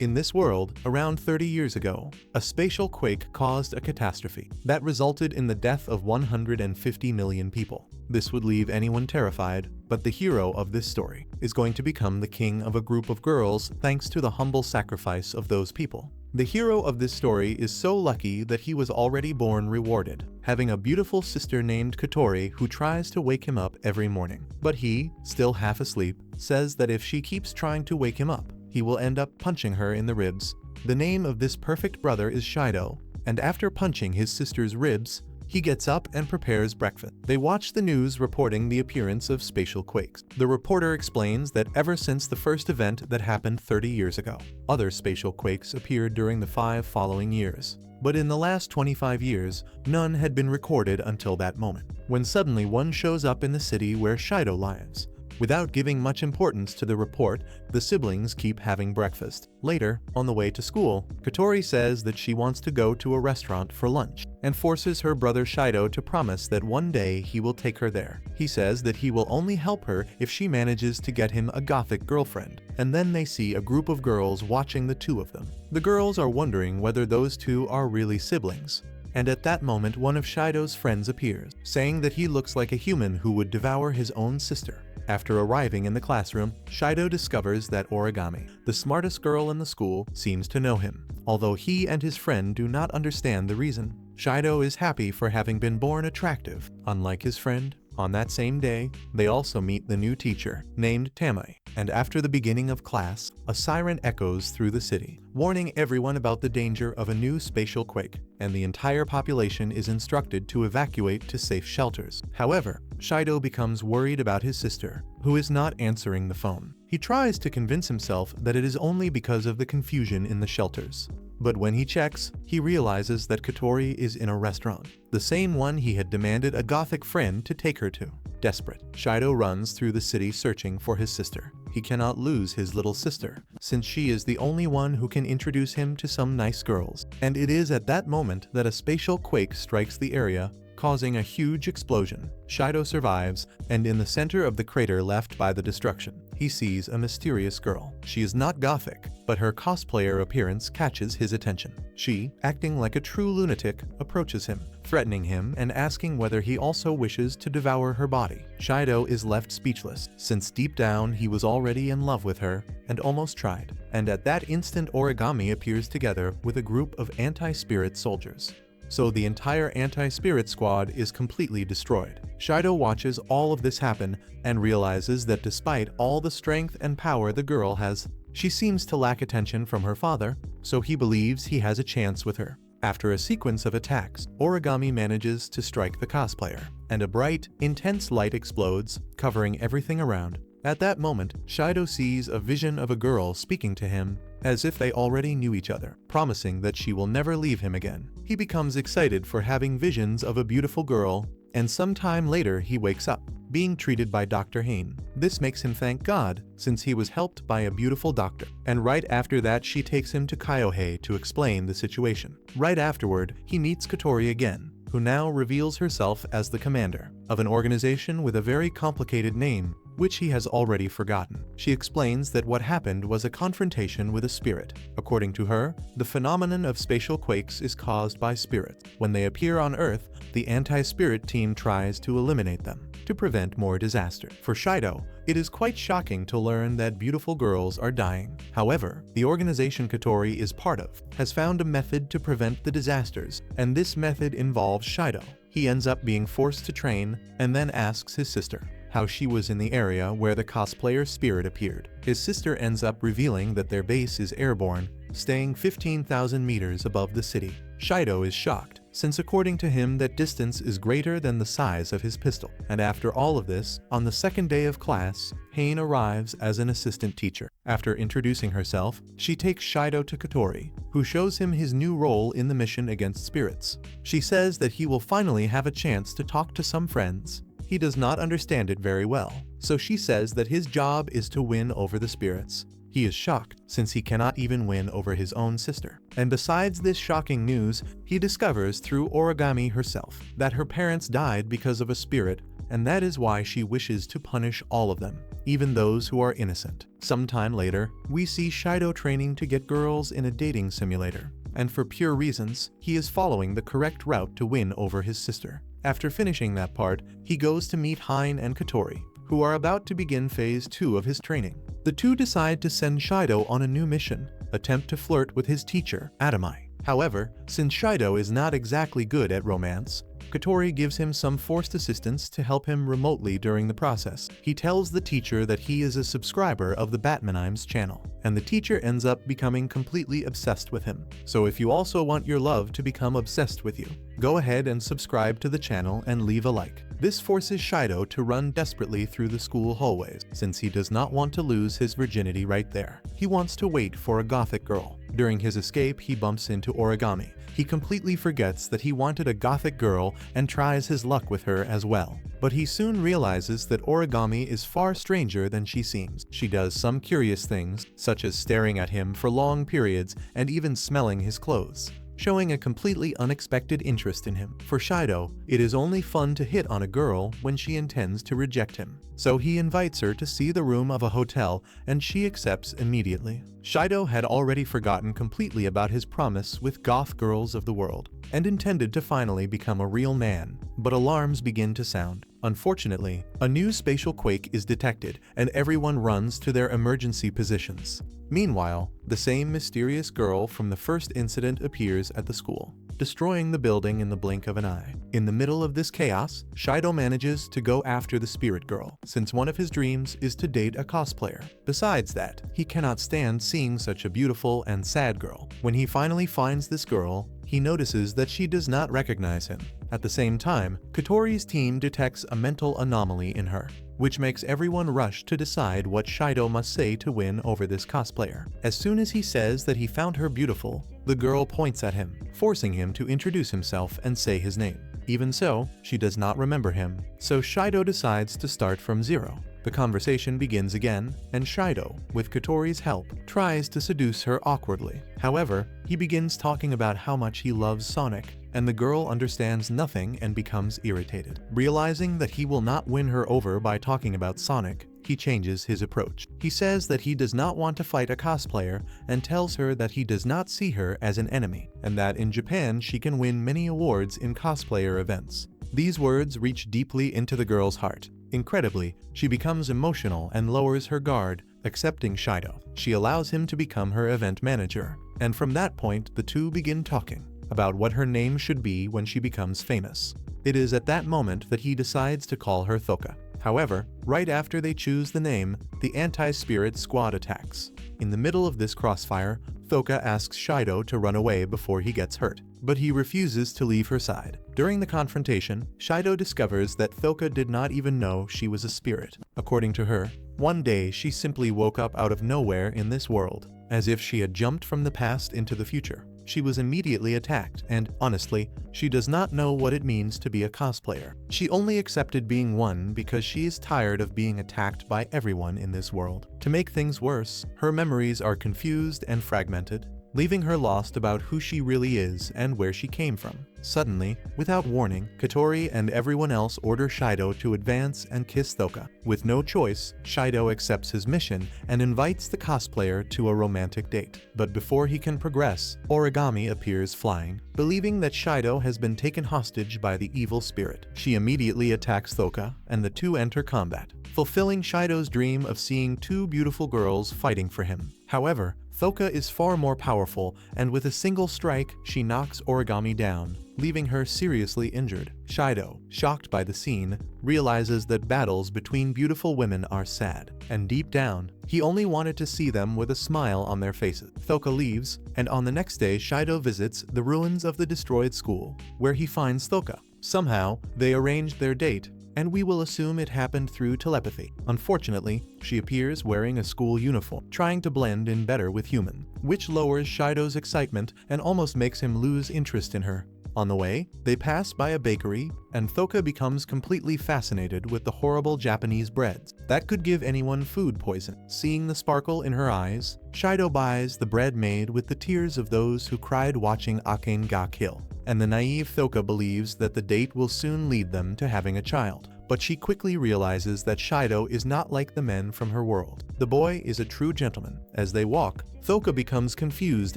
In this world, around 30 years ago, a spatial quake caused a catastrophe that resulted in the death of 150 million people. This would leave anyone terrified, but the hero of this story is going to become the king of a group of girls thanks to the humble sacrifice of those people. The hero of this story is so lucky that he was already born rewarded, having a beautiful sister named Katori who tries to wake him up every morning. But he, still half asleep, says that if she keeps trying to wake him up, he will end up punching her in the ribs. The name of this perfect brother is Shido, and after punching his sister's ribs, he gets up and prepares breakfast. They watch the news reporting the appearance of spatial quakes. The reporter explains that ever since the first event that happened 30 years ago, other spatial quakes appeared during the 5 following years. But in the last 25 years, none had been recorded until that moment, when suddenly one shows up in the city where Shido lives. Without giving much importance to the report, the siblings keep having breakfast. Later, on the way to school, Katori says that she wants to go to a restaurant for lunch and forces her brother Shido to promise that one day he will take her there. He says that he will only help her if she manages to get him a gothic girlfriend, and then they see a group of girls watching the two of them. The girls are wondering whether those two are really siblings. And at that moment, one of Shido's friends appears, saying that he looks like a human who would devour his own sister. After arriving in the classroom, Shido discovers that Origami, the smartest girl in the school, seems to know him. Although he and his friend do not understand the reason, Shido is happy for having been born attractive, unlike his friend. On that same day, they also meet the new teacher, named Tamai, and after the beginning of class, a siren echoes through the city, warning everyone about the danger of a new spatial quake, and the entire population is instructed to evacuate to safe shelters. However, Shido becomes worried about his sister, who is not answering the phone. He tries to convince himself that it is only because of the confusion in the shelters. But when he checks, he realizes that Katori is in a restaurant, the same one he had demanded a gothic friend to take her to. Desperate, Shido runs through the city searching for his sister. He cannot lose his little sister, since she is the only one who can introduce him to some nice girls. And it is at that moment that a spatial quake strikes the area, causing a huge explosion. Shido survives, and in the center of the crater left by the destruction, he sees a mysterious girl. She is not gothic, but her cosplayer appearance catches his attention. She, acting like a true lunatic, approaches him, threatening him and asking whether he also wishes to devour her body. Shido is left speechless, since deep down he was already in love with her and almost tried. And at that instant, Origami appears together with a group of anti-spirit soldiers. So the entire anti-spirit squad is completely destroyed. Shido watches all of this happen and realizes that despite all the strength and power the girl has, she seems to lack attention from her father, so he believes he has a chance with her. After a sequence of attacks, Origami manages to strike the cosplayer, and a bright, intense light explodes, covering everything around. At that moment, Shido sees a vision of a girl speaking to him as if they already knew each other, promising that she will never leave him again. He becomes excited for having visions of a beautiful girl, and sometime later he wakes up, being treated by Dr. Hain. This makes him thank God, since he was helped by a beautiful doctor. And right after that, she takes him to Kyohei to explain the situation. Right afterward, he meets Katori again, who now reveals herself as the commander of an organization with a very complicated name, which he has already forgotten. She explains that what happened was a confrontation with a spirit. According to her, the phenomenon of spatial quakes is caused by spirits. When they appear on Earth, the anti-spirit team tries to eliminate them to prevent more disaster. For Shido, it is quite shocking to learn that beautiful girls are dying. However, the organization Katori is part of has found a method to prevent the disasters, and this method involves Shido. He ends up being forced to train and then asks his sister how she was in the area where the cosplayer spirit appeared. His sister ends up revealing that their base is airborne, staying 15,000 meters above the city. Shido is shocked, since according to him that distance is greater than the size of his pistol. And after all of this, on the second day of class, Hain arrives as an assistant teacher. After introducing herself, she takes Shido to Katori, who shows him his new role in the mission against spirits. She says that he will finally have a chance to talk to some friends. He does not understand it very well, so she says that his job is to win over the spirits. He is shocked, since he cannot even win over his own sister. And besides this shocking news, he discovers through Origami herself that her parents died because of a spirit, and that is why she wishes to punish all of them, even those who are innocent. Sometime later, we see Shido training to get girls in a dating simulator, and for pure reasons, he is following the correct route to win over his sister. After finishing that part, he goes to meet Hein and Katori, who are about to begin phase 2 of his training. The two decide to send Shido on a new mission, attempt to flirt with his teacher, Adamai. However, since Shido is not exactly good at romance, Katori gives him some forced assistance to help him remotely during the process. He tells the teacher that he is a subscriber of the Batmanimes channel, and the teacher ends up becoming completely obsessed with him. So if you also want your love to become obsessed with you, go ahead and subscribe to the channel and leave a like. This forces Shido to run desperately through the school hallways, since he does not want to lose his virginity right there. He wants to wait for a gothic girl. During his escape, he bumps into Origami. He completely forgets that he wanted a gothic girl and tries his luck with her as well. But he soon realizes that Origami is far stranger than she seems. She does some curious things, such as staring at him for long periods and even smelling his clothes, showing a completely unexpected interest in him. For Shido, it is only fun to hit on a girl when she intends to reject him. So he invites her to see the room of a hotel, and she accepts immediately. Shido had already forgotten completely about his promise with goth girls of the world, and intended to finally become a real man. But alarms begin to sound. Unfortunately, a new spatial quake is detected, and everyone runs to their emergency positions. Meanwhile, the same mysterious girl from the first incident appears at the school, destroying the building in the blink of an eye. In the middle of this chaos, Shido manages to go after the spirit girl, since one of his dreams is to date a cosplayer. Besides that, he cannot stand seeing such a beautiful and sad girl. When he finally finds this girl, he notices that she does not recognize him. At the same time, Katori's team detects a mental anomaly in her, which makes everyone rush to decide what Shido must say to win over this cosplayer. As soon as he says that he found her beautiful, the girl points at him, forcing him to introduce himself and say his name. Even so, she does not remember him, so Shido decides to start from zero. The conversation begins again, and Shido, with Katori's help, tries to seduce her awkwardly. However, he begins talking about how much he loves Sonic, and the girl understands nothing and becomes irritated. Realizing that he will not win her over by talking about Sonic, he changes his approach. He says that he does not want to fight a cosplayer and tells her that he does not see her as an enemy, and that in Japan she can win many awards in cosplayer events. These words reach deeply into the girl's heart. Incredibly, she becomes emotional and lowers her guard, accepting Shido. She allows him to become her event manager, and from that point the two begin talking about what her name should be when she becomes famous. It is at that moment that he decides to call her Thoka. However, right after they choose the name, the anti-spirit squad attacks. In the middle of this crossfire, Thoka asks Shido to run away before he gets hurt, but he refuses to leave her side. During the confrontation, Shido discovers that Thoka did not even know she was a spirit. According to her, one day she simply woke up out of nowhere in this world, as if she had jumped from the past into the future. She was immediately attacked, and honestly, she does not know what it means to be a cosplayer. She only accepted being one because she is tired of being attacked by everyone in this world. To make things worse, her memories are confused and fragmented, leaving her lost about who she really is and where she came from. Suddenly, without warning, Katori and everyone else order Shido to advance and kiss Thoka. With no choice, Shido accepts his mission and invites the cosplayer to a romantic date. But before he can progress, Origami appears flying, believing that Shido has been taken hostage by the evil spirit. She immediately attacks Thoka, and the two enter combat, fulfilling Shido's dream of seeing two beautiful girls fighting for him. However, Thoka is far more powerful, and with a single strike, she knocks Origami down, leaving her seriously injured. Shido, shocked by the scene, realizes that battles between beautiful women are sad, and deep down, he only wanted to see them with a smile on their faces. Thoka leaves, and on the next day Shido visits the ruins of the destroyed school, where he finds Thoka. Somehow, they arranged their date, and we will assume it happened through telepathy. Unfortunately, she appears wearing a school uniform, trying to blend in better with human, which lowers Shido's excitement and almost makes him lose interest in her. On the way, they pass by a bakery, and Thoka becomes completely fascinated with the horrible Japanese breads that could give anyone food poison. Seeing the sparkle in her eyes, Shido buys the bread made with the tears of those who cried watching Aken ga kill, and the naive Thoka believes that the date will soon lead them to having a child. but she quickly realizes that Shido is not like the men from her world. The boy is a true gentleman. As they walk, Thoka becomes confused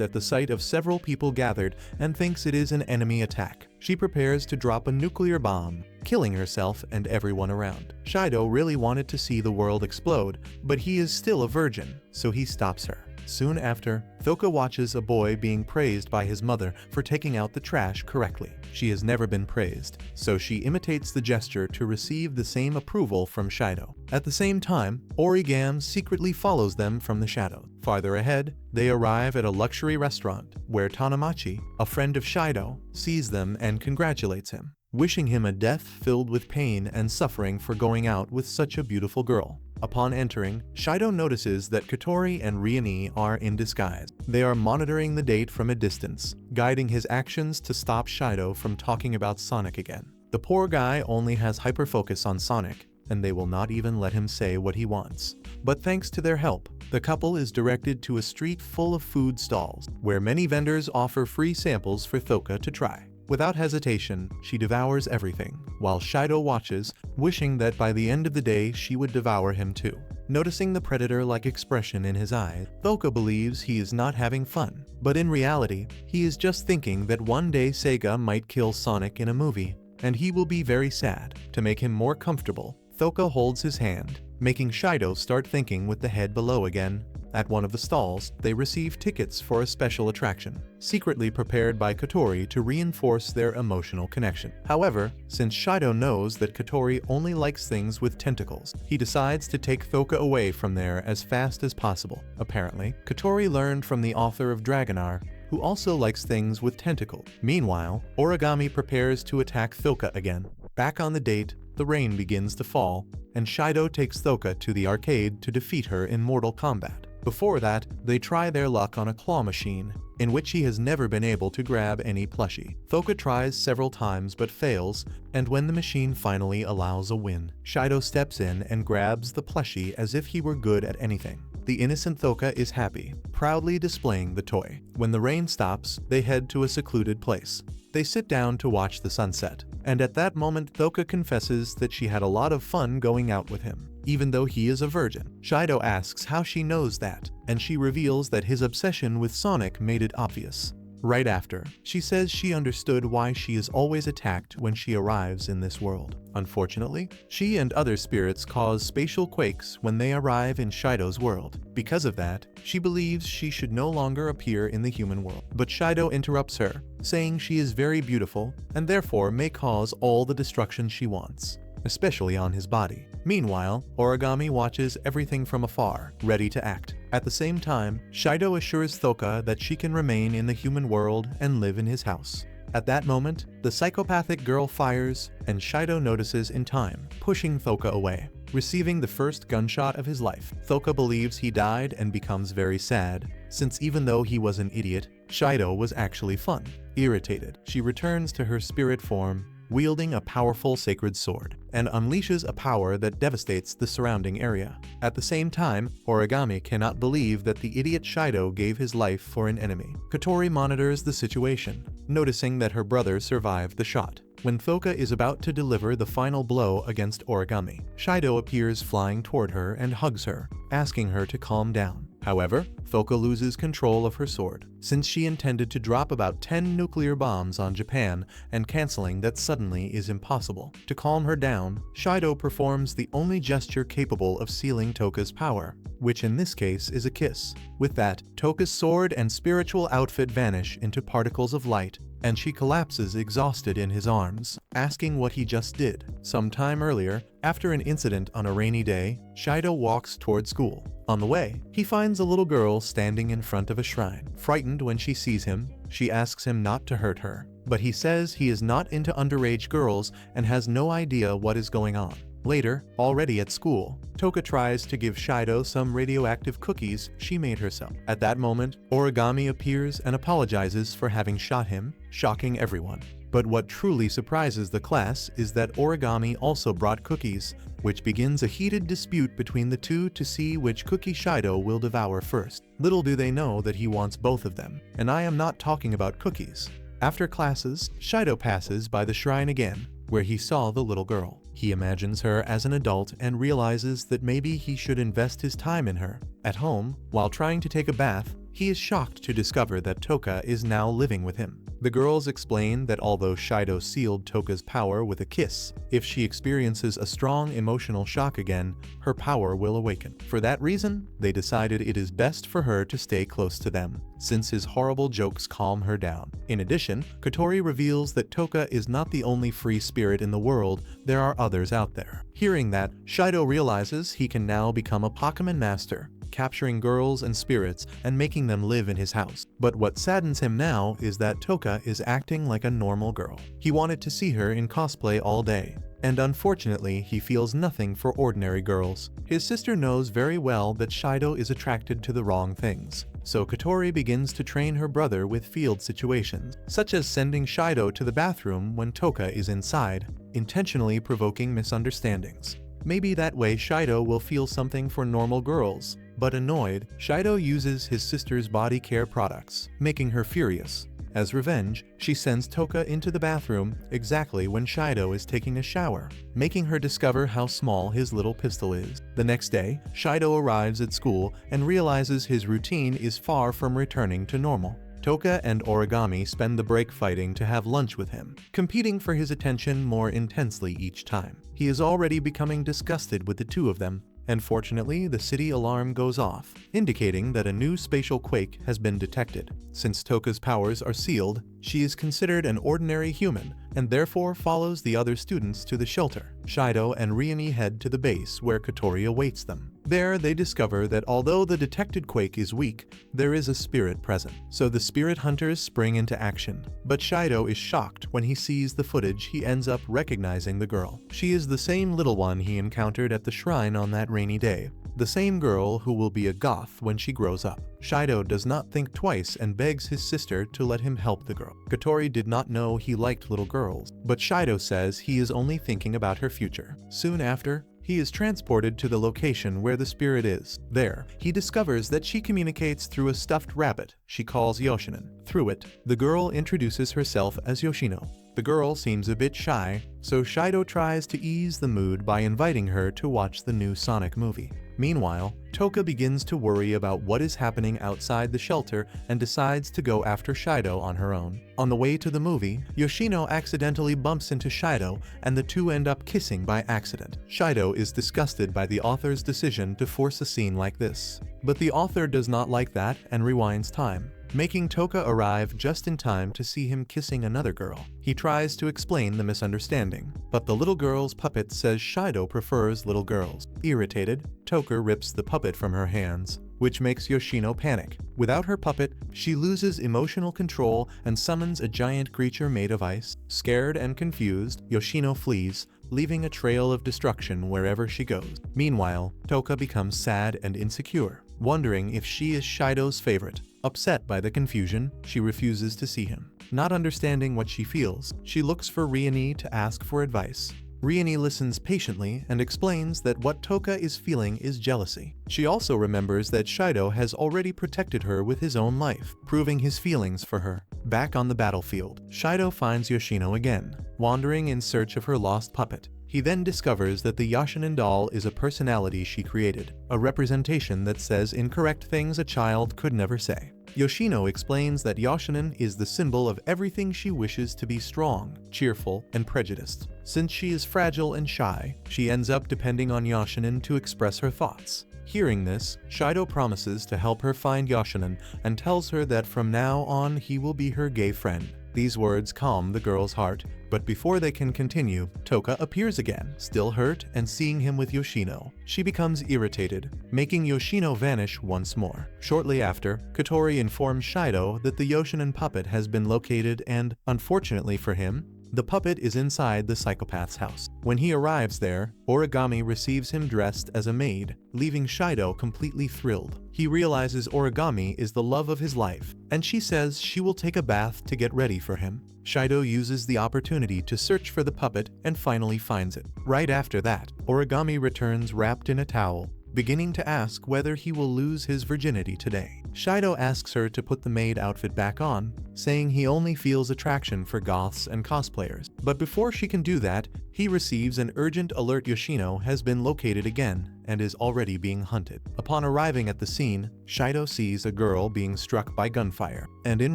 at the sight of several people gathered and thinks it is an enemy attack. She prepares to drop a nuclear bomb, killing herself and everyone around. Shido really wanted to see the world explode, but he is still a virgin, so he stops her. Soon after, Thoka watches a boy being praised by his mother for taking out the trash correctly. She has never been praised, so she imitates the gesture to receive the same approval from Shido. At the same time, Origami secretly follows them from the shadows. Farther ahead, they arrive at a luxury restaurant, where Tanamachi, a friend of Shido, sees them and congratulates him, wishing him a death filled with pain and suffering for going out with such a beautiful girl. Upon entering, Shido notices that Katori and Riani are in disguise. They are monitoring the date from a distance, guiding his actions to stop Shido from talking about Sonic again. The poor guy only has hyperfocus on Sonic, and they will not even let him say what he wants. But thanks to their help, the couple is directed to a street full of food stalls, where many vendors offer free samples for Thoka to try. Without hesitation, she devours everything, while Shido watches, wishing that by the end of the day she would devour him too. Noticing the predator-like expression in his eyes, Thoka believes he is not having fun, but in reality, he is just thinking that one day Sega might kill Sonic in a movie, and he will be very sad. To make him more comfortable, Thoka holds his hand, making Shido start thinking with the head below again. At one of the stalls, they receive tickets for a special attraction, secretly prepared by Katori to reinforce their emotional connection. However, since Shido knows that Katori only likes things with tentacles, he decides to take Thoka away from there as fast as possible. Apparently, Katori learned from the author of Dragonar, who also likes things with tentacles. Meanwhile, Origami prepares to attack Thoka again. Back on the date, the rain begins to fall, and Shido takes Thoka to the arcade to defeat her in Mortal Kombat. Before that, they try their luck on a claw machine, in which he has never been able to grab any plushie. Thoka tries several times but fails, and when the machine finally allows a win, Shido steps in and grabs the plushie as if he were good at anything. The innocent Thoka is happy, proudly displaying the toy. When the rain stops, they head to a secluded place. They sit down to watch the sunset, and at that moment Thoka confesses that she had a lot of fun going out with him, even though he is a virgin. Shido asks how she knows that, and she reveals that his obsession with Sonic made it obvious. Right after, she says she understood why she is always attacked when she arrives in this world. Unfortunately, she and other spirits cause spatial quakes when they arrive in Shido's world. Because of that, she believes she should no longer appear in the human world. But Shido interrupts her, saying she is very beautiful and therefore may cause all the destruction she wants, especially on his body. Meanwhile, Origami watches everything from afar, ready to act. At the same time, Shido assures Thoka that she can remain in the human world and live in his house. At that moment, the psychopathic girl fires, and Shido notices in time, pushing Thoka away. Receiving the first gunshot of his life, Thoka believes he died and becomes very sad, since even though he was an idiot, Shido was actually fun. Irritated, she returns to her spirit form, wielding a powerful sacred sword, and unleashes a power that devastates the surrounding area. At the same time, Origami cannot believe that the idiot Shido gave his life for an enemy. Katori monitors the situation, noticing that her brother survived the shot. When Thoka is about to deliver the final blow against Origami, Shido appears flying toward her and hugs her, asking her to calm down. However, Thoka loses control of her sword, since she intended to drop about 10 nuclear bombs on Japan, and canceling that suddenly is impossible. To calm her down, Shido performs the only gesture capable of sealing Thoka's power, which in this case is a kiss. With that, Thoka's sword and spiritual outfit vanish into particles of light, and she collapses exhausted in his arms, asking what he just did. Some time earlier, after an incident on a rainy day, Shido walks toward school. On the way, he finds a little girl standing in front of a shrine. Frightened when she sees him, she asks him not to hurt her, but he says he is not into underage girls and has no idea what is going on. Later, already at school, Thoka tries to give Shido some radioactive cookies she made herself. At that moment, Origami appears and apologizes for having shot him, shocking everyone. But what truly surprises the class is that Origami also brought cookies, which begins a heated dispute between the two to see which cookie Shido will devour first. Little do they know that he wants both of them, and I am not talking about cookies. After classes, Shido passes by the shrine again, where he saw the little girl. He imagines her as an adult and realizes that maybe he should invest his time in her. At home, while trying to take a bath, he is shocked to discover that Toka is now living with him. The girls explain that although Shido sealed Toka's power with a kiss, if she experiences a strong emotional shock again, her power will awaken. For that reason, they decided it is best for her to stay close to them, since his horrible jokes calm her down. In addition, Kotori reveals that Toka is not the only free spirit in the world, there are others out there. Hearing that, Shido realizes he can now become a Pokemon master, capturing girls and spirits and making them live in his house. But what saddens him now is that Toka is acting like a normal girl. He wanted to see her in cosplay all day, and unfortunately he feels nothing for ordinary girls. His sister knows very well that Shido is attracted to the wrong things, so Kotori begins to train her brother with field situations, such as sending Shido to the bathroom when Toka is inside, intentionally provoking misunderstandings. Maybe that way Shido will feel something for normal girls. But annoyed, Shido uses his sister's body care products, making her furious. As revenge, she sends Toka into the bathroom exactly when Shido is taking a shower, making her discover how small his little pistol is. The next day, Shido arrives at school and realizes his routine is far from returning to normal. Toka and Origami spend the break fighting to have lunch with him, competing for his attention more intensely each time. He is already becoming disgusted with the two of them, and fortunately the city alarm goes off, indicating that a new spatial quake has been detected. Since Toka's powers are sealed, she is considered an ordinary human and therefore follows the other students to the shelter. Shido and Rioni head to the base where Kotori awaits them. There they discover that although the detected quake is weak, there is a spirit present. So the spirit hunters spring into action. But Shido is shocked when he sees the footage. He ends up recognizing the girl. She is the same little one he encountered at the shrine on that rainy day. The same girl who will be a goth when she grows up. Shido does not think twice and begs his sister to let him help the girl. Kotori did not know he liked little girls, but Shido says he is only thinking about her future. Soon after, he is transported to the location where the spirit is. There, he discovers that she communicates through a stuffed rabbit she calls Yoshinin. Through it, the girl introduces herself as Yoshino. The girl seems a bit shy, so Shido tries to ease the mood by inviting her to watch the new Sonic movie. Meanwhile, Toka begins to worry about what is happening outside the shelter and decides to go after Shido on her own. On the way to the movie, Yoshino accidentally bumps into Shido and the two end up kissing by accident. Shido is disgusted by the author's decision to force a scene like this. But the author does not like that and rewinds time, making Toka arrive just in time to see him kissing another girl. He tries to explain the misunderstanding, but the little girl's puppet says Shido prefers little girls. Irritated, Toka rips the puppet from her hands, which makes Yoshino panic. Without her puppet, she loses emotional control and summons a giant creature made of ice. Scared and confused, Yoshino flees, leaving a trail of destruction wherever she goes. Meanwhile, Toka becomes sad and insecure, wondering if she is Shido's favorite. Upset by the confusion, she refuses to see him. Not understanding what she feels, she looks for Rioni to ask for advice. Rioni listens patiently and explains that what Toka is feeling is jealousy. She also remembers that Shido has already protected her with his own life, proving his feelings for her. Back on the battlefield, Shido finds Yoshino again, wandering in search of her lost puppet. He then discovers that the Yoshinin doll is a personality she created, a representation that says incorrect things a child could never say. Yoshino explains that Yoshinin is the symbol of everything she wishes to be: strong, cheerful, and prejudiced. Since she is fragile and shy, she ends up depending on Yoshinin to express her thoughts. Hearing this, Shido promises to help her find Yoshinin and tells her that from now on he will be her gay friend. These words calm the girl's heart, but before they can continue, Toka appears again, still hurt and seeing him with Yoshino. She becomes irritated, making Yoshino vanish once more. Shortly after, Kotori informs Shido that the Yoshinin puppet has been located and, unfortunately for him, the puppet is inside the psychopath's house. When he arrives there, Origami receives him dressed as a maid, leaving Shido completely thrilled. He realizes Origami is the love of his life, and she says she will take a bath to get ready for him. Shido uses the opportunity to search for the puppet and finally finds it. Right after that, Origami returns wrapped in a towel, beginning to ask whether he will lose his virginity today. Shido asks her to put the maid outfit back on, saying he only feels attraction for goths and cosplayers. But before she can do that, he receives an urgent alert: Yoshino has been located again and is already being hunted. Upon arriving at the scene, Shido sees a girl being struck by gunfire, and in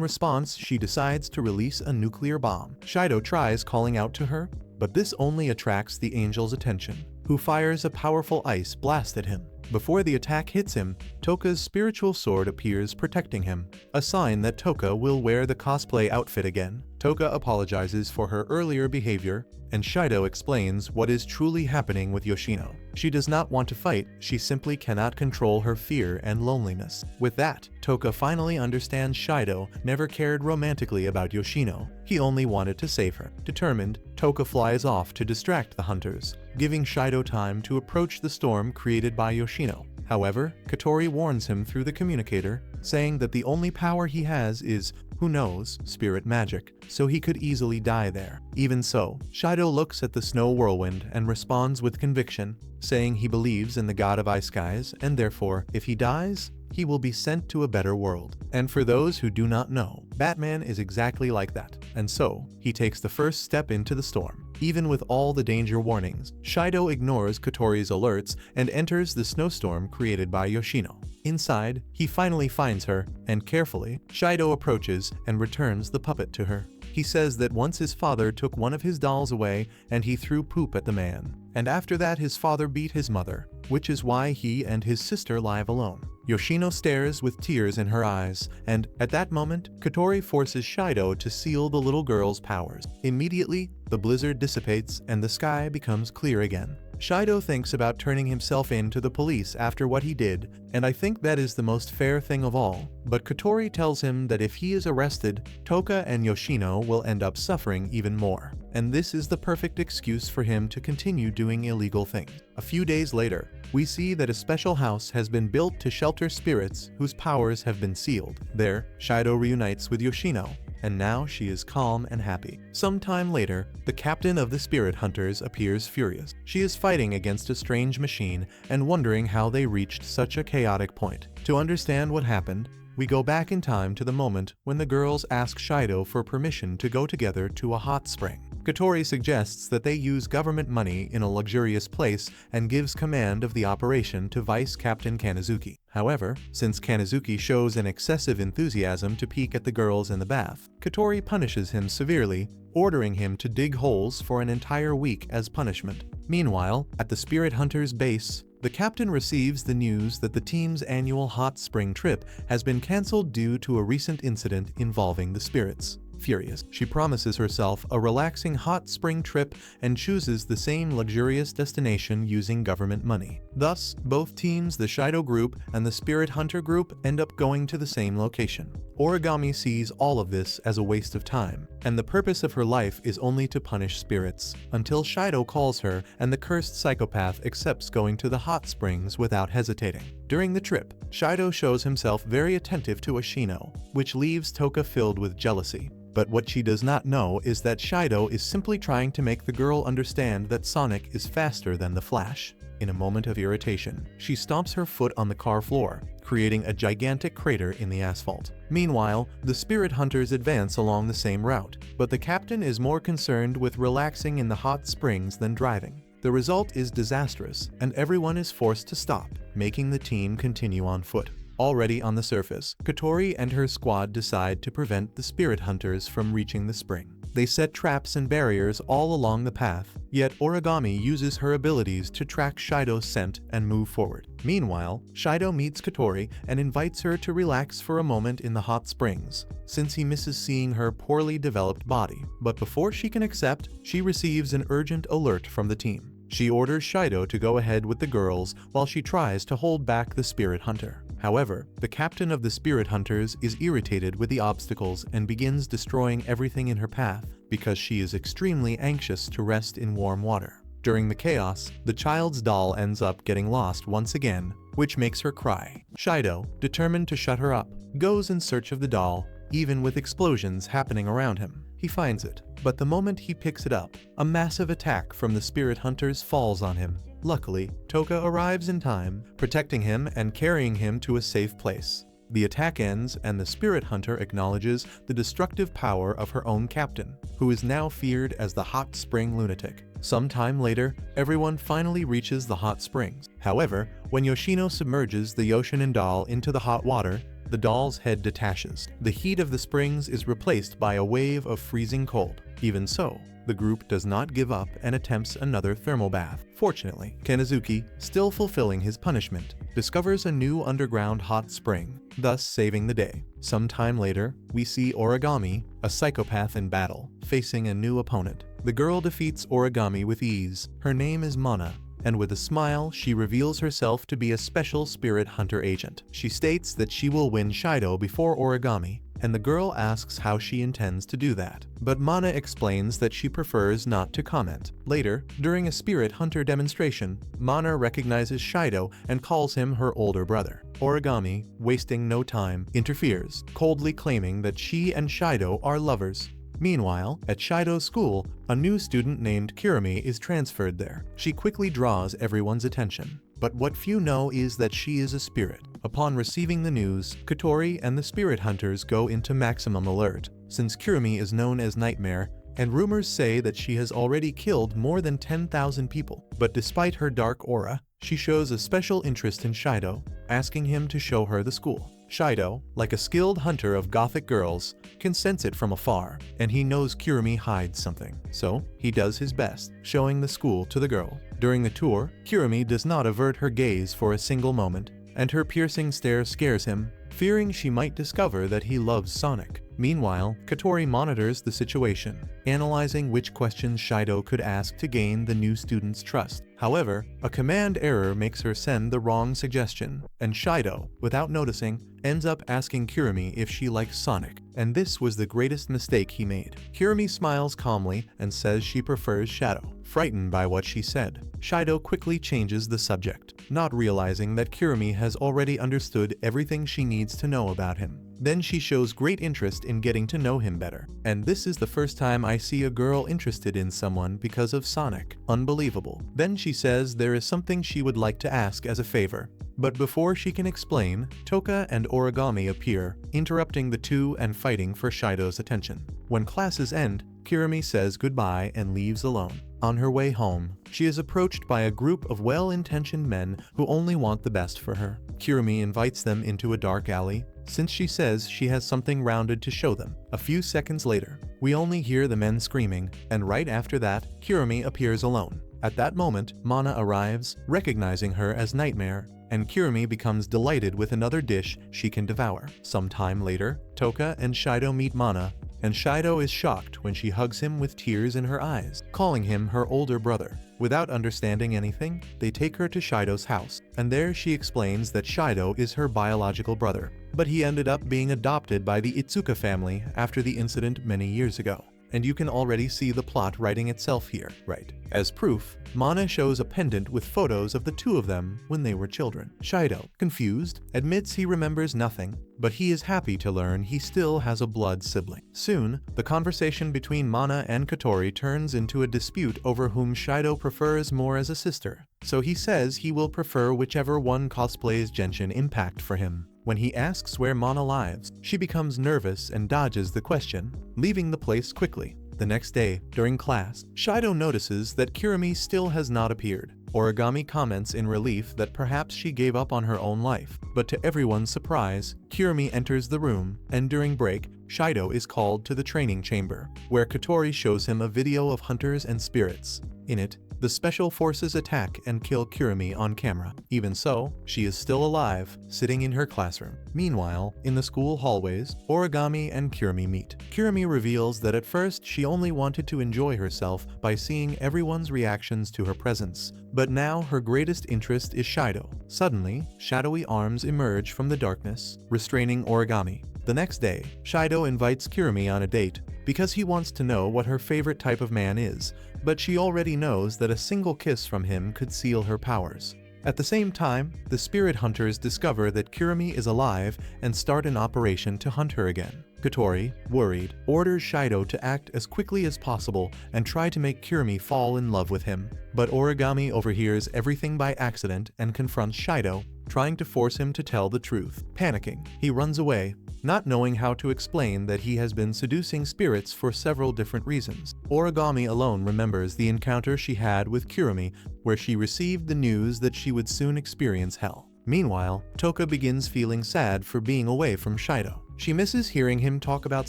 response she decides to release a nuclear bomb. Shido tries calling out to her, but this only attracts the angel's attention, who fires a powerful ice blast at him. Before the attack hits him, Toka's spiritual sword appears protecting him, a sign that Toka will wear the cosplay outfit again. Toka apologizes for her earlier behavior, and Shido explains what is truly happening with Yoshino. She does not want to fight, she simply cannot control her fear and loneliness. With that, Toka finally understands Shido never cared romantically about Yoshino, he only wanted to save her. Determined, Toka flies off to distract the hunters, giving Shido time to approach the storm created by Yoshino. However, Katori warns him through the communicator, saying that the only power he has is, who knows, spirit magic, so he could easily die there. Even so, Shido looks at the snow whirlwind and responds with conviction, saying he believes in the god of ice skies, and therefore, if he dies, he will be sent to a better world. And for those who do not know, Batman is exactly like that. And so, he takes the first step into the storm. Even with all the danger warnings, Shido ignores Katori's alerts and enters the snowstorm created by Yoshino. Inside, he finally finds her, and carefully, Shido approaches and returns the puppet to her. He says that once his father took one of his dolls away and he threw poop at the man. And after that his father beat his mother, which is why he and his sister live alone. Yoshino stares with tears in her eyes, and at that moment, Katori forces Shido to seal the little girl's powers. Immediately, the blizzard dissipates and the sky becomes clear again. Shido thinks about turning himself in to the police after what he did, and I think that is the most fair thing of all. But Katori tells him that if he is arrested, Toka and Yoshino will end up suffering even more. And this is the perfect excuse for him to continue doing illegal things. A few days later, we see that a special house has been built to shelter spirits whose powers have been sealed. There, Shido reunites with Yoshino, and now she is calm and happy. Sometime later, the captain of the spirit hunters appears furious. She is fighting against a strange machine and wondering how they reached such a chaotic point. To understand what happened, we go back in time to the moment when the girls ask Shido for permission to go together to a hot spring. Katori suggests that they use government money in a luxurious place and gives command of the operation to Vice Captain Kanazuki. However, since Kanazuki shows an excessive enthusiasm to peek at the girls in the bath, Katori punishes him severely, ordering him to dig holes for an entire week as punishment. Meanwhile, at the Spirit Hunters base, the captain receives the news that the team's annual hot spring trip has been cancelled due to a recent incident involving the spirits. Furious, she promises herself a relaxing hot spring trip and chooses the same luxurious destination using government money. Thus, both teams, the Shido group and the Spirit Hunter group, end up going to the same location. Origami sees all of this as a waste of time, and the purpose of her life is only to punish spirits, until Shido calls her and the cursed psychopath accepts going to the hot springs without hesitating. During the trip, Shido shows himself very attentive to Ashino, which leaves Toka filled with jealousy. But what she does not know is that Shido is simply trying to make the girl understand that Sonic is faster than the Flash. In a moment of irritation, she stomps her foot on the car floor, creating a gigantic crater in the asphalt. Meanwhile, the Spirit Hunters advance along the same route, but the captain is more concerned with relaxing in the hot springs than driving. The result is disastrous, and everyone is forced to stop, making the team continue on foot. Already on the surface, Katori and her squad decide to prevent the Spirit Hunters from reaching the spring. They set traps and barriers all along the path, yet Origami uses her abilities to track Shido's scent and move forward. Meanwhile, Shido meets Katori and invites her to relax for a moment in the hot springs, since he misses seeing her poorly developed body. But before she can accept, she receives an urgent alert from the team. She orders Shido to go ahead with the girls while she tries to hold back the Spirit Hunter. However, the captain of the Spirit Hunters is irritated with the obstacles and begins destroying everything in her path because she is extremely anxious to rest in warm water. During the chaos, the child's doll ends up getting lost once again, which makes her cry. Shido, determined to shut her up, goes in search of the doll, even with explosions happening around him. He finds it, but the moment he picks it up, a massive attack from the Spirit Hunters falls on him, Luckily, Toka arrives in time, protecting him and carrying him to a safe place. The attack ends and the spirit hunter acknowledges the destructive power of her own captain, who is now feared as the hot spring lunatic. Sometime later, everyone finally reaches the hot springs. However, when Yoshino submerges the Yoshinin doll into the hot water, the doll's head detaches. The heat of the springs is replaced by a wave of freezing cold. Even so, the group does not give up and attempts another thermal bath. Fortunately, Kenizuki, still fulfilling his punishment, discovers a new underground hot spring, thus saving the day. Sometime later, we see Origami, a psychopath in battle, facing a new opponent. The girl defeats Origami with ease. Her name is Mana, and with a smile, she reveals herself to be a special spirit hunter agent. She states that she will win Shido before Origami, and the girl asks how she intends to do that. But Mana explains that she prefers not to comment. Later, during a spirit hunter demonstration, Mana recognizes Shido and calls him her older brother. Origami, wasting no time, interferes, coldly claiming that she and Shido are lovers. Meanwhile, at Shido's school, a new student named Kirimi is transferred there. She quickly draws everyone's attention. But what few know is that she is a spirit. Upon receiving the news, Katori and the spirit hunters go into maximum alert, since Kirimi is known as Nightmare, and rumors say that she has already killed more than 10,000 people. But despite her dark aura, she shows a special interest in Shido, asking him to show her the school. Shido, like a skilled hunter of gothic girls, can sense it from afar, and he knows Kirimi hides something. So, he does his best, showing the school to the girl. During the tour, Kirimi does not avert her gaze for a single moment, and her piercing stare scares him, fearing she might discover that he loves Sonic. Meanwhile, Katori monitors the situation, analyzing which questions Shido could ask to gain the new student's trust. However, a command error makes her send the wrong suggestion, and Shido, without noticing, ends up asking Kirimi if she likes Sonic, and this was the greatest mistake he made. Kirimi smiles calmly and says she prefers Shadow. Frightened by what she said, Shido quickly changes the subject, not realizing that Kirimi has already understood everything she needs to know about him. Then she shows great interest in getting to know him better. And this is the first time I see a girl interested in someone because of Sonic. Unbelievable. Then she says there is something she would like to ask as a favor. But before she can explain, Toka and Origami appear, interrupting the two and fighting for Shido's attention. When classes end, Kirimi says goodbye and leaves alone. On her way home, she is approached by a group of well-intentioned men who only want the best for her. Kirimi invites them into a dark alley, since she says she has something rounded to show them. A few seconds later, we only hear the men screaming, and right after that, Kirimi appears alone. At that moment, Mana arrives, recognizing her as Nightmare, and Kirimi becomes delighted with another dish she can devour. Sometime later, Toka and Shido meet Mana, and Shido is shocked when she hugs him with tears in her eyes, calling him her older brother. Without understanding anything, they take her to Shido's house, and there she explains that Shido is her biological brother, but he ended up being adopted by the Itsuka family after the incident many years ago. And you can already see the plot writing itself here, right? As proof, Mana shows a pendant with photos of the two of them when they were children. Shido, confused, admits he remembers nothing, but he is happy to learn he still has a blood sibling. Soon, the conversation between Mana and Katori turns into a dispute over whom Shido prefers more as a sister, so he says he will prefer whichever one cosplays Genshin Impact for him. When he asks where Mana lives, she becomes nervous and dodges the question, leaving the place quickly. The next day, during class, Shido notices that Kirimi still has not appeared. Origami comments in relief that perhaps she gave up on her own life, but to everyone's surprise, Kirimi enters the room, and during break, Shido is called to the training chamber, where Katori shows him a video of hunters and spirits. In it, the special forces attack and kill Kirimi on camera. Even so, she is still alive, sitting in her classroom. Meanwhile, in the school hallways, Origami and Kirimi meet. Kirimi reveals that at first she only wanted to enjoy herself by seeing everyone's reactions to her presence, but now her greatest interest is Shido. Suddenly, shadowy arms emerge from the darkness, restraining Origami. The next day, Shido invites Kirimi on a date because he wants to know what her favorite type of man is, but she already knows that a single kiss from him could seal her powers. At the same time, the spirit hunters discover that Kirimi is alive and start an operation to hunt her again. Kotori, worried, orders Shido to act as quickly as possible and try to make Kirimi fall in love with him. But Origami overhears everything by accident and confronts Shido, trying to force him to tell the truth. Panicking, he runs away, not knowing how to explain that he has been seducing spirits for several different reasons. Origami alone remembers the encounter she had with Kirimi, where she received the news that she would soon experience hell. Meanwhile, Toka begins feeling sad for being away from Shido. She misses hearing him talk about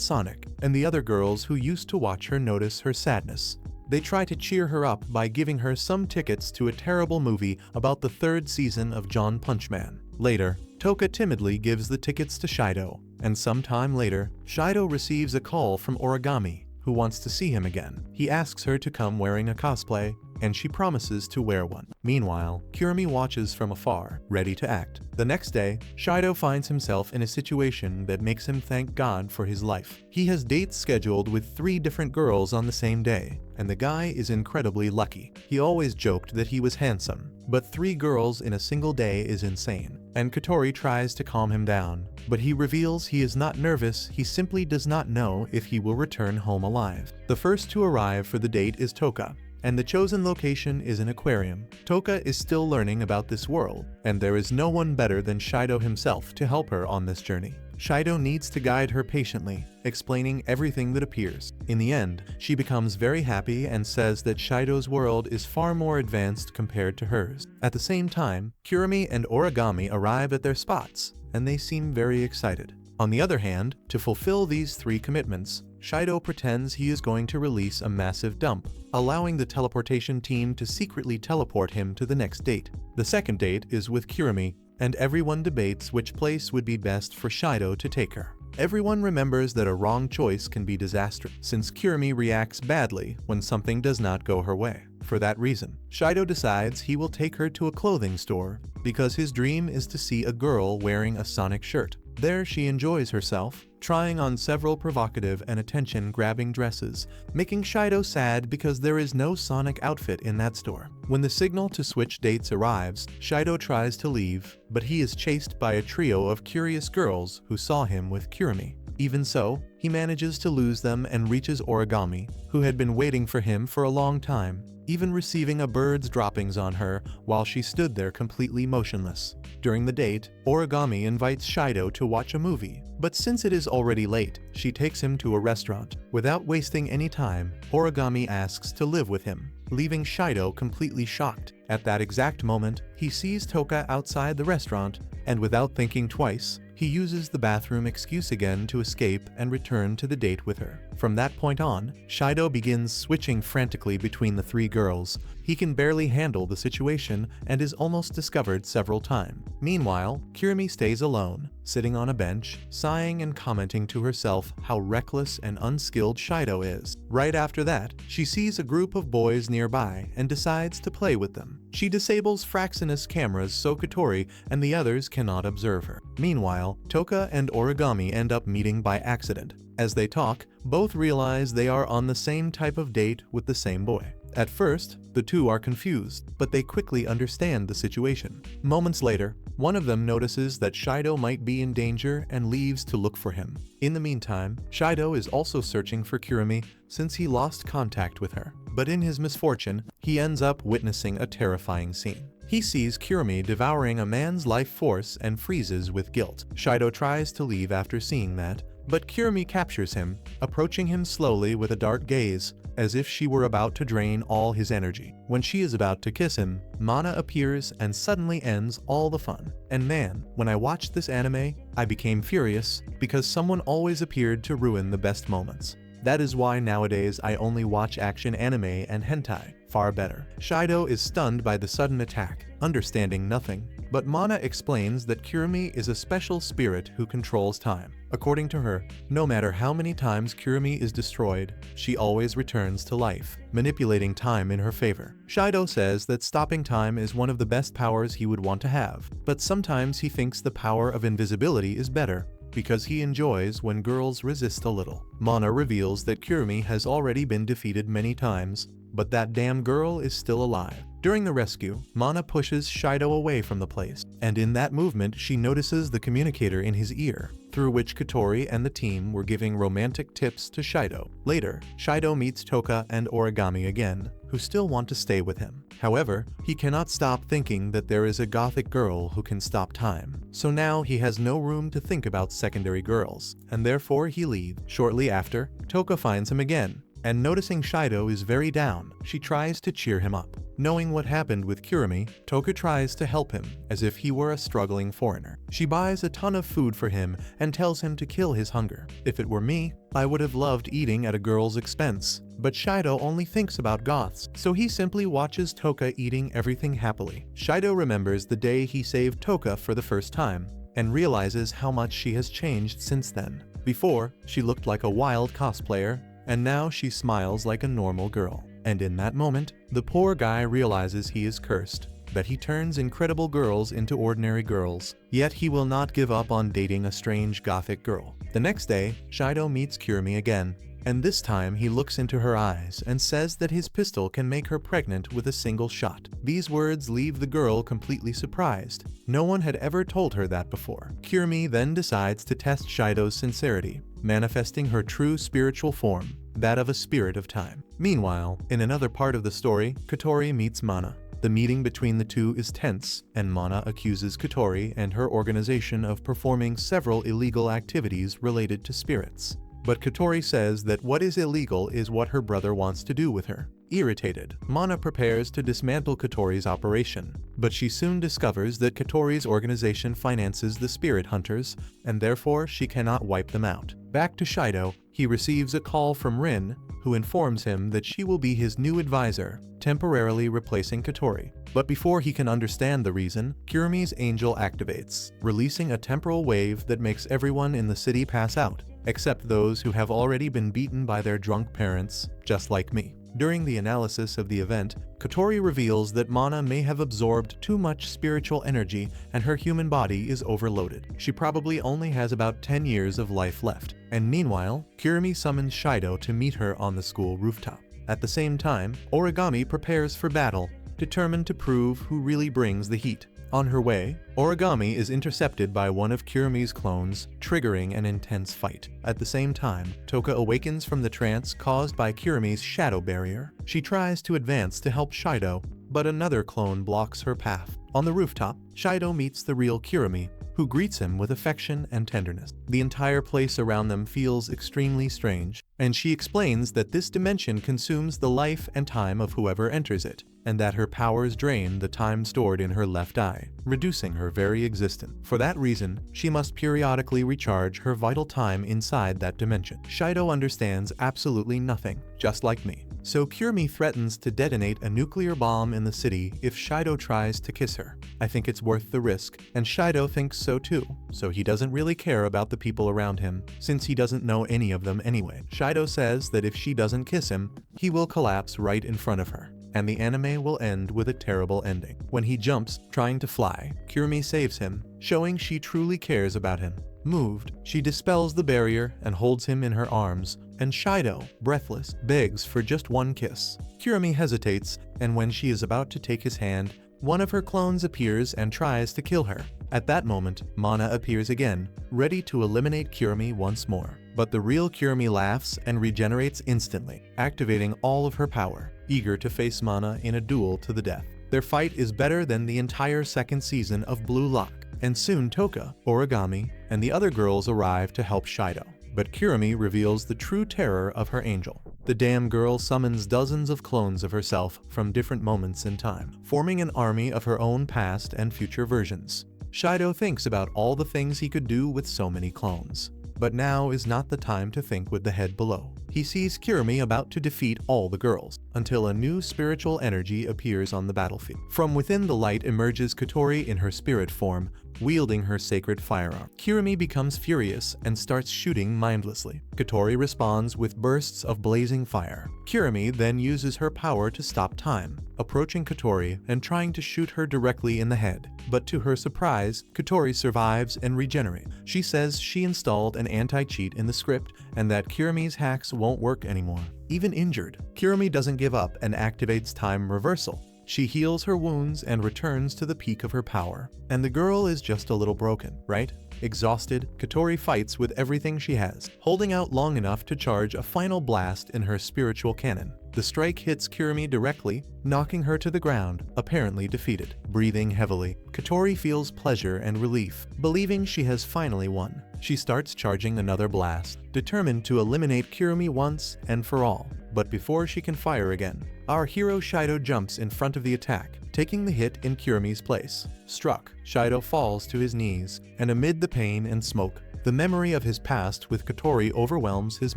Sonic, and the other girls who used to watch her notice her sadness. They try to cheer her up by giving her some tickets to a terrible movie about the third season of John Punchman. Later, Toka timidly gives the tickets to Shido, and sometime later, Shido receives a call from Origami, who wants to see him again. He asks her to come wearing a cosplay, and she promises to wear one. Meanwhile, Kirimi watches from afar, ready to act. The next day, Shido finds himself in a situation that makes him thank God for his life. He has dates scheduled with 3 different girls on the same day, and the guy is incredibly lucky. He always joked that he was handsome, but 3 girls in a single day is insane. And Kotori tries to calm him down, but he reveals he is not nervous, he simply does not know if he will return home alive. The first to arrive for the date is Toka, and the chosen location is an aquarium. Toka is still learning about this world, and there is no one better than Shido himself to help her on this journey. Shido needs to guide her patiently, explaining everything that appears. In the end, she becomes very happy and says that Shido's world is far more advanced compared to hers. At the same time, Kirimi and Origami arrive at their spots, and they seem very excited. On the other hand, to fulfill these 3 commitments, Shido pretends he is going to release a massive dump, allowing the teleportation team to secretly teleport him to the next date. The second date is with Kirimi, and everyone debates which place would be best for Shido to take her. Everyone remembers that a wrong choice can be disastrous, since Kirimi reacts badly when something does not go her way. For that reason, Shido decides he will take her to a clothing store because his dream is to see a girl wearing a Sonic shirt. There she enjoys herself, trying on several provocative and attention-grabbing dresses, making Shido sad because there is no Sonic outfit in that store. When the signal to switch dates arrives, Shido tries to leave, but he is chased by a trio of curious girls who saw him with Kirimi. Even so, he manages to lose them and reaches Origami, who had been waiting for him for a long time, even receiving a bird's droppings on her while she stood there completely motionless. During the date, Origami invites Shido to watch a movie, but since it is already late, she takes him to a restaurant. Without wasting any time, Origami asks to live with him, leaving Shido completely shocked. At that exact moment, he sees Toka outside the restaurant, and without thinking twice, he uses the bathroom excuse again to escape and return to the date with her. From that point on, Shido begins switching frantically between the 3 girls. He can barely handle the situation and is almost discovered several times. Meanwhile, Kirimi stays alone, sitting on a bench, sighing and commenting to herself how reckless and unskilled Shido is. Right after that, she sees a group of boys nearby and decides to play with them. She disables Fraxinus cameras so Kotori and the others cannot observe her. Meanwhile, Toka and Origami end up meeting by accident. As they talk, both realize they are on the same type of date with the same boy. At first, the 2 are confused, but they quickly understand the situation. Moments later, one of them notices that Shido might be in danger and leaves to look for him. In the meantime, Shido is also searching for Kirimi since he lost contact with her. But in his misfortune, he ends up witnessing a terrifying scene. He sees Kirimi devouring a man's life force and freezes with guilt. Shido tries to leave after seeing that, but Kirimi captures him, approaching him slowly with a dark gaze, as if she were about to drain all his energy. When she is about to kiss him, Mana appears and suddenly ends all the fun. And man, when I watched this anime, I became furious because someone always appeared to ruin the best moments. That is why nowadays I only watch action anime and hentai. Far better. Shido is stunned by the sudden attack, understanding nothing, but Mana explains that Kirimi is a special spirit who controls time. According to her, no matter how many times Kirimi is destroyed, she always returns to life, manipulating time in her favor. Shido says that stopping time is one of the best powers he would want to have, but sometimes he thinks the power of invisibility is better, because he enjoys when girls resist a little. Mana reveals that Kirimi has already been defeated many times, but that damn girl is still alive. During the rescue, Mana pushes Shido away from the place, and in that movement she notices the communicator in his ear, through which Kotori and the team were giving romantic tips to Shido. Later, Shido meets Toka and Origami again, who still want to stay with him. However, he cannot stop thinking that there is a gothic girl who can stop time. So now he has no room to think about secondary girls, and therefore he leaves. Shortly after, Toka finds him again, and noticing Shido is very down, she tries to cheer him up. Knowing what happened with Kirimi, Toka tries to help him, as if he were a struggling foreigner. She buys a ton of food for him and tells him to kill his hunger. If it were me, I would have loved eating at a girl's expense, but Shido only thinks about goths, so he simply watches Toka eating everything happily. Shido remembers the day he saved Toka for the first time, and realizes how much she has changed since then. Before, she looked like a wild cosplayer, and now she smiles like a normal girl. And in that moment, the poor guy realizes he is cursed, that he turns incredible girls into ordinary girls, yet he will not give up on dating a strange gothic girl. The next day, Shido meets Kirimi again, and this time he looks into her eyes and says that his pistol can make her pregnant with a single shot. These words leave the girl completely surprised. No one had ever told her that before. Kirimi then decides to test Shido's sincerity, manifesting her true spiritual form, that of a spirit of time. Meanwhile, in another part of the story, Kotori meets Mana. The meeting between the two is tense, and Mana accuses Kotori and her organization of performing several illegal activities related to spirits. But Kotori says that what is illegal is what her brother wants to do with her. Irritated, Mana prepares to dismantle Kotori's operation, but she soon discovers that Kotori's organization finances the spirit hunters, and therefore she cannot wipe them out. Back to Shido, he receives a call from Rin, who informs him that she will be his new advisor, temporarily replacing Kotori. But before he can understand the reason, Kirimi's angel activates, releasing a temporal wave that makes everyone in the city pass out, except those who have already been beaten by their drunk parents, just like me. During the analysis of the event, Kotori reveals that Mana may have absorbed too much spiritual energy and her human body is overloaded. She probably only has about 10 years of life left. And meanwhile, Kirimi summons Shido to meet her on the school rooftop. At the same time, Origami prepares for battle, determined to prove who really brings the heat. On her way, Origami is intercepted by one of Kirimi's clones, triggering an intense fight. At the same time, Toka awakens from the trance caused by Kirimi's shadow barrier. She tries to advance to help Shido, but another clone blocks her path. On the rooftop, Shido meets the real Kirimi, who greets him with affection and tenderness. The entire place around them feels extremely strange, and she explains that this dimension consumes the life and time of whoever enters it, and that her powers drain the time stored in her left eye, reducing her very existence. For that reason, she must periodically recharge her vital time inside that dimension. Shido understands absolutely nothing, just like me. So Kirimi threatens to detonate a nuclear bomb in the city if Shido tries to kiss her. I think it's worth the risk, and Shido thinks so too, so he doesn't really care about the people around him, since he doesn't know any of them anyway. Shido says that if she doesn't kiss him, he will collapse right in front of her, and the anime will end with a terrible ending. When he jumps, trying to fly, Kirimi saves him, showing she truly cares about him. Moved, she dispels the barrier and holds him in her arms, and Shido, breathless, begs for just one kiss. Kirimi hesitates, and when she is about to take his hand, one of her clones appears and tries to kill her. At that moment, Mana appears again, ready to eliminate Kirimi once more. But the real Kirimi laughs and regenerates instantly, activating all of her power, eager to face Mana in a duel to the death. Their fight is better than the entire second season of Blue Lock, and soon Toka, Origami, and the other girls arrive to help Shido. But Kirimi reveals the true terror of her angel. The damn girl summons dozens of clones of herself from different moments in time, forming an army of her own past and future versions. Shido thinks about all the things he could do with so many clones. But now is not the time to think with the head below. He sees Kirimi about to defeat all the girls, until a new spiritual energy appears on the battlefield. From within the light emerges Kotori in her spirit form, wielding her sacred firearm. Kirimi becomes furious and starts shooting mindlessly. Kotori responds with bursts of blazing fire. Kirimi then uses her power to stop time, approaching Kotori and trying to shoot her directly in the head. But to her surprise, Kotori survives and regenerates. She says she installed an anti-cheat in the script and that Kirimi's hacks won't work anymore. Even injured, Kirimi doesn't give up and activates time reversal, She heals her wounds and returns to the peak of her power. And the girl is just a little broken, right? Exhausted, Katori fights with everything she has, holding out long enough to charge a final blast in her spiritual cannon. The strike hits Kirumi directly, knocking her to the ground, apparently defeated. Breathing heavily, Katori feels pleasure and relief, believing she has finally won. She starts charging another blast, determined to eliminate Kirumi once and for all. But before she can fire again, our hero Shido jumps in front of the attack, taking the hit in Kirumi's place. Struck, Shido falls to his knees, and amid the pain and smoke, the memory of his past with Katori overwhelms his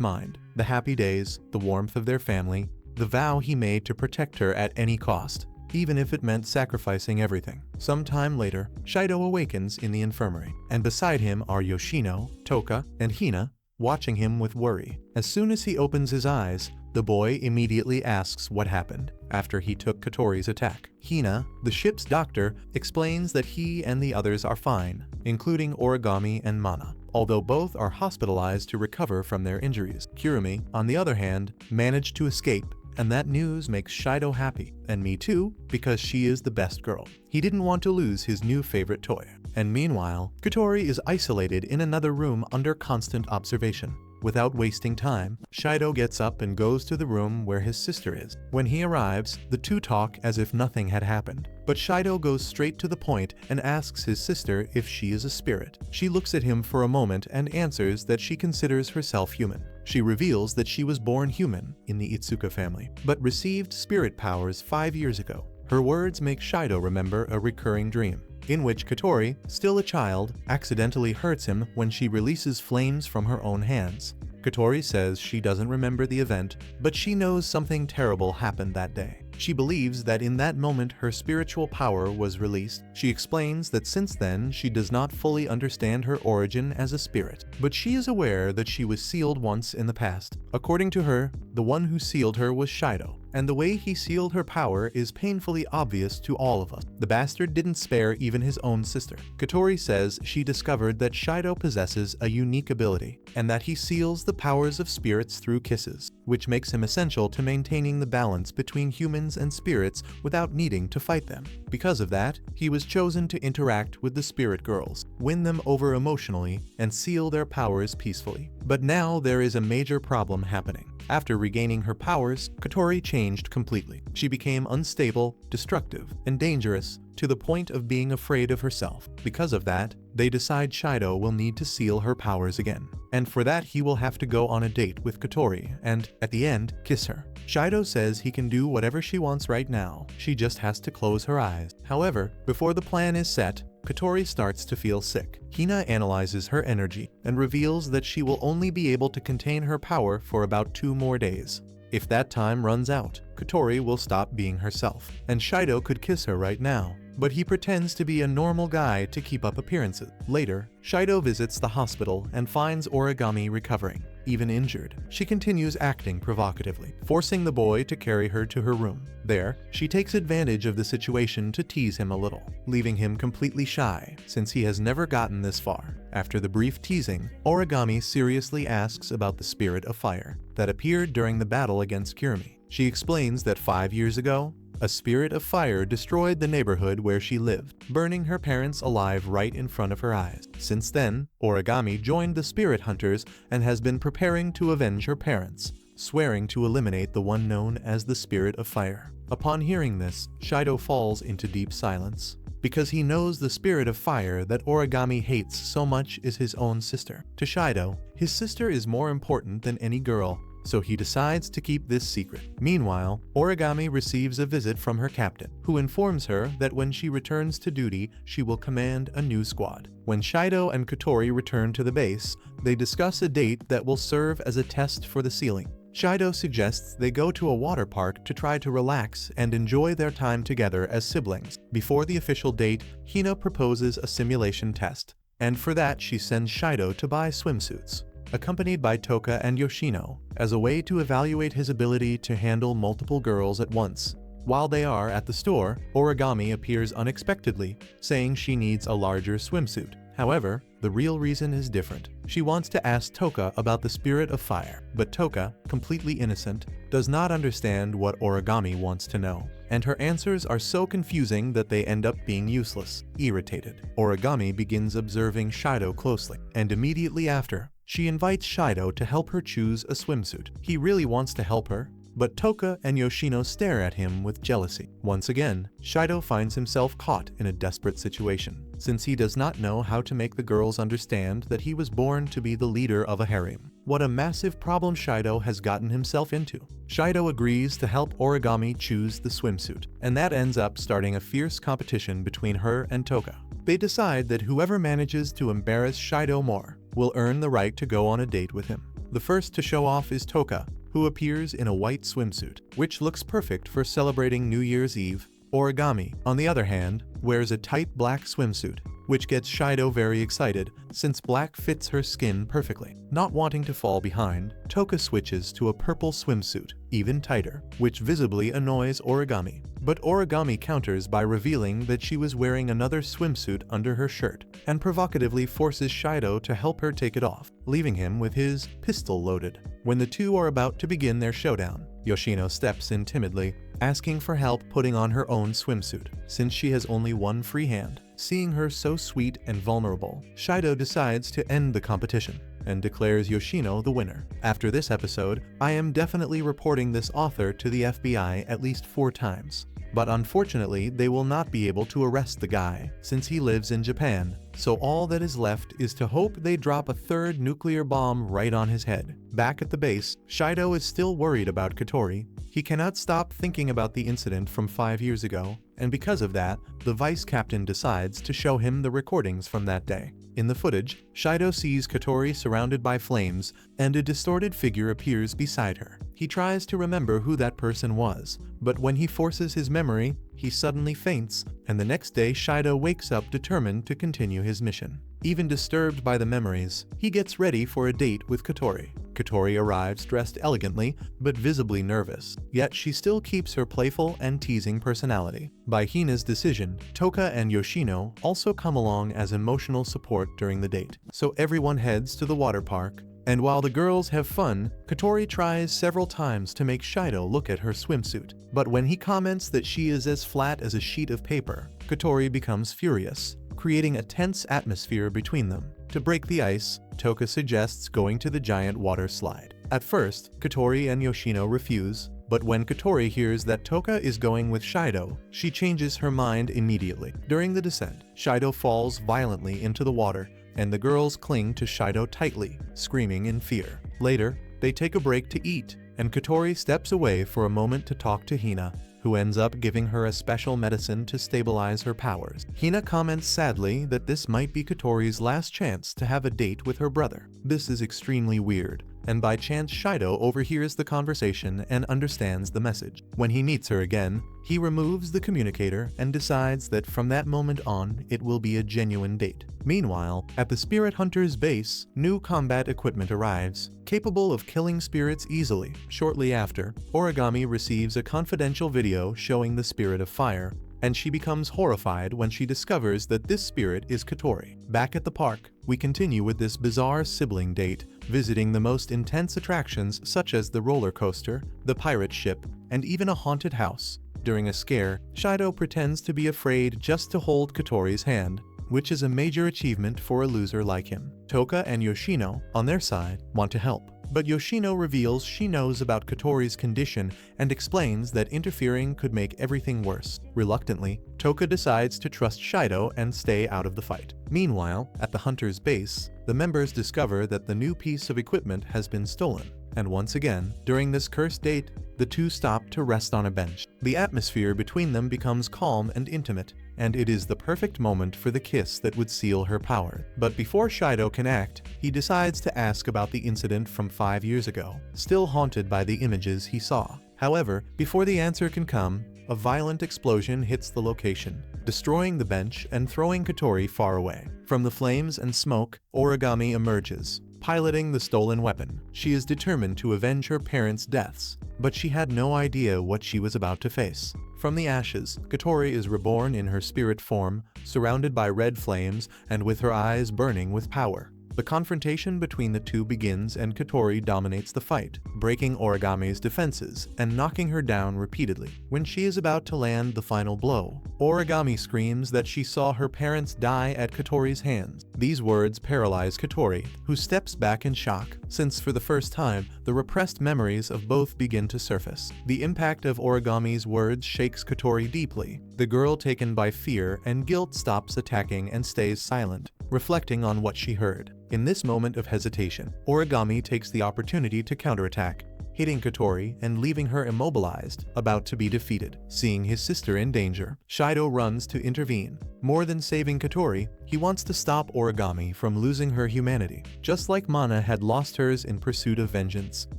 mind. The happy days, the warmth of their family, the vow he made to protect her at any cost, even if it meant sacrificing everything. Sometime later, Shido awakens in the infirmary, and beside him are Yoshino, Toka, and Hina, watching him with worry. As soon as he opens his eyes, the boy immediately asks what happened after he took Katori's attack. Hina, the ship's doctor, explains that he and the others are fine, including Origami and Mana, although both are hospitalized to recover from their injuries. Kirumi, on the other hand, managed to escape, and that news makes Shido happy, and me too, because she is the best girl. He didn't want to lose his new favorite toy. And meanwhile, Katori is isolated in another room under constant observation. Without wasting time, Shido gets up and goes to the room where his sister is. When he arrives, the two talk as if nothing had happened. But Shido goes straight to the point and asks his sister if she is a spirit. She looks at him for a moment and answers that she considers herself human. She reveals that she was born human in the Itsuka family, but received spirit powers 5 years ago. Her words make Shido remember a recurring dream, in which Katori, still a child, accidentally hurts him when she releases flames from her own hands. Katori says she doesn't remember the event, but she knows something terrible happened that day. She believes that in that moment her spiritual power was released. She explains that since then she does not fully understand her origin as a spirit, but she is aware that she was sealed once in the past. According to her, the one who sealed her was Shido, and the way he sealed her power is painfully obvious to all of us. The bastard didn't spare even his own sister. Katori says she discovered that Shido possesses a unique ability, and that he seals the powers of spirits through kisses, which makes him essential to maintaining the balance between humans and spirits without needing to fight them. Because of that, he was chosen to interact with the spirit girls, win them over emotionally, and seal their powers peacefully. But now there is a major problem happening. After regaining her powers, Katori changed completely. She became unstable, destructive, and dangerous, to the point of being afraid of herself. Because of that, they decide Shido will need to seal her powers again. And for that he will have to go on a date with Katori and, at the end, kiss her. Shido says he can do whatever she wants right now, she just has to close her eyes. However, before the plan is set, Katori starts to feel sick. Hina analyzes her energy and reveals that she will only be able to contain her power for about 2 more days. If that time runs out, Katori will stop being herself, and Shido could kiss her right now. But he pretends to be a normal guy to keep up appearances. Later, Shido visits the hospital and finds Origami recovering, even injured. She continues acting provocatively, forcing the boy to carry her to her room. There, she takes advantage of the situation to tease him a little, leaving him completely shy, since he has never gotten this far. After the brief teasing, Origami seriously asks about the spirit of fire that appeared during the battle against Kirumi. She explains that 5 years ago, a spirit of fire destroyed the neighborhood where she lived, burning her parents alive right in front of her eyes. Since then, Origami joined the spirit hunters and has been preparing to avenge her parents, swearing to eliminate the one known as the spirit of fire. Upon hearing this, Shido falls into deep silence, because he knows the spirit of fire that Origami hates so much is his own sister. To Shido, his sister is more important than any girl, so he decides to keep this secret. Meanwhile, Origami receives a visit from her captain, who informs her that when she returns to duty, she will command a new squad. When Shido and Katori return to the base, they discuss a date that will serve as a test for the sealing. Shido suggests they go to a water park to try to relax and enjoy their time together as siblings. Before the official date, Hina proposes a simulation test, and for that she sends Shido to buy swimsuits, accompanied by Toka and Yoshino, as a way to evaluate his ability to handle multiple girls at once. While they are at the store, Origami appears unexpectedly, saying she needs a larger swimsuit. However, The real reason is different. She wants to ask Toka about the spirit of fire, but Toka, completely innocent, does not understand what Origami wants to know. And her answers are so confusing that they end up being useless. Irritated, Origami begins observing Shido closely, and immediately after, she invites Shido to help her choose a swimsuit. He really wants to help her, but Toka and Yoshino stare at him with jealousy. Once again, Shido finds himself caught in a desperate situation, since he does not know how to make the girls understand that he was born to be the leader of a harem. What a massive problem Shido has gotten himself into. Shido agrees to help Origami choose the swimsuit, and that ends up starting a fierce competition between her and Toka. They decide that whoever manages to embarrass Shido more will earn the right to go on a date with him. The first to show off is Toka, who appears in a white swimsuit, which looks perfect for celebrating New Year's Eve. Origami, on the other hand, wears a tight black swimsuit, which gets Shido very excited since black fits her skin perfectly. Not wanting to fall behind, Toka switches to a purple swimsuit, even tighter, which visibly annoys Origami. But Origami counters by revealing that she was wearing another swimsuit under her shirt, and provocatively forces Shido to help her take it off, leaving him with his pistol loaded. When the two are about to begin their showdown, Yoshino steps in timidly, asking for help putting on her own swimsuit, since she has only one free hand. Seeing her so sweet and vulnerable, Shido decides to end the competition and declares Yoshino the winner. After this episode, I am definitely reporting this author to the FBI at least 4 times. But unfortunately, they will not be able to arrest the guy, since he lives in Japan, so all that is left is to hope they drop a third nuclear bomb right on his head. Back at the base, Shido is still worried about Katori. He cannot stop thinking about the incident from 5 years ago, and because of that, the vice captain decides to show him the recordings from that day. In the footage, Shido sees Katori surrounded by flames, and a distorted figure appears beside her. He tries to remember who that person was, but when he forces his memory, he suddenly faints, and the next day Shido wakes up determined to continue his mission. Even disturbed by the memories, he gets ready for a date with Katori. Katori arrives dressed elegantly, but visibly nervous, yet she still keeps her playful and teasing personality. By Hina's decision, Toka and Yoshino also come along as emotional support during the date, so everyone heads to the water park. And while the girls have fun, Katori tries several times to make Shido look at her swimsuit. But when he comments that she is as flat as a sheet of paper, Katori becomes furious, creating a tense atmosphere between them. To break the ice, Toka suggests going to the giant water slide. At first, Katori and Yoshino refuse, but when Katori hears that Toka is going with Shido, she changes her mind immediately. During the descent, Shido falls violently into the water, and the girls cling to Shido tightly, screaming in fear. Later, they take a break to eat, and Katori steps away for a moment to talk to Hina, who ends up giving her a special medicine to stabilize her powers. Hina comments sadly that this might be Katori's last chance to have a date with her brother. This is extremely weird, and by chance Shido overhears the conversation and understands the message. When he meets her again, he removes the communicator and decides that from that moment on, it will be a genuine date. Meanwhile, at the Spirit Hunter's base, new combat equipment arrives, capable of killing spirits easily. Shortly after, Origami receives a confidential video showing the spirit of fire, and she becomes horrified when she discovers that this spirit is Katori. Back at the park, we continue with this bizarre sibling date, visiting the most intense attractions such as the roller coaster, the pirate ship, and even a haunted house. During a scare, Shido pretends to be afraid just to hold Katori's hand, which is a major achievement for a loser like him. Toka and Yoshino, on their side, want to help, but Yoshino reveals she knows about Katori's condition and explains that interfering could make everything worse. Reluctantly, Toka decides to trust Shido and stay out of the fight. Meanwhile, at the hunter's base, the members discover that the new piece of equipment has been stolen. And once again, during this cursed date, the two stop to rest on a bench. The atmosphere between them becomes calm and intimate, and it is the perfect moment for the kiss that would seal her power. But before Shido can act, he decides to ask about the incident from 5 years ago, still haunted by the images he saw. However, before the answer can come, a violent explosion hits the location, destroying the bench and throwing Katori far away. From the flames and smoke, Origami emerges, piloting the stolen weapon. She is determined to avenge her parents' deaths, but she had no idea what she was about to face. From the ashes, Katori is reborn in her spirit form, surrounded by red flames and with her eyes burning with power. The confrontation between the two begins and Katori dominates the fight, breaking Origami's defenses and knocking her down repeatedly. When she is about to land the final blow, Origami screams that she saw her parents die at Katori's hands. These words paralyze Katori, who steps back in shock, since for the first time, the repressed memories of both begin to surface. The impact of Origami's words shakes Katori deeply. The girl, taken by fear and guilt, stops attacking and stays silent, reflecting on what she heard. In this moment of hesitation, Origami takes the opportunity to counterattack, hitting Katori and leaving her immobilized, about to be defeated. Seeing his sister in danger, Shido runs to intervene. More than saving Katori, he wants to stop Origami from losing her humanity. Just like Mana had lost hers in pursuit of vengeance,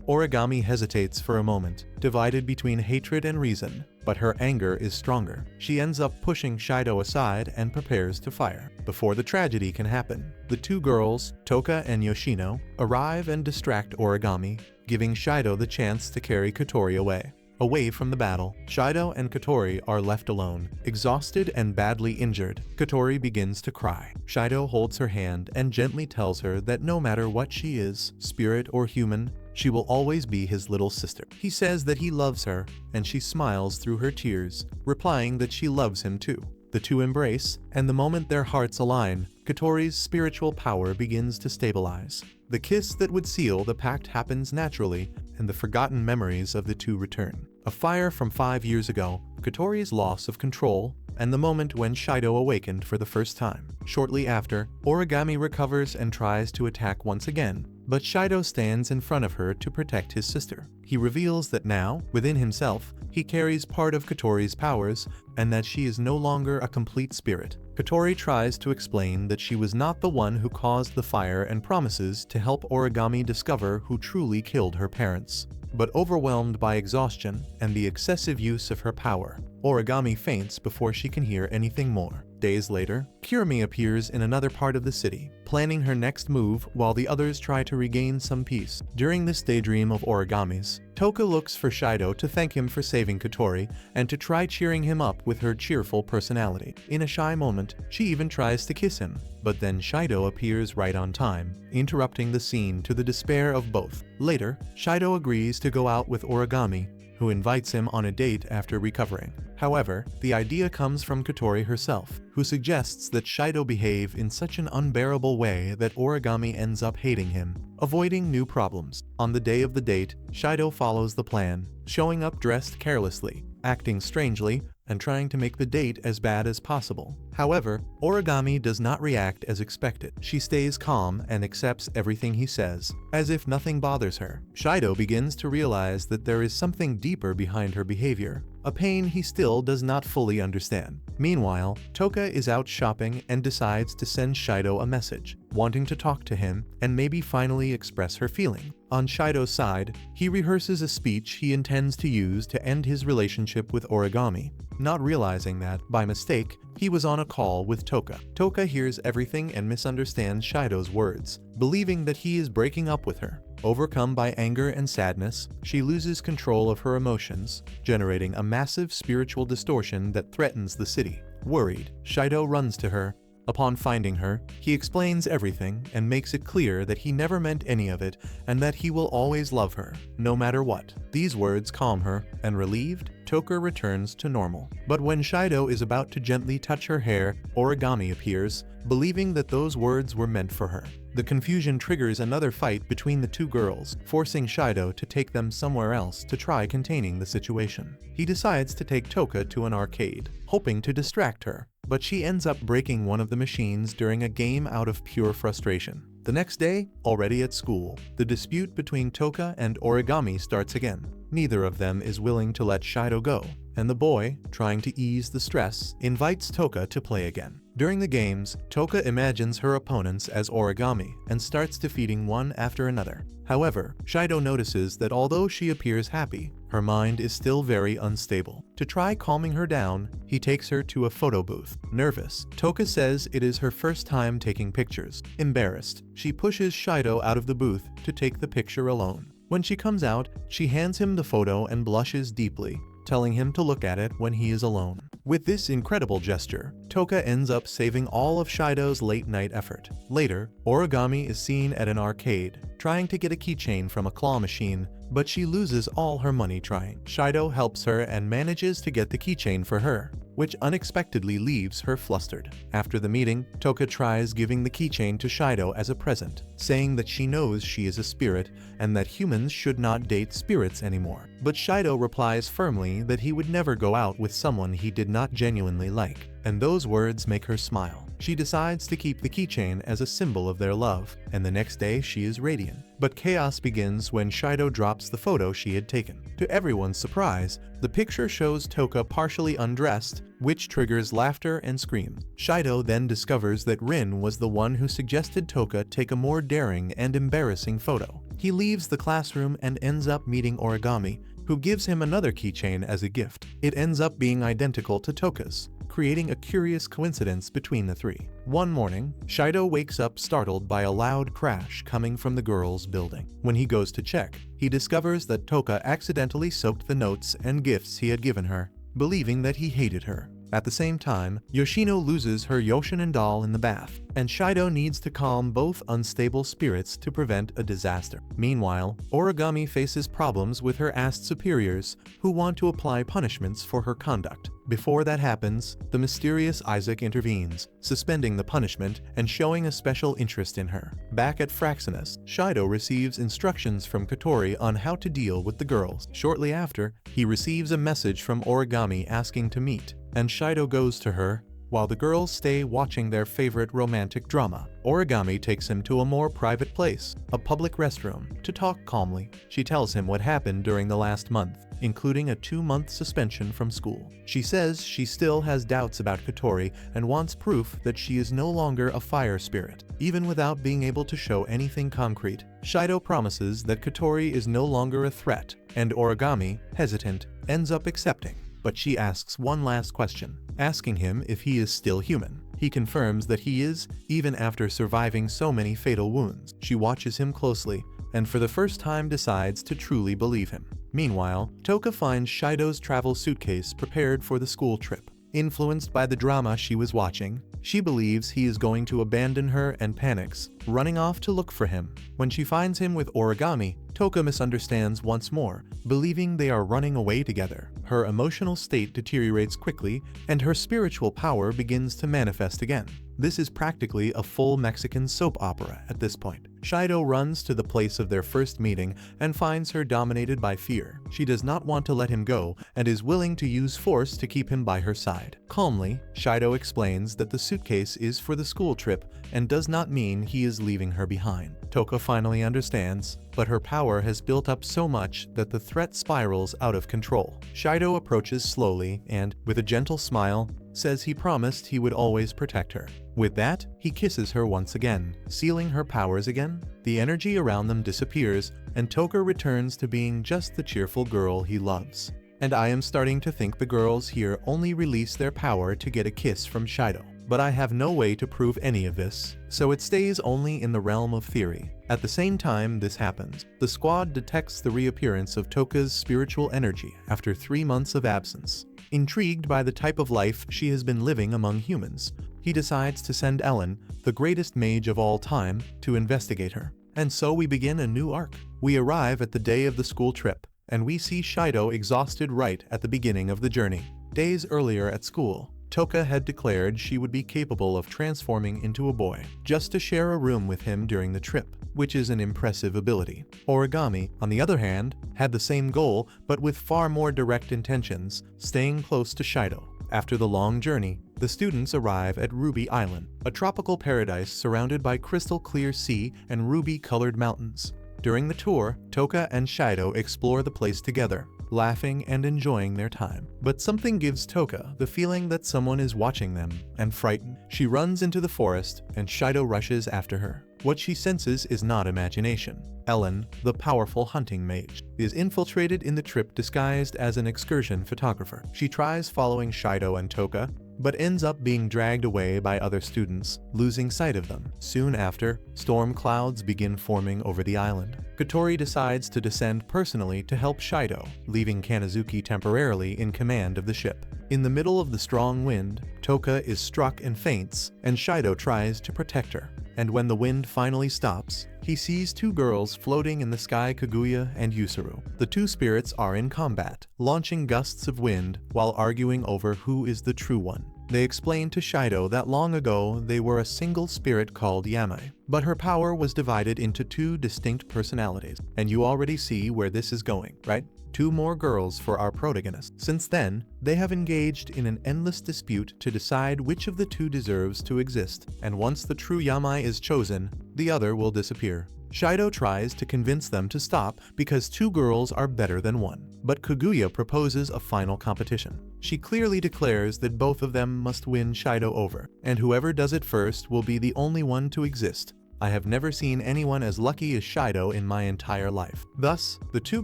Origami hesitates for a moment, divided between hatred and reason. But her anger is stronger. She ends up pushing Shido aside and prepares to fire. Before the tragedy can happen, the two girls, Toka and Yoshino, arrive and distract Origami, giving Shido the chance to carry Katori away. Away from the battle, Shido and Katori are left alone, exhausted and badly injured. Katori begins to cry. Shido holds her hand and gently tells her that no matter what she is, spirit or human, she will always be his little sister. He says that he loves her, and she smiles through her tears, replying that she loves him too. The two embrace, and the moment their hearts align, Katori's spiritual power begins to stabilize. The kiss that would seal the pact happens naturally, and the forgotten memories of the two return. A fire from 5 years ago, Katori's loss of control, and the moment when Shido awakened for the first time. Shortly after, Origami recovers and tries to attack once again, but Shido stands in front of her to protect his sister. He reveals that now, within himself, he carries part of Katori's powers, and that she is no longer a complete spirit. Katori tries to explain that she was not the one who caused the fire and promises to help Origami discover who truly killed her parents. But overwhelmed by exhaustion and the excessive use of her power, Origami faints before she can hear anything more. Days later, Kirimi appears in another part of the city, planning her next move while the others try to regain some peace. During this daydream of Origami's, Toka looks for Shido to thank him for saving Katori and to try cheering him up with her cheerful personality. In a shy moment, she even tries to kiss him, but then Shido appears right on time, interrupting the scene to the despair of both. Later, Shido agrees to go out with Origami, who invites him on a date after recovering. However, the idea comes from Katori herself, who suggests that Shido behave in such an unbearable way that Origami ends up hating him, avoiding new problems. On the day of the date, Shido follows the plan, showing up dressed carelessly, acting strangely, and trying to make the date as bad as possible. However, Origami does not react as expected. She stays calm and accepts everything he says, as if nothing bothers her. Shido begins to realize that there is something deeper behind her behavior, a pain he still does not fully understand. Meanwhile, Toka is out shopping and decides to send Shido a message, wanting to talk to him and maybe finally express her feeling. On Shido's side, he rehearses a speech he intends to use to end his relationship with Origami, not realizing that, by mistake, he was on a call with Toka. Toka hears everything and misunderstands Shido's words, believing that he is breaking up with her. Overcome by anger and sadness, she loses control of her emotions, generating a massive spiritual distortion that threatens the city. Worried, Shido runs to her. Upon finding her, he explains everything and makes it clear that he never meant any of it and that he will always love her, no matter what. These words calm her, and relieved, Toka returns to normal. But when Shido is about to gently touch her hair, Origami appears, believing that those words were meant for her. The confusion triggers another fight between the two girls, forcing Shido to take them somewhere else to try containing the situation. He decides to take Toka to an arcade, hoping to distract her, but she ends up breaking one of the machines during a game out of pure frustration. The next day, already at school, the dispute between Toka and Origami starts again. neither of them is willing to let Shido go, and the boy, trying to ease the stress, invites Toka to play again. During the games, Toka imagines her opponents as origami and starts defeating one after another. However, Shido notices that although she appears happy, her mind is still very unstable. To try calming her down, he takes her to a photo booth. Nervous, Toka says it is her first time taking pictures. Embarrassed, she pushes Shido out of the booth to take the picture alone. When she comes out, she hands him the photo and blushes deeply, telling him to look at it when he is alone. With this incredible gesture, Toka ends up saving all of Shido's late-night effort. Later, Origami is seen at an arcade, trying to get a keychain from a claw machine, but she loses all her money trying. Shido helps her and manages to get the keychain for her, which unexpectedly leaves her flustered. After the meeting, Toka tries giving the keychain to Shido as a present, saying that she knows she is a spirit and that humans should not date spirits anymore. But Shido replies firmly that he would never go out with someone he did not genuinely like, and those words make her smile. She decides to keep the keychain as a symbol of their love, and the next day she is radiant. But chaos begins when Shido drops the photo she had taken. To everyone's surprise, the picture shows Toka partially undressed, which triggers laughter and screams. Shido then discovers that Rin was the one who suggested Toka take a more daring and embarrassing photo. He leaves the classroom and ends up meeting Origami, who gives him another keychain as a gift. It ends up being identical to Toka's, creating a curious coincidence between the three. One morning, Shido wakes up startled by a loud crash coming from the girls' building. When he goes to check, he discovers that Toka accidentally soaked the notes and gifts he had given her, believing that he hated her. At the same time, Yoshino loses her Yoshinin doll in the bath, and Shido needs to calm both unstable spirits to prevent a disaster. Meanwhile, Origami faces problems with her AST superiors, who want to apply punishments for her conduct. Before that happens, the mysterious Isaac intervenes, suspending the punishment and showing a special interest in her. Back at Fraxinus, Shido receives instructions from Kotori on how to deal with the girls. Shortly after, he receives a message from Origami asking to meet, and Shido goes to her, while the girls stay watching their favorite romantic drama. Origami takes him to a more private place, a public restroom, to talk calmly. She tells him what happened during the last month, including a 2-month suspension from school. She says she still has doubts about Kotori and wants proof that she is no longer a fire spirit. Even without being able to show anything concrete, Shido promises that Kotori is no longer a threat, and Origami, hesitant, ends up accepting. But she asks one last question, asking him if he is still human. He confirms that he is, even after surviving so many fatal wounds. She watches him closely, and for the first time decides to truly believe him. Meanwhile, Toka finds Shido's travel suitcase prepared for the school trip. Influenced by the drama she was watching, she believes he is going to abandon her and panics, running off to look for him. When she finds him with Origami, Toka misunderstands once more, believing they are running away together. Her emotional state deteriorates quickly, and her spiritual power begins to manifest again. This is practically a full Mexican soap opera at this point. Shido runs to the place of their first meeting and finds her dominated by fear. She does not want to let him go and is willing to use force to keep him by her side. Calmly, Shido explains that the suitcase is for the school trip and does not mean he is leaving her behind. Toka finally understands, but her power has built up so much that the threat spirals out of control. Shido approaches slowly and, with a gentle smile, says he promised he would always protect her. With that, he kisses her once again, sealing her powers again. The energy around them disappears, and Toka returns to being just the cheerful girl he loves. And I am starting to think the girls here only release their power to get a kiss from Shido. But I have no way to prove any of this, so it stays only in the realm of theory. At the same time this happens, the squad detects the reappearance of Toka's spiritual energy after 3 months of absence. Intrigued by the type of life she has been living among humans, he decides to send Ellen, the greatest mage of all time, to investigate her. And so we begin a new arc. We arrive at the day of the school trip, and we see Shido exhausted right at the beginning of the journey. Days earlier at school, Toka had declared she would be capable of transforming into a boy, just to share a room with him during the trip, which is an impressive ability. Origami, on the other hand, had the same goal, but with far more direct intentions, staying close to Shido. After the long journey, the students arrive at Ruby Island, a tropical paradise surrounded by crystal clear sea and ruby-colored mountains. During the tour, Toka and Shido explore the place together, laughing and enjoying their time. But something gives Toka the feeling that someone is watching them, and frightened, she runs into the forest and Shido rushes after her. What she senses is not imagination. Ellen, the powerful hunting mage, is infiltrated in the trip disguised as an excursion photographer. She tries following Shido and Toka, but ends up being dragged away by other students, losing sight of them. Soon after, storm clouds begin forming over the island. Kotori decides to descend personally to help Shido, leaving Kanazuki temporarily in command of the ship. In the middle of the strong wind, Toka is struck and faints, and Shido tries to protect her. And when the wind finally stops, he sees two girls floating in the sky, Kaguya and Yusuru. The two spirits are in combat, launching gusts of wind while arguing over who is the true one. They explain to Shido that long ago they were a single spirit called Yamai, but her power was divided into two distinct personalities. And you already see where this is going, right? Two more girls for our protagonist. Since then, they have engaged in an endless dispute to decide which of the two deserves to exist, and once the true Yamai is chosen, the other will disappear. Shido tries to convince them to stop because two girls are better than one, but Kaguya proposes a final competition. She clearly declares that both of them must win Shido over, and whoever does it first will be the only one to exist. I have never seen anyone as lucky as Shido in my entire life. Thus, the two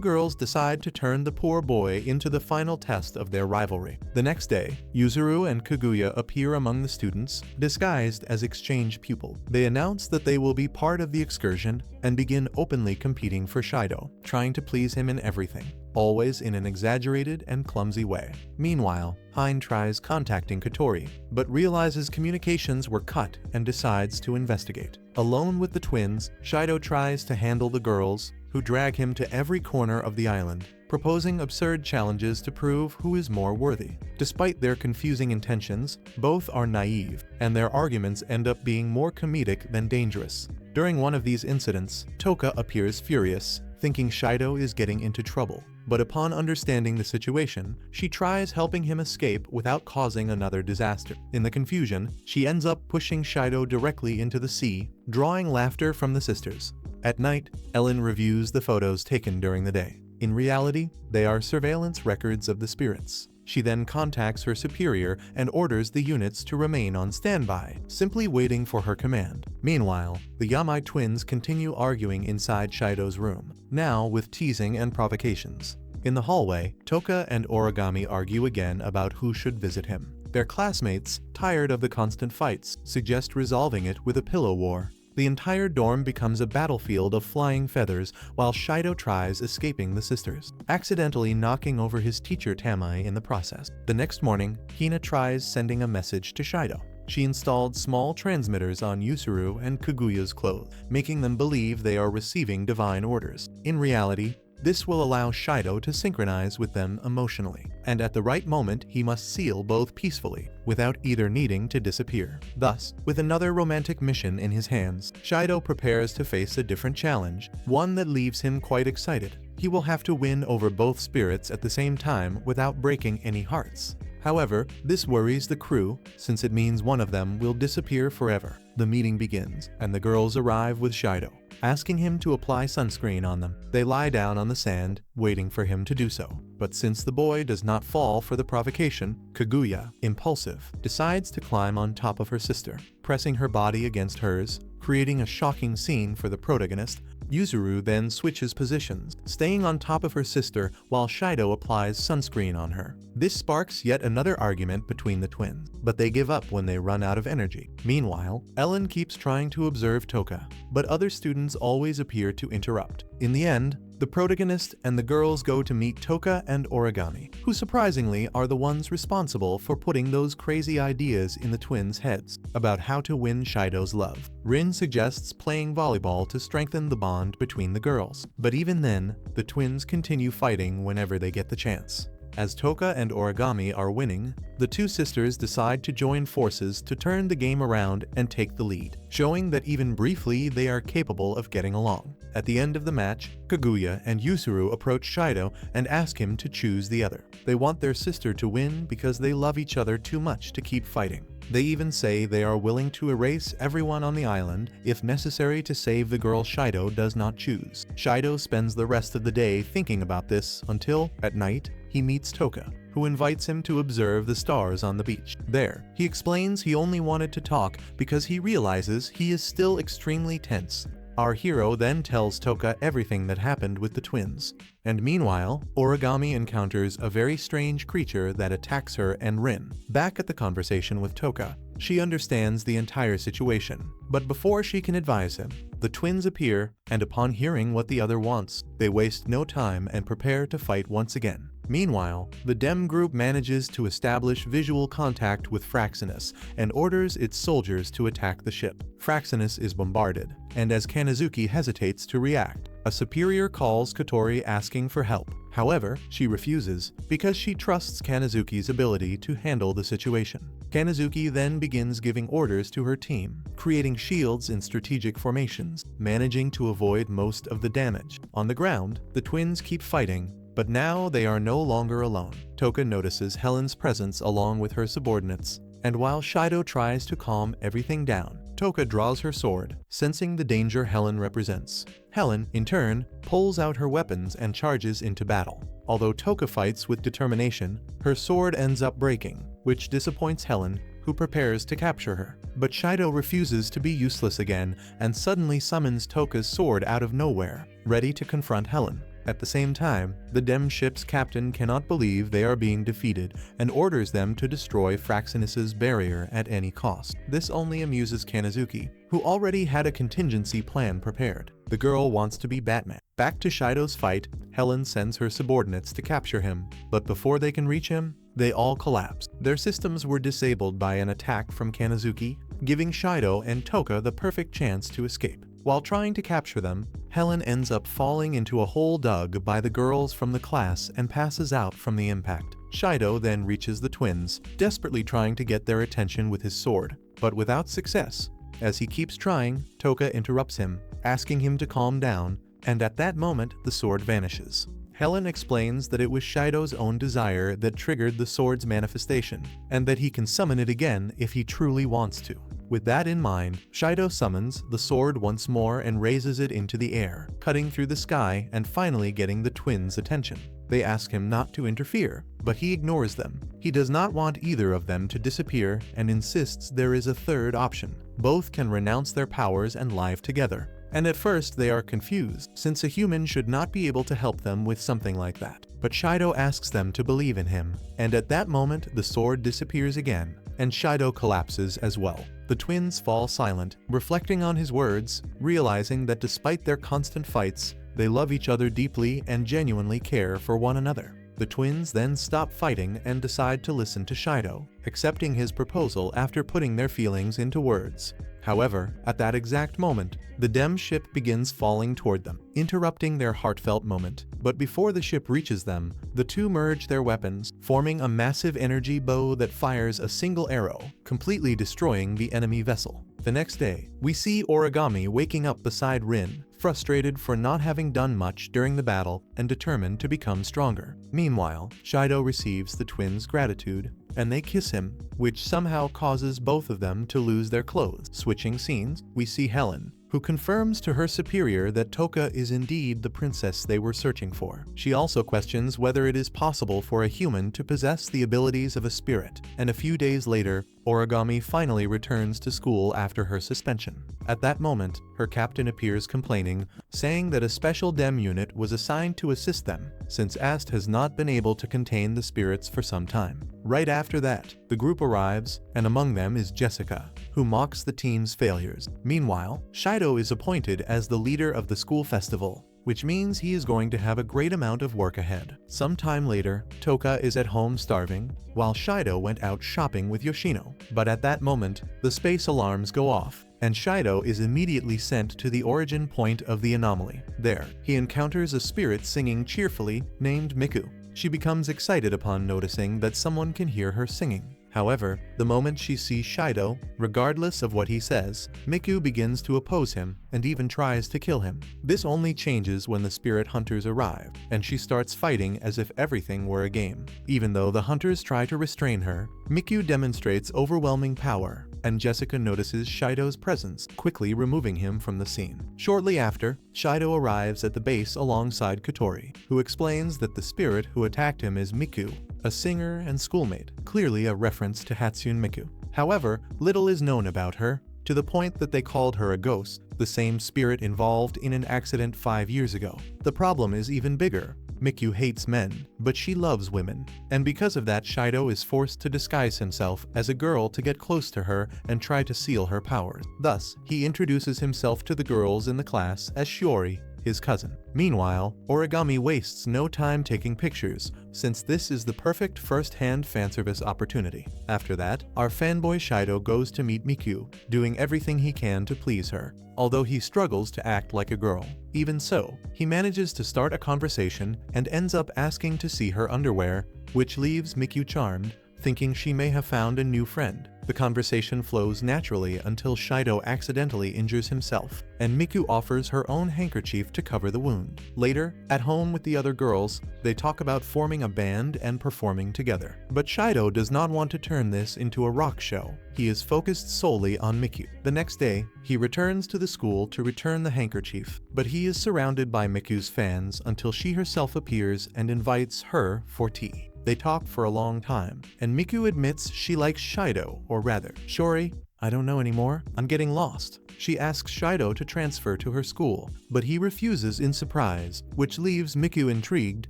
girls decide to turn the poor boy into the final test of their rivalry. The next day, Yuzuru and Kaguya appear among the students, disguised as exchange pupils. They announce that they will be part of the excursion and begin openly competing for Shido, trying to please him in everything, always in an exaggerated and clumsy way. Meanwhile, Hein tries contacting Kotori, but realizes communications were cut and decides to investigate. Alone with the twins, Shido tries to handle the girls, who drag him to every corner of the island, proposing absurd challenges to prove who is more worthy. Despite their confusing intentions, both are naive, and their arguments end up being more comedic than dangerous. During one of these incidents, Toka appears furious, thinking Shido is getting into trouble. But upon understanding the situation, she tries helping him escape without causing another disaster. In the confusion, she ends up pushing Shido directly into the sea, drawing laughter from the sisters. At night, Ellen reviews the photos taken during the day. In reality, they are surveillance records of the spirits. She then contacts her superior and orders the units to remain on standby, simply waiting for her command. Meanwhile, the Yamai twins continue arguing inside Shido's room, now with teasing and provocations. In the hallway, Toka and Origami argue again about who should visit him. Their classmates, tired of the constant fights, suggest resolving it with a pillow war. The entire dorm becomes a battlefield of flying feathers while Shido tries escaping the sisters, accidentally knocking over his teacher Tamai in the process. The next morning, Hina tries sending a message to Shido. She installed small transmitters on Yusuru and Kaguya's clothes, making them believe they are receiving divine orders. In reality, this will allow Shido to synchronize with them emotionally, and at the right moment he must seal both peacefully, without either needing to disappear. Thus, with another romantic mission in his hands, Shido prepares to face a different challenge, one that leaves him quite excited. He will have to win over both spirits at the same time without breaking any hearts. However, this worries the crew, since it means one of them will disappear forever. The meeting begins, and the girls arrive with Shido, asking him to apply sunscreen on them. They lie down on the sand, waiting for him to do so. But since the boy does not fall for the provocation, Kaguya, impulsive, decides to climb on top of her sister, pressing her body against hers, creating a shocking scene for the protagonist. Yuzuru then switches positions, staying on top of her sister while Shido applies sunscreen on her. This sparks yet another argument between the twins, but they give up when they run out of energy. Meanwhile, Ellen keeps trying to observe Toka, but other students always appear to interrupt. In the end, the protagonist and the girls go to meet Toka and Origami, who surprisingly are the ones responsible for putting those crazy ideas in the twins' heads about how to win Shido's love. Rin suggests playing volleyball to strengthen the bond between the girls, but even then, the twins continue fighting whenever they get the chance. As Toka and Origami are winning, the two sisters decide to join forces to turn the game around and take the lead, showing that even briefly they are capable of getting along. At the end of the match, Kaguya and Yusuru approach Shido and ask him to choose the other. They want their sister to win because they love each other too much to keep fighting. They even say they are willing to erase everyone on the island if necessary to save the girl Shido does not choose. Shido spends the rest of the day thinking about this until, at night, he meets Toka, who invites him to observe the stars on the beach. There, he explains he only wanted to talk because he realizes he is still extremely tense. Our hero then tells Toka everything that happened with the twins. And meanwhile, Origami encounters a very strange creature that attacks her and Rin. Back at the conversation with Toka, she understands the entire situation. But before she can advise him, the twins appear, and upon hearing what the other wants, they waste no time and prepare to fight once again. Meanwhile, the Dem group manages to establish visual contact with Fraxinus and orders its soldiers to attack the ship. Fraxinus is bombarded, and as Kanazuki hesitates to react, a superior calls Kotori asking for help. However, she refuses because she trusts Kanazuki's ability to handle the situation. Kanazuki then begins giving orders to her team, creating shields in strategic formations, managing to avoid most of the damage. On the ground, the twins keep fighting, but now they are no longer alone. Toka notices Helen's presence along with her subordinates, and while Shido tries to calm everything down, Toka draws her sword, sensing the danger Helen represents. Helen, in turn, pulls out her weapons and charges into battle. Although Toka fights with determination, her sword ends up breaking, which disappoints Helen, who prepares to capture her. But Shido refuses to be useless again and suddenly summons Toka's sword out of nowhere, ready to confront Helen. At the same time, the Dem ship's captain cannot believe they are being defeated and orders them to destroy Fraxinus's barrier at any cost. This only amuses Kanazuki, who already had a contingency plan prepared. The girl wants to be Batman. Back to Shido's fight, Helen sends her subordinates to capture him, but before they can reach him, they all collapse. Their systems were disabled by an attack from Kanazuki, giving Shido and Toka the perfect chance to escape. While trying to capture them, Helen ends up falling into a hole dug by the girls from the class and passes out from the impact. Shido then reaches the twins, desperately trying to get their attention with his sword, but without success. As he keeps trying, Toka interrupts him, asking him to calm down, and at that moment the sword vanishes. Helen explains that it was Shido's own desire that triggered the sword's manifestation, and that he can summon it again if he truly wants to. With that in mind, Shido summons the sword once more and raises it into the air, cutting through the sky and finally getting the twins' attention. They ask him not to interfere, but he ignores them. He does not want either of them to disappear and insists there is a third option. Both can renounce their powers and live together. And at first they are confused, since a human should not be able to help them with something like that. But Shido asks them to believe in him, and at that moment the sword disappears again, and Shido collapses as well. The twins fall silent, reflecting on his words, realizing that despite their constant fights, they love each other deeply and genuinely care for one another. The twins then stop fighting and decide to listen to Shido, accepting his proposal after putting their feelings into words. However, at that exact moment, the Dem ship begins falling toward them, interrupting their heartfelt moment. But before the ship reaches them, the two merge their weapons, forming a massive energy bow that fires a single arrow, completely destroying the enemy vessel. The next day, we see Origami waking up beside Rin, frustrated for not having done much during the battle and determined to become stronger. Meanwhile, Shido receives the twins' gratitude, and they kiss him, which somehow causes both of them to lose their clothes. Switching scenes, we see Helen, who confirms to her superior that Toka is indeed the princess they were searching for. She also questions whether it is possible for a human to possess the abilities of a spirit, and a few days later, Origami finally returns to school after her suspension. At that moment, her captain appears complaining, saying that a special Dem unit was assigned to assist them, since Ast has not been able to contain the spirits for some time. Right after that, the group arrives, and among them is Jessica, who mocks the team's failures. Meanwhile, Shido is appointed as the leader of the school festival, which means he is going to have a great amount of work ahead. Sometime later, Toka is at home starving, while Shido went out shopping with Yoshino. But at that moment, the space alarms go off, and Shido is immediately sent to the origin point of the anomaly. There, he encounters a spirit singing cheerfully named Miku. She becomes excited upon noticing that someone can hear her singing. However, the moment she sees Shido, regardless of what he says, Miku begins to oppose him and even tries to kill him. This only changes when the spirit hunters arrive, and she starts fighting as if everything were a game. Even though the hunters try to restrain her, Miku demonstrates overwhelming power, and Jessica notices Shido's presence, quickly removing him from the scene. Shortly after, Shido arrives at the base alongside Kotori, who explains that the spirit who attacked him is Miku, a singer and schoolmate, clearly a reference to Hatsune Miku. However, little is known about her, to the point that they called her a ghost, the same spirit involved in an accident 5 years ago. The problem is even bigger. Miku hates men, but she loves women, and because of that Shido is forced to disguise himself as a girl to get close to her and try to seal her powers. Thus, he introduces himself to the girls in the class as Shiori, his cousin. Meanwhile, Origami wastes no time taking pictures, since this is the perfect first-hand fanservice opportunity. After that, our fanboy Shido goes to meet Miku, doing everything he can to please her, although he struggles to act like a girl. Even so, he manages to start a conversation and ends up asking to see her underwear, which leaves Miku charmed, thinking she may have found a new friend. The conversation flows naturally until Shido accidentally injures himself, and Miku offers her own handkerchief to cover the wound. Later, at home with the other girls, they talk about forming a band and performing together. But Shido does not want to turn this into a rock show. He is focused solely on Miku. The next day, he returns to the school to return the handkerchief, but he is surrounded by Miku's fans until she herself appears and invites her for tea. They talk for a long time, and Miku admits she likes Shido, or rather, Shiori, I don't know anymore, I'm getting lost. She asks Shido to transfer to her school, but he refuses in surprise, which leaves Miku intrigued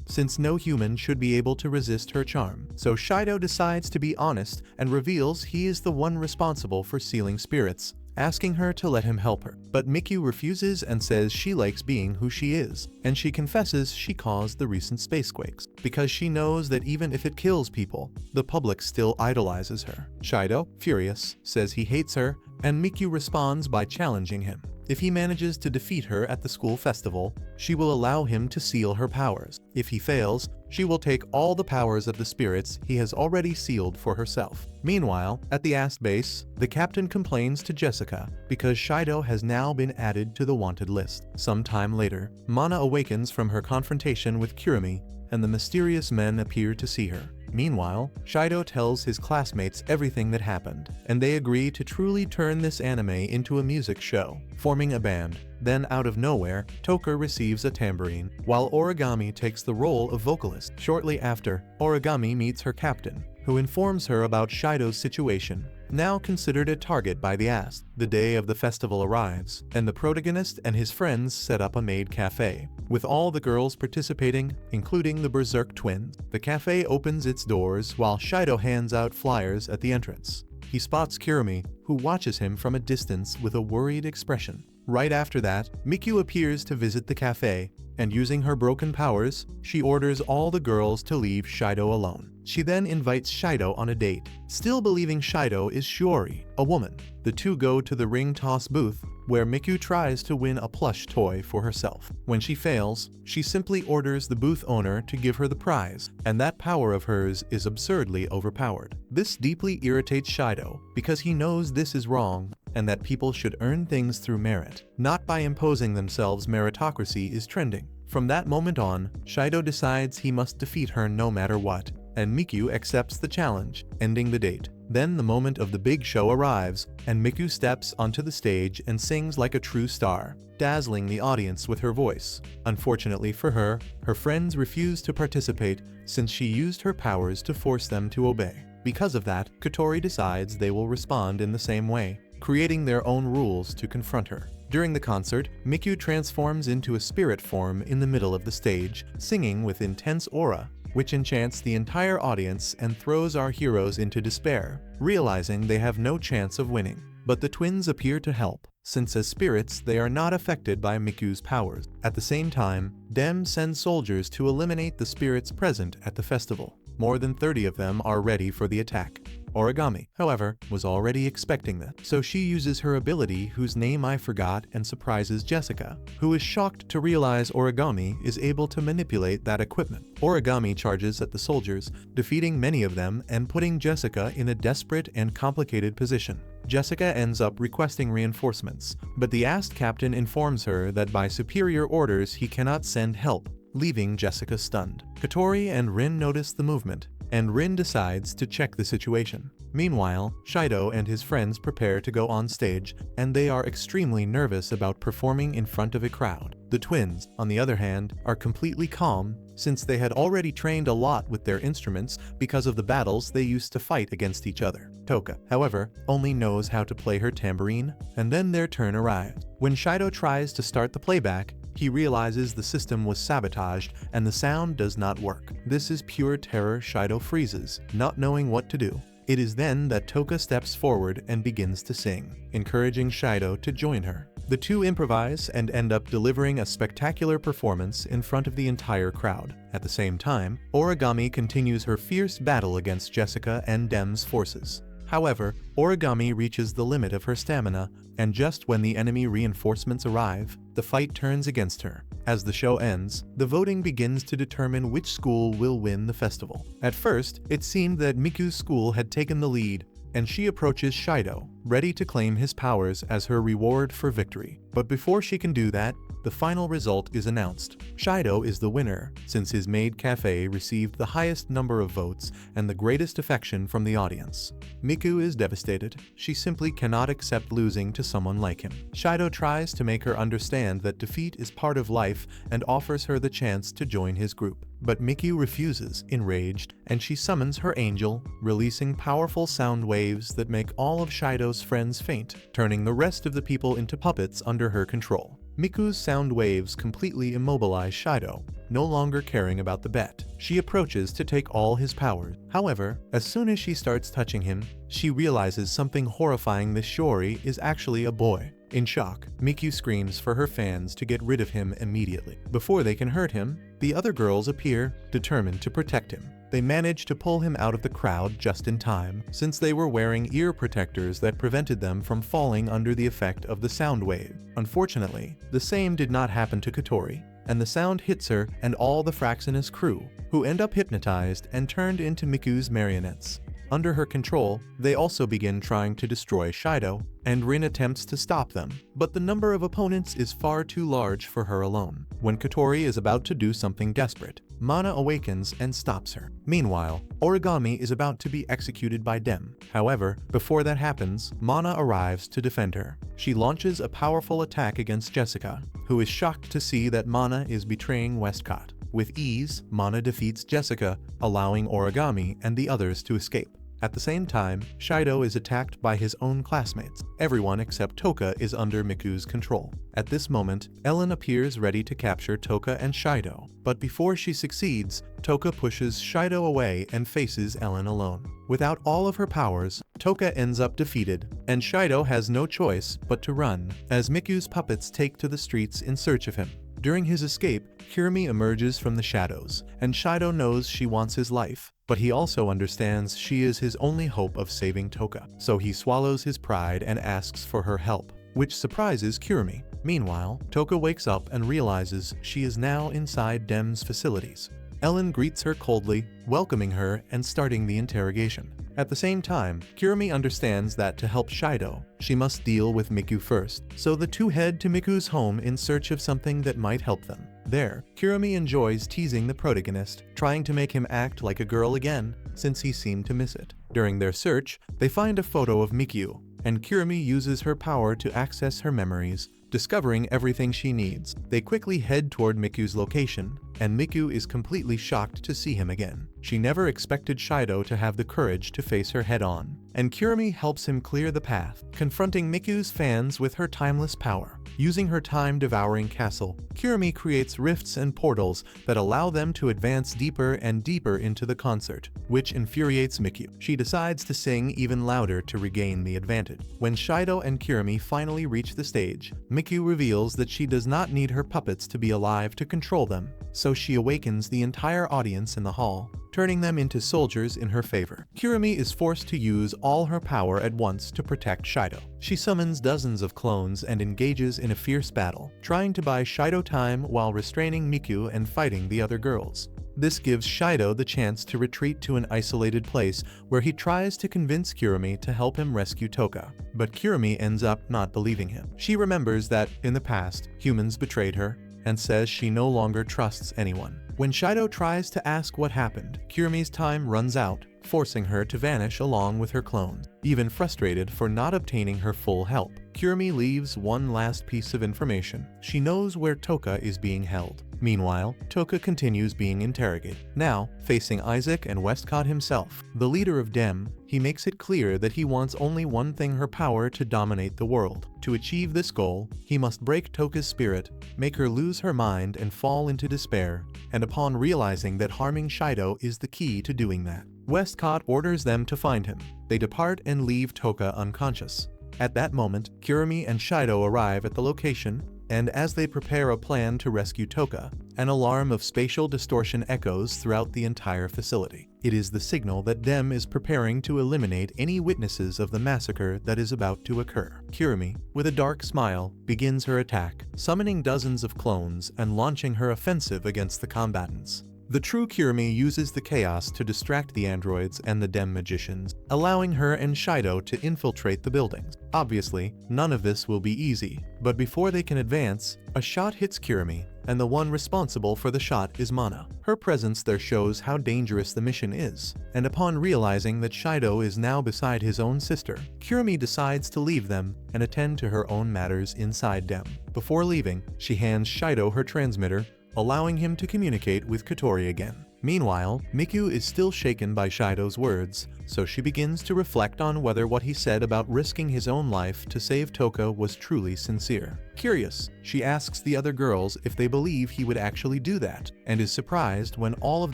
since no human should be able to resist her charm. So Shido decides to be honest and reveals he is the one responsible for sealing spirits, asking her to let him help her. But Miku refuses and says she likes being who she is, and she confesses she caused the recent spacequakes, because she knows that even if it kills people, the public still idolizes her. Shido, furious, says he hates her, and Miku responds by challenging him. If he manages to defeat her at the school festival, she will allow him to seal her powers. If he fails, she will take all the powers of the spirits he has already sealed for herself. Meanwhile, at the AST base, the captain complains to Jessica because Shido has now been added to the wanted list. Some time later, Mana awakens from her confrontation with Kirimi, and the mysterious men appear to see her. Meanwhile, Shido tells his classmates everything that happened, and they agree to truly turn this anime into a music show, forming a band. Then out of nowhere, Toker receives a tambourine, while Origami takes the role of vocalist. Shortly after, Origami meets her captain, who informs her about Shido's situation, now considered a target by the AST. The day of the festival arrives, and the protagonist and his friends set up a maid cafe, with all the girls participating, including the Berserk twins. The cafe opens its doors while Shido hands out flyers at the entrance. He spots Kirimi, who watches him from a distance with a worried expression. Right after that, Miku appears to visit the cafe, and using her broken powers, she orders all the girls to leave Shido alone. She then invites Shido on a date, still believing Shido is Shiori, a woman. The two go to the ring toss booth, where Miku tries to win a plush toy for herself. When she fails, she simply orders the booth owner to give her the prize, and that power of hers is absurdly overpowered. This deeply irritates Shido, because he knows this is wrong, and that people should earn things through merit, not by imposing themselves. Meritocracy is trending. From that moment on, Shido decides he must defeat her no matter what, and Miku accepts the challenge, ending the date. Then the moment of the big show arrives, and Miku steps onto the stage and sings like a true star, dazzling the audience with her voice. Unfortunately for her, her friends refuse to participate since she used her powers to force them to obey. Because of that, Kotori decides they will respond in the same way, creating their own rules to confront her. During the concert, Miku transforms into a spirit form in the middle of the stage, singing with intense aura, which enchants the entire audience and throws our heroes into despair, realizing they have no chance of winning. But the twins appear to help, since as spirits they are not affected by Miku's powers. At the same time, Dem sends soldiers to eliminate the spirits present at the festival. More than 30 of them are ready for the attack. Origami, however, was already expecting that, so she uses her ability whose name I forgot and surprises Jessica, who is shocked to realize Origami is able to manipulate that equipment. Origami charges at the soldiers, defeating many of them and putting Jessica in a desperate and complicated position. Jessica ends up requesting reinforcements, but the AST captain informs her that by superior orders he cannot send help, leaving Jessica stunned. Katori and Rin notice the movement, and Rin decides to check the situation. Meanwhile, Shido and his friends prepare to go on stage, and they are extremely nervous about performing in front of a crowd. The twins, on the other hand, are completely calm, since they had already trained a lot with their instruments because of the battles they used to fight against each other. Toka, however, only knows how to play her tambourine, and then their turn arrives. When Shido tries to start the playback, he realizes the system was sabotaged and the sound does not work. This is pure terror. Shido freezes, not knowing what to do. It is then that Toka steps forward and begins to sing, encouraging Shido to join her. The two improvise and end up delivering a spectacular performance in front of the entire crowd. At the same time, Origami continues her fierce battle against Jessica and Dem's forces. However, Origami reaches the limit of her stamina, and just when the enemy reinforcements arrive, the fight turns against her. As the show ends, the voting begins to determine which school will win the festival. At first, it seemed that Miku's school had taken the lead, and she approaches Shido, ready to claim his powers as her reward for victory. But before she can do that, the final result is announced. Shido is the winner, since his maid cafe received the highest number of votes and the greatest affection from the audience. Miku is devastated. She simply cannot accept losing to someone like him. Shido tries to make her understand that defeat is part of life and offers her the chance to join his group. But Miku refuses, enraged, and she summons her angel, releasing powerful sound waves that make all of Shido's friends faint, turning the rest of the people into puppets under her control. Miku's sound waves completely immobilize Shido, no longer caring about the bet. She approaches to take all his powers. However, as soon as she starts touching him, she realizes something horrifying. This Shiori is actually a boy. In shock, Miku screams for her fans to get rid of him immediately. Before they can hurt him, the other girls appear, determined to protect him. They manage to pull him out of the crowd just in time, since they were wearing ear protectors that prevented them from falling under the effect of the sound wave. Unfortunately, the same did not happen to Katori, and the sound hits her and all the Fraxinus crew, who end up hypnotized and turned into Miku's marionettes. Under her control, they also begin trying to destroy Shido, and Rin attempts to stop them, but the number of opponents is far too large for her alone. When Katori is about to do something desperate, Mana awakens and stops her. Meanwhile, Origami is about to be executed by Dem. However, before that happens, Mana arrives to defend her. She launches a powerful attack against Jessica, who is shocked to see that Mana is betraying Westcott. With ease, Mana defeats Jessica, allowing Origami and the others to escape. At the same time, Shido is attacked by his own classmates. Everyone except Toka is under Miku's control. At this moment, Ellen appears ready to capture Toka and Shido, but before she succeeds, Toka pushes Shido away and faces Ellen alone. Without all of her powers, Toka ends up defeated, and Shido has no choice but to run, as Miku's puppets take to the streets in search of him. During his escape, Kirimi emerges from the shadows, and Shido knows she wants his life, but he also understands she is his only hope of saving Toka. So he swallows his pride and asks for her help, which surprises Kirimi. Meanwhile, Toka wakes up and realizes she is now inside Dem's facilities. Ellen greets her coldly, welcoming her and starting the interrogation. At the same time, Kirimi understands that to help Shido, she must deal with Miku first, so the two head to Miku's home in search of something that might help them. There, Kirimi enjoys teasing the protagonist, trying to make him act like a girl again, since he seemed to miss it. During their search, they find a photo of Miku, and Kirimi uses her power to access her memories, discovering everything she needs. They quickly head toward Miku's location, and Miku is completely shocked to see him again. She never expected Shido to have the courage to face her head-on. and Kurumi helps him clear the path, confronting Miku's fans with her timeless power. Using her time-devouring castle, Kurumi creates rifts and portals that allow them to advance deeper and deeper into the concert, which infuriates Miku. She decides to sing even louder to regain the advantage. When Shido and Kurumi finally reach the stage, Miku reveals that she does not need her puppets to be alive to control them, so she awakens the entire audience in the hall, turning them into soldiers in her favor. Kurumi is forced to use all her power at once to protect Shido. She summons dozens of clones and engages in a fierce battle, trying to buy Shido time while restraining Miku and fighting the other girls. This gives Shido the chance to retreat to an isolated place where he tries to convince Kurumi to help him rescue Toka, but Kurumi ends up not believing him. She remembers that, in the past, humans betrayed her, and says she no longer trusts anyone. When Shido tries to ask what happened, Kurumi's time runs out, forcing her to vanish along with her clones. Even frustrated for not obtaining her full help, Kurumi leaves one last piece of information. She knows where Toka is being held. Meanwhile, Toka continues being interrogated. Now, facing Isaac and Westcott himself, the leader of Dem, he makes it clear that he wants only one thing: her power to dominate the world. To achieve this goal, he must break Toka's spirit, make her lose her mind and fall into despair, and upon realizing that harming Shido is the key to doing that, Westcott orders them to find him. They depart and leave Toka unconscious. At that moment, Kurumi and Shido arrive at the location, and as they prepare a plan to rescue Toka, an alarm of spatial distortion echoes throughout the entire facility. It is the signal that Dem is preparing to eliminate any witnesses of the massacre that is about to occur. Kurumi, with a dark smile, begins her attack, summoning dozens of clones and launching her offensive against the combatants. The true Kurumi uses the chaos to distract the androids and the Dem magicians, allowing her and Shido to infiltrate the buildings. Obviously, none of this will be easy, but before they can advance, a shot hits Kurumi, and the one responsible for the shot is Mana. Her presence there shows how dangerous the mission is, and upon realizing that Shido is now beside his own sister, Kurumi decides to leave them and attend to her own matters inside Dem. Before leaving, she hands Shido her transmitter, allowing him to communicate with Kotori again. Meanwhile, Miku is still shaken by Shido's words, so she begins to reflect on whether what he said about risking his own life to save Toka was truly sincere. Curious, she asks the other girls if they believe he would actually do that, and is surprised when all of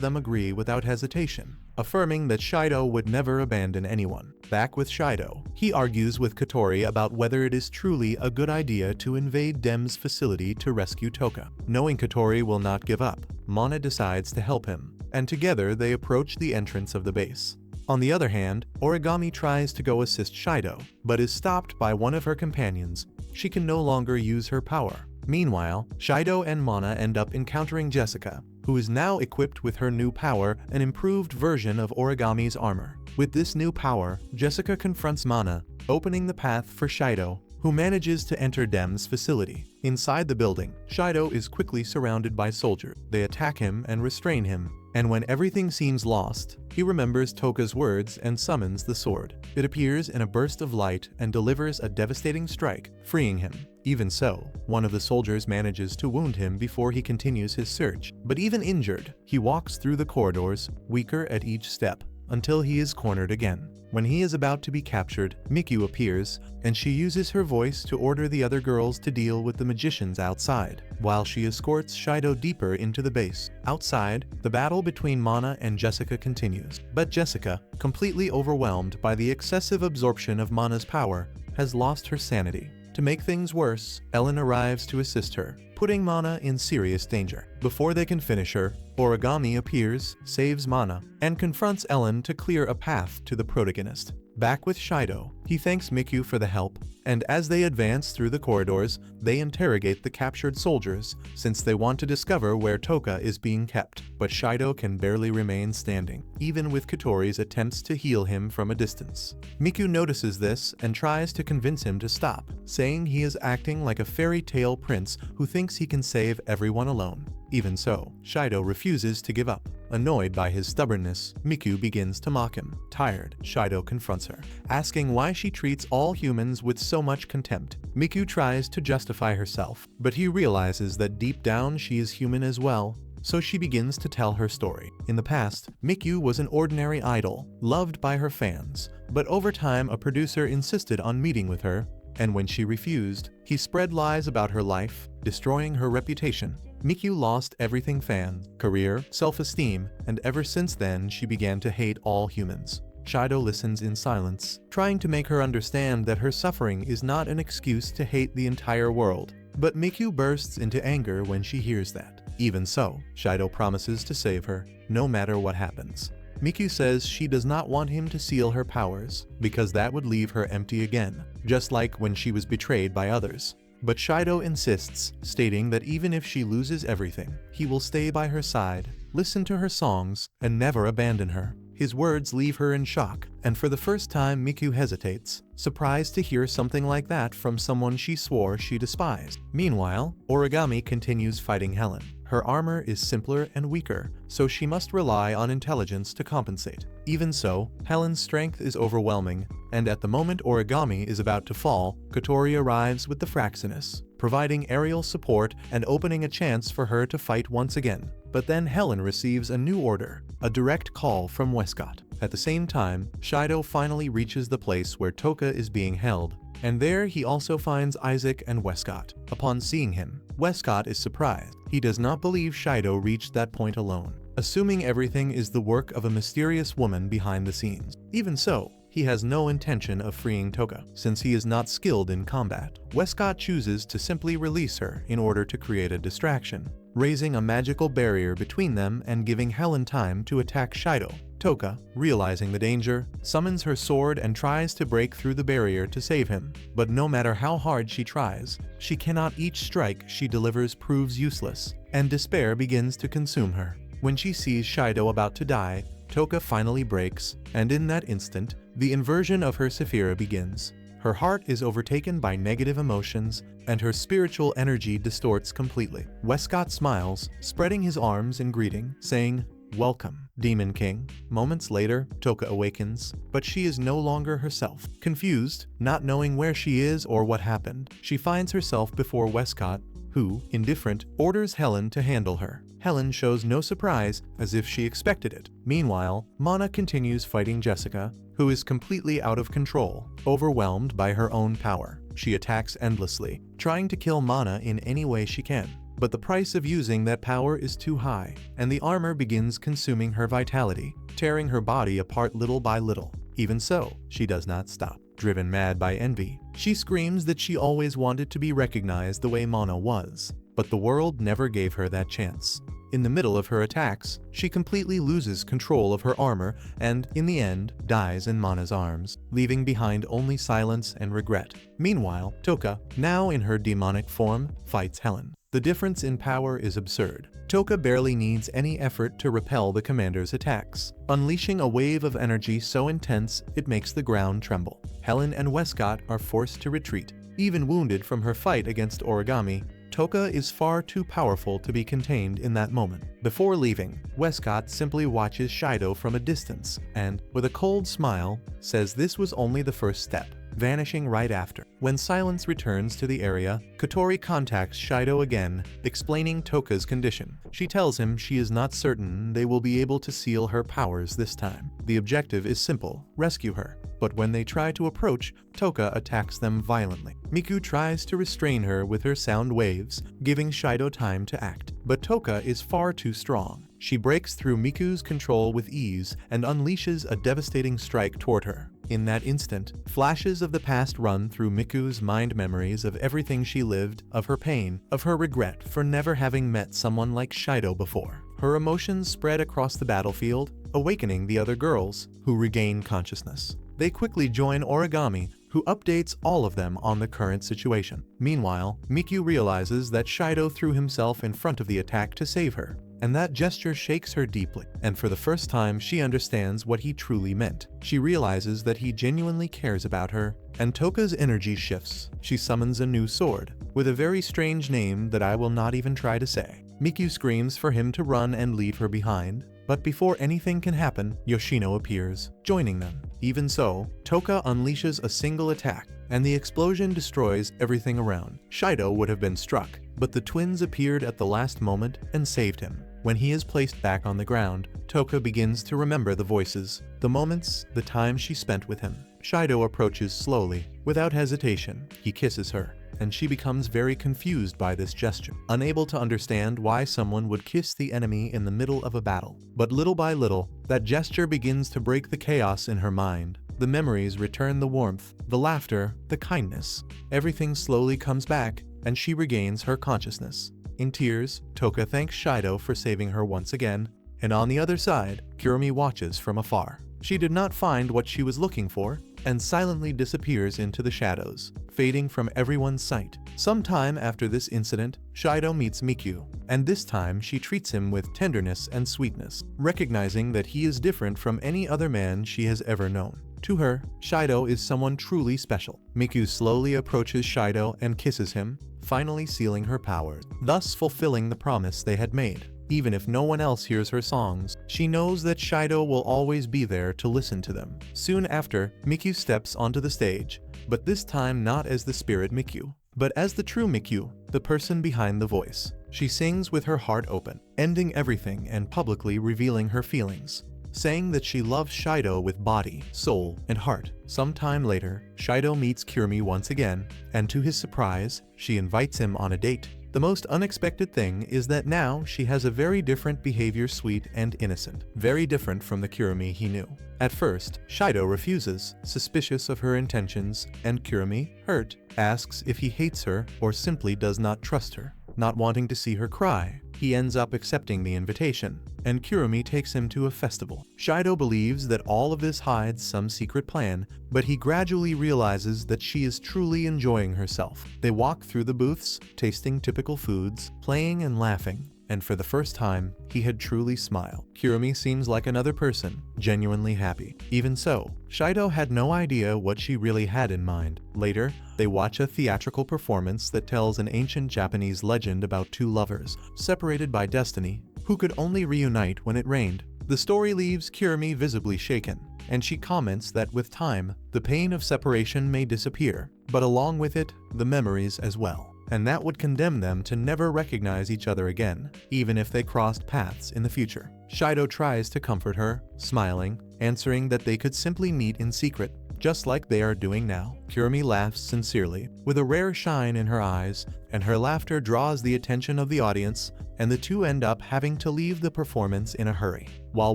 them agree without hesitation, affirming that Shido would never abandon anyone. Back with Shido, he argues with Kotori about whether it is truly a good idea to invade Dem's facility to rescue Toka. Knowing Kotori will not give up, Mana decides to help him, and together they approach the entrance of the base. On the other hand, Origami tries to go assist Shido, but is stopped by one of her companions. She can no longer use her power. Meanwhile, Shido and Mana end up encountering Jessica, who is now equipped with her new power, an improved version of Origami's armor. With this new power, Jessica confronts Mana, opening the path for Shido, who manages to enter Dem's facility. Inside the building, Shido is quickly surrounded by soldiers. They attack him and restrain him, and when everything seems lost, he remembers Toka's words and summons the sword. It appears in a burst of light and delivers a devastating strike, freeing him. Even so, one of the soldiers manages to wound him before he continues his search. But even injured, he walks through the corridors, weaker at each step, until he is cornered again. When he is about to be captured, Miku appears, and she uses her voice to order the other girls to deal with the magicians outside, while she escorts Shido deeper into the base. Outside, the battle between Mana and Jessica continues, but Jessica, completely overwhelmed by the excessive absorption of Mana's power, has lost her sanity. To make things worse, Ellen arrives to assist her, putting Mana in serious danger. Before they can finish her, Origami appears, saves Mana, and confronts Ellen to clear a path to the protagonist. Back with Shido, he thanks Miku for the help, and as they advance through the corridors, they interrogate the captured soldiers, since they want to discover where Toka is being kept. But Shido can barely remain standing, even with Kotori's attempts to heal him from a distance. Miku notices this and tries to convince him to stop, saying he is acting like a fairy tale prince who thinks he can save everyone alone. Even so, Shido refuses to give up. Annoyed by his stubbornness, Miku begins to mock him. Tired, Shido confronts her, asking why she treats all humans with so much contempt. Miku tries to justify herself, but he realizes that deep down she is human as well, so she begins to tell her story. In the past, Mikyu was an ordinary idol, loved by her fans, but over time a producer insisted on meeting with her, and when she refused, he spread lies about her life, destroying her reputation. Mikyu lost everything: fans, career, self-esteem, and ever since then she began to hate all humans. Shido listens in silence, trying to make her understand that her suffering is not an excuse to hate the entire world. But Mikyu bursts into anger when she hears that. Even so, Shido promises to save her, no matter what happens. Mikyu says she does not want him to seal her powers, because that would leave her empty again, just like when she was betrayed by others. But Shido insists, stating that even if she loses everything, he will stay by her side, listen to her songs, and never abandon her. His words leave her in shock, and for the first time Mikyu hesitates, surprised to hear something like that from someone she swore she despised. Meanwhile, Origami continues fighting Helen. Her armor is simpler and weaker, so she must rely on intelligence to compensate. Even so, Helen's strength is overwhelming, and at the moment Origami is about to fall, Kotori arrives with the Fraxinus, providing aerial support and opening a chance for her to fight once again. But then Helen receives a new order, a direct call from Westcott. At the same time, Shido finally reaches the place where Toka is being held, and there he also finds Isaac and Westcott. Upon seeing him, Westcott is surprised. He does not believe Shido reached that point alone, assuming everything is the work of a mysterious woman behind the scenes. Even so, he has no intention of freeing Toka, since he is not skilled in combat. Westcott chooses to simply release her in order to create a distraction, raising a magical barrier between them and giving Helen time to attack Shido. Toka, realizing the danger, summons her sword and tries to break through the barrier to save him. But no matter how hard she tries, she cannot. Each strike she delivers proves useless, and despair begins to consume her. When she sees Shido about to die, Toka finally breaks, and in that instant, the inversion of her Sephira begins. Her heart is overtaken by negative emotions, and her spiritual energy distorts completely. Westcott smiles, spreading his arms in greeting, saying, "Welcome, Demon King." Moments later, Toka awakens, but she is no longer herself. Confused, not knowing where she is or what happened, she finds herself before Westcott, who, indifferent, orders Helen to handle her. Helen shows no surprise, as if she expected it. Meanwhile, Mana continues fighting Jessica, who is completely out of control, overwhelmed by her own power. She attacks endlessly, trying to kill Mana in any way she can. But the price of using that power is too high, and the armor begins consuming her vitality, tearing her body apart little by little. Even so, she does not stop. Driven mad by envy, she screams that she always wanted to be recognized the way Mana was, but the world never gave her that chance. In the middle of her attacks, she completely loses control of her armor and, in the end, dies in Mana's arms, leaving behind only silence and regret. Meanwhile, Toka, now in her demonic form, fights Helen. The difference in power is absurd. Toka barely needs any effort to repel the commander's attacks, unleashing a wave of energy so intense it makes the ground tremble. Helen and Westcott are forced to retreat. Even wounded from her fight against Origami, Toka is far too powerful to be contained in that moment. Before leaving, Westcott simply watches Shido from a distance and, with a cold smile, says this was only the first step, vanishing right after. When silence returns to the area, Kotori contacts Shido again, explaining Toka's condition. She tells him she is not certain they will be able to seal her powers this time. The objective is simple: rescue her. But when they try to approach, Toka attacks them violently. Miku tries to restrain her with her sound waves, giving Shido time to act. But Toka is far too strong. She breaks through Miku's control with ease and unleashes a devastating strike toward her. In that instant, flashes of the past run through Miku's mind, memories of everything she lived, of her pain, of her regret for never having met someone like Shido before. Her emotions spread across the battlefield, awakening the other girls, who regain consciousness. They quickly join Origami, who updates all of them on the current situation. Meanwhile, Miku realizes that Shido threw himself in front of the attack to save her, and that gesture shakes her deeply. And for the first time, she understands what he truly meant. She realizes that he genuinely cares about her, and Toka's energy shifts. She summons a new sword, with a very strange name that I will not even try to say. Miku screams for him to run and leave her behind, but before anything can happen, Yoshino appears, joining them. Even so, Toka unleashes a single attack, and the explosion destroys everything around. Shido would have been struck, but the twins appeared at the last moment and saved him. When he is placed back on the ground, Toka begins to remember the voices, the moments, the time she spent with him. Shido approaches slowly. Without hesitation, he kisses her, and she becomes very confused by this gesture, unable to understand why someone would kiss the enemy in the middle of a battle. But little by little, that gesture begins to break the chaos in her mind. The memories return the warmth, the laughter, the kindness. Everything slowly comes back, and she regains her consciousness. In tears, Toka thanks Shido for saving her once again, and on the other side, Kurumi watches from afar. She did not find what she was looking for, and silently disappears into the shadows, fading from everyone's sight. Sometime after this incident, Shido meets Mikyu, and this time she treats him with tenderness and sweetness, recognizing that he is different from any other man she has ever known. To her, Shido is someone truly special. Mikyu slowly approaches Shido and kisses him, finally sealing her powers, thus fulfilling the promise they had made. Even if no one else hears her songs, she knows that Shido will always be there to listen to them. Soon after, Mikyu steps onto the stage, but this time not as the spirit Mikyu, but as the true Mikyu, the person behind the voice. She sings with her heart open, ending everything and publicly revealing her feelings, saying that she loves Shido with body, soul, and heart. Sometime later, Shido meets Kurumi once again, and to his surprise, she invites him on a date. The most unexpected thing is that now she has a very different behavior, sweet and innocent, very different from the Kurumi he knew. At first, Shido refuses, suspicious of her intentions, and Kurumi, hurt, asks if he hates her or simply does not trust her. Not wanting to see her cry, he ends up accepting the invitation, and Kurumi takes him to a festival. Shido believes that all of this hides some secret plan, but he gradually realizes that she is truly enjoying herself. They walk through the booths, tasting typical foods, playing and laughing, and for the first time, he had truly smiled. Kurumi seems like another person, genuinely happy. Even so, Shido had no idea what she really had in mind. Later, they watch a theatrical performance that tells an ancient Japanese legend about two lovers, separated by destiny, who could only reunite when it rained. The story leaves Kurumi visibly shaken, and she comments that with time, the pain of separation may disappear, but along with it, the memories as well. And that would condemn them to never recognize each other again, even if they crossed paths in the future. Shido tries to comfort her, smiling, answering that they could simply meet in secret, just like they are doing now. Kurumi laughs sincerely, with a rare shine in her eyes, and her laughter draws the attention of the audience, and the two end up having to leave the performance in a hurry. While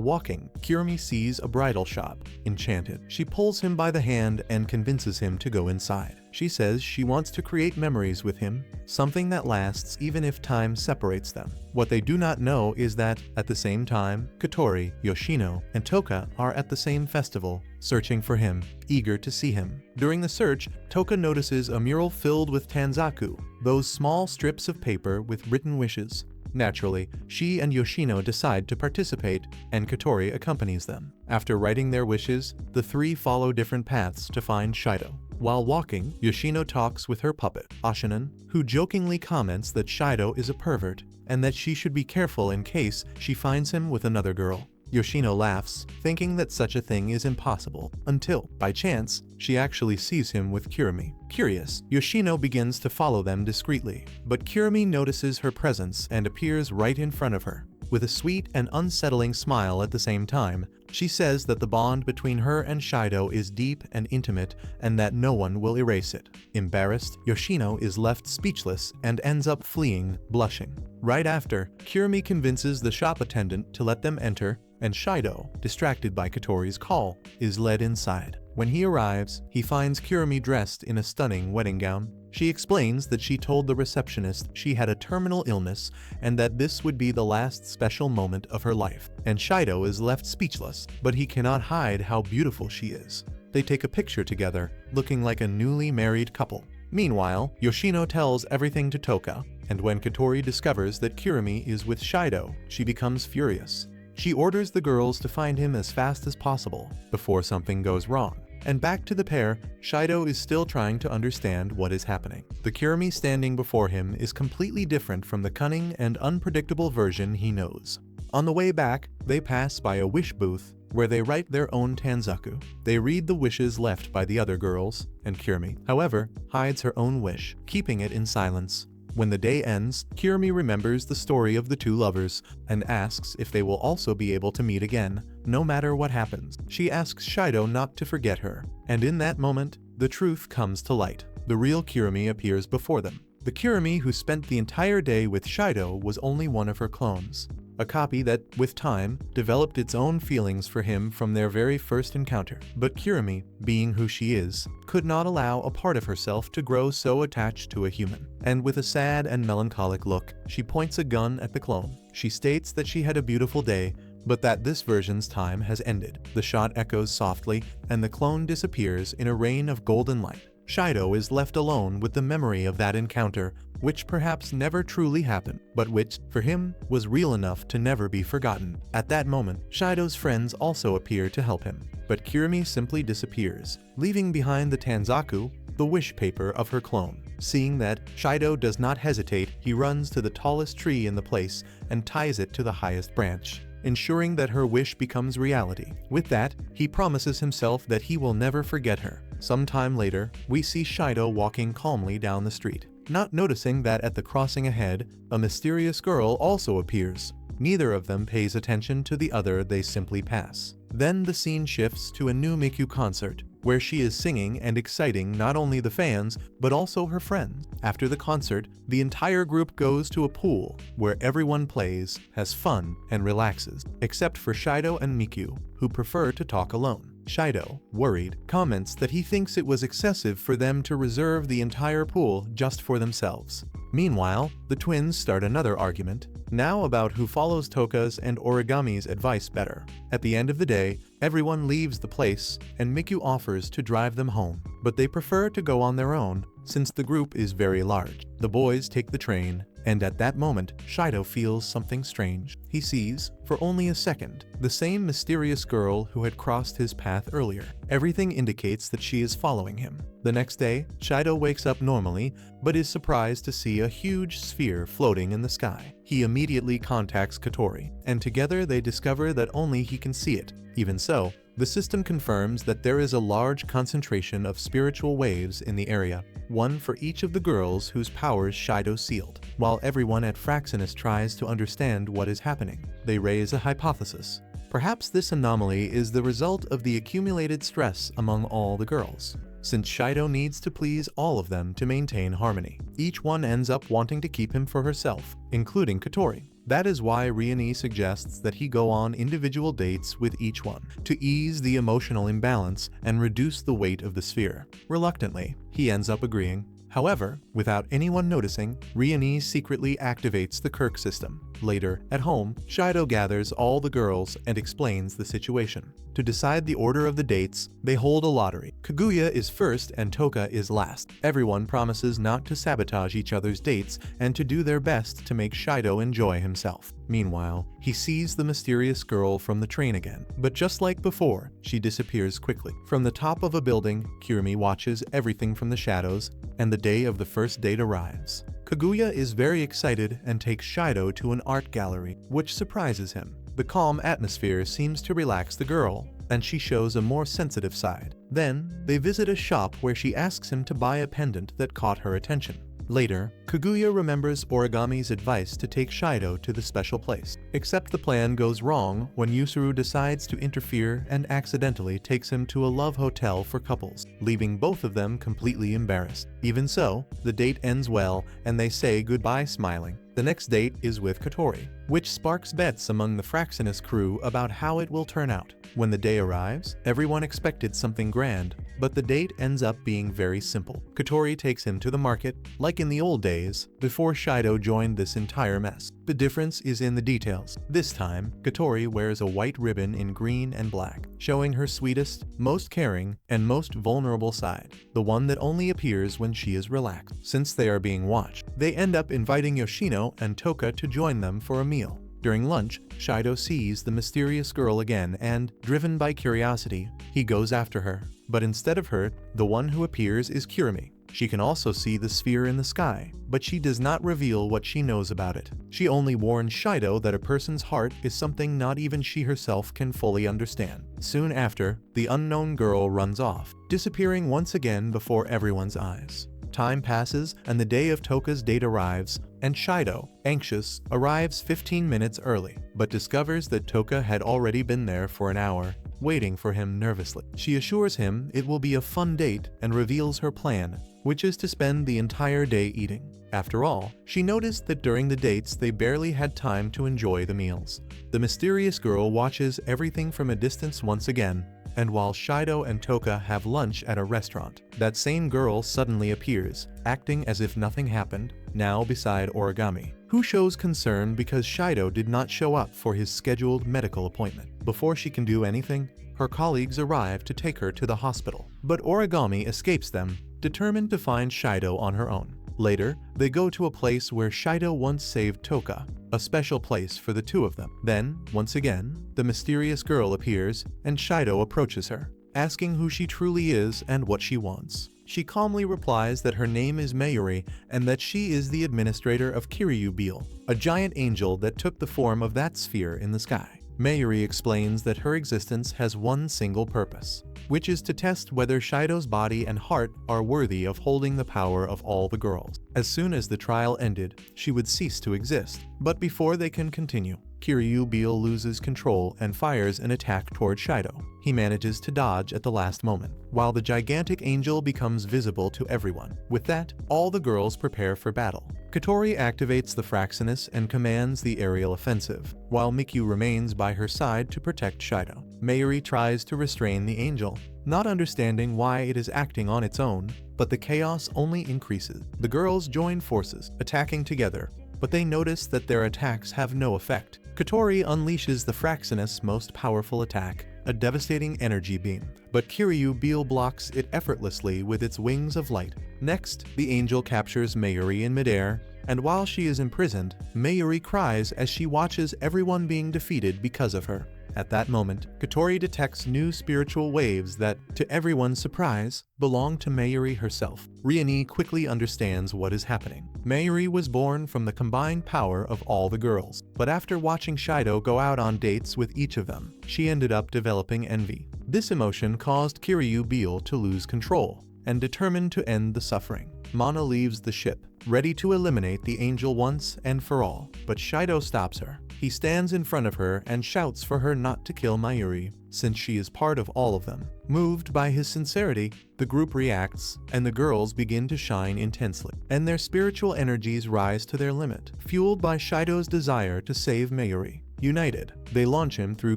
walking, Kurumi sees a bridal shop. Enchanted, she pulls him by the hand and convinces him to go inside. She says she wants to create memories with him, something that lasts even if time separates them. What they do not know is that, at the same time, Katori, Yoshino, and Toka are at the same festival, searching for him, eager to see him. During the search, Toka notices a mural filled with tanzaku, those small strips of paper with written wishes. Naturally, she and Yoshino decide to participate, and Katori accompanies them. After writing their wishes, the three follow different paths to find Shido. While walking, Yoshino talks with her puppet, Ashinen, who jokingly comments that Shido is a pervert, and that she should be careful in case she finds him with another girl. Yoshino laughs, thinking that such a thing is impossible, until, by chance, she actually sees him with Kurumi. Curious, Yoshino begins to follow them discreetly, but Kurumi notices her presence and appears right in front of her. With a sweet and unsettling smile at the same time, she says that the bond between her and Shido is deep and intimate and that no one will erase it. Embarrassed, Yoshino is left speechless and ends up fleeing, blushing. Right after, Kurumi convinces the shop attendant to let them enter, and Shido, distracted by Katori's call, is led inside. When he arrives, he finds Kurumi dressed in a stunning wedding gown. She explains that she told the receptionist she had a terminal illness and that this would be the last special moment of her life. And Shido is left speechless, but he cannot hide how beautiful she is. They take a picture together, looking like a newly married couple. Meanwhile, Yoshino tells everything to Toka, and when Katori discovers that Kurumi is with Shido, she becomes furious. She orders the girls to find him as fast as possible, before something goes wrong. And back to the pair, Shido is still trying to understand what is happening. The Kurumi standing before him is completely different from the cunning and unpredictable version he knows. On the way back, they pass by a wish booth, where they write their own tanzaku. They read the wishes left by the other girls, and Kurumi, however, hides her own wish, keeping it in silence. When the day ends, Kirimi remembers the story of the two lovers and asks if they will also be able to meet again, no matter what happens. She asks Shido not to forget her, and in that moment, the truth comes to light. The real Kirimi appears before them. The Kirimi who spent the entire day with Shido was only one of her clones. A copy that, with time, developed its own feelings for him from their very first encounter. But Kirimi, being who she is, could not allow a part of herself to grow so attached to a human. And with a sad and melancholic look, she points a gun at the clone. She states that she had a beautiful day, but that this version's time has ended. The shot echoes softly, and the clone disappears in a rain of golden light. Shido is left alone with the memory of that encounter, which perhaps never truly happened, but which, for him, was real enough to never be forgotten. At that moment, Shido's friends also appear to help him, but Kirimi simply disappears, leaving behind the Tanzaku, the wish paper of her clone. Seeing that Shido does not hesitate, he runs to the tallest tree in the place and ties it to the highest branch, ensuring that her wish becomes reality. With that, he promises himself that he will never forget her. Sometime later, we see Shido walking calmly down the street, not noticing that at the crossing ahead, a mysterious girl also appears. Neither of them pays attention to the other, they simply pass. Then the scene shifts to a new Miku concert, where she is singing and exciting not only the fans, but also her friends. After the concert, the entire group goes to a pool, where everyone plays, has fun, and relaxes, except for Shido and Miku, who prefer to talk alone. Shido, worried, comments that he thinks it was excessive for them to reserve the entire pool just for themselves. Meanwhile, the twins start another argument, now about who follows Toka's and Origami's advice better. At the end of the day, everyone leaves the place, and Miku offers to drive them home, but they prefer to go on their own, since the group is very large. The boys take the train, and at that moment, Shido feels something strange. He sees, for only a second, the same mysterious girl who had crossed his path earlier. Everything indicates that she is following him. The next day, Shido wakes up normally, but is surprised to see a huge sphere floating in the sky. He immediately contacts Katori, and together they discover that only he can see it. Even so, the system confirms that there is a large concentration of spiritual waves in the area, one for each of the girls whose powers Shido sealed. While everyone at Fraxinus tries to understand what is happening, they raise a hypothesis. Perhaps this anomaly is the result of the accumulated stress among all the girls. Since Shido needs to please all of them to maintain harmony, each one ends up wanting to keep him for herself, including Katori. That is why Riani suggests that he go on individual dates with each one, to ease the emotional imbalance and reduce the weight of the sphere. Reluctantly, he ends up agreeing. However, without anyone noticing, Riani secretly activates the Kirk system. Later, at home, Shido gathers all the girls and explains the situation. To decide the order of the dates, they hold a lottery. Kaguya is first and Toka is last. Everyone promises not to sabotage each other's dates and to do their best to make Shido enjoy himself. Meanwhile, he sees the mysterious girl from the train again, but just like before, she disappears quickly. From the top of a building, Kirimi watches everything from the shadows, and the day of the first date arrives. Kaguya is very excited and takes Shido to an art gallery, which surprises him. The calm atmosphere seems to relax the girl, and she shows a more sensitive side. Then, they visit a shop where she asks him to buy a pendant that caught her attention. Later, Kaguya remembers Origami's advice to take Shido to the special place. Except the plan goes wrong when Yusuru decides to interfere and accidentally takes him to a love hotel for couples, leaving both of them completely embarrassed. Even so, the date ends well and they say goodbye smiling. The next date is with Katori, which sparks bets among the Fraxinus crew about how it will turn out. When the day arrives, everyone expected something grand, but the date ends up being very simple. Katori takes him to the market, like in the old days, before Shido joined this entire mess. The difference is in the details. This time, Katori wears a white ribbon in green and black, showing her sweetest, most caring, and most vulnerable side, the one that only appears when she is relaxed. Since they are being watched, they end up inviting Yoshino and Toka to join them for a meal. During lunch, Shido sees the mysterious girl again and, driven by curiosity, he goes after her. But instead of her, the one who appears is Kirimi. She can also see the sphere in the sky, but she does not reveal what she knows about it. She only warns Shido that a person's heart is something not even she herself can fully understand. Soon after, the unknown girl runs off, disappearing once again before everyone's eyes. Time passes and the day of Toka's date arrives, and Shido, anxious, arrives 15 minutes early, but discovers that Toka had already been there for an hour, waiting for him nervously. She assures him it will be a fun date and reveals her plan, which is to spend the entire day eating. After all, she noticed that during the dates they barely had time to enjoy the meals. The mysterious girl watches everything from a distance once again, and while Shido and Toka have lunch at a restaurant, that same girl suddenly appears, acting as if nothing happened, now beside Origami, who shows concern because Shido did not show up for his scheduled medical appointment. Before she can do anything, her colleagues arrive to take her to the hospital, but Origami escapes them, determined to find Shido on her own. Later, they go to a place where Shido once saved Toka, a special place for the two of them. Then, once again, the mysterious girl appears, and Shido approaches her, asking who she truly is and what she wants. She calmly replies that her name is Mayuri and that she is the administrator of Kiryu-Beal, a giant angel that took the form of that sphere in the sky. Mayuri explains that her existence has one single purpose, which is to test whether Shido's body and heart are worthy of holding the power of all the girls. As soon as the trial ended, she would cease to exist. But before they can continue, Kiryu-Beal loses control and fires an attack toward Shido. He manages to dodge at the last moment, while the gigantic angel becomes visible to everyone. With that, all the girls prepare for battle. Katori activates the Fraxinus and commands the aerial offensive, while Mikyu remains by her side to protect Shido. Mayuri tries to restrain the angel, not understanding why it is acting on its own, but the chaos only increases. The girls join forces, attacking together, but they notice that their attacks have no effect. Katori unleashes the Fraxinus' most powerful attack, a devastating energy beam, but Kiryu-Beal blocks it effortlessly with its wings of light. Next, the angel captures Mayuri in midair, and while she is imprisoned, Mayuri cries as she watches everyone being defeated because of her. At that moment, Katori detects new spiritual waves that, to everyone's surprise, belong to Mayuri herself. Riani quickly understands what is happening. Mayuri was born from the combined power of all the girls, but after watching Shido go out on dates with each of them, she ended up developing envy. This emotion caused Kiryu-Beal to lose control, and determined to end the suffering. Mana leaves the ship, ready to eliminate the angel once and for all, but Shido stops her. He stands in front of her and shouts for her not to kill Mayuri, since she is part of all of them. Moved by his sincerity, the group reacts, and the girls begin to shine intensely, and their spiritual energies rise to their limit, fueled by Shido's desire to save Mayuri. United, they launch him through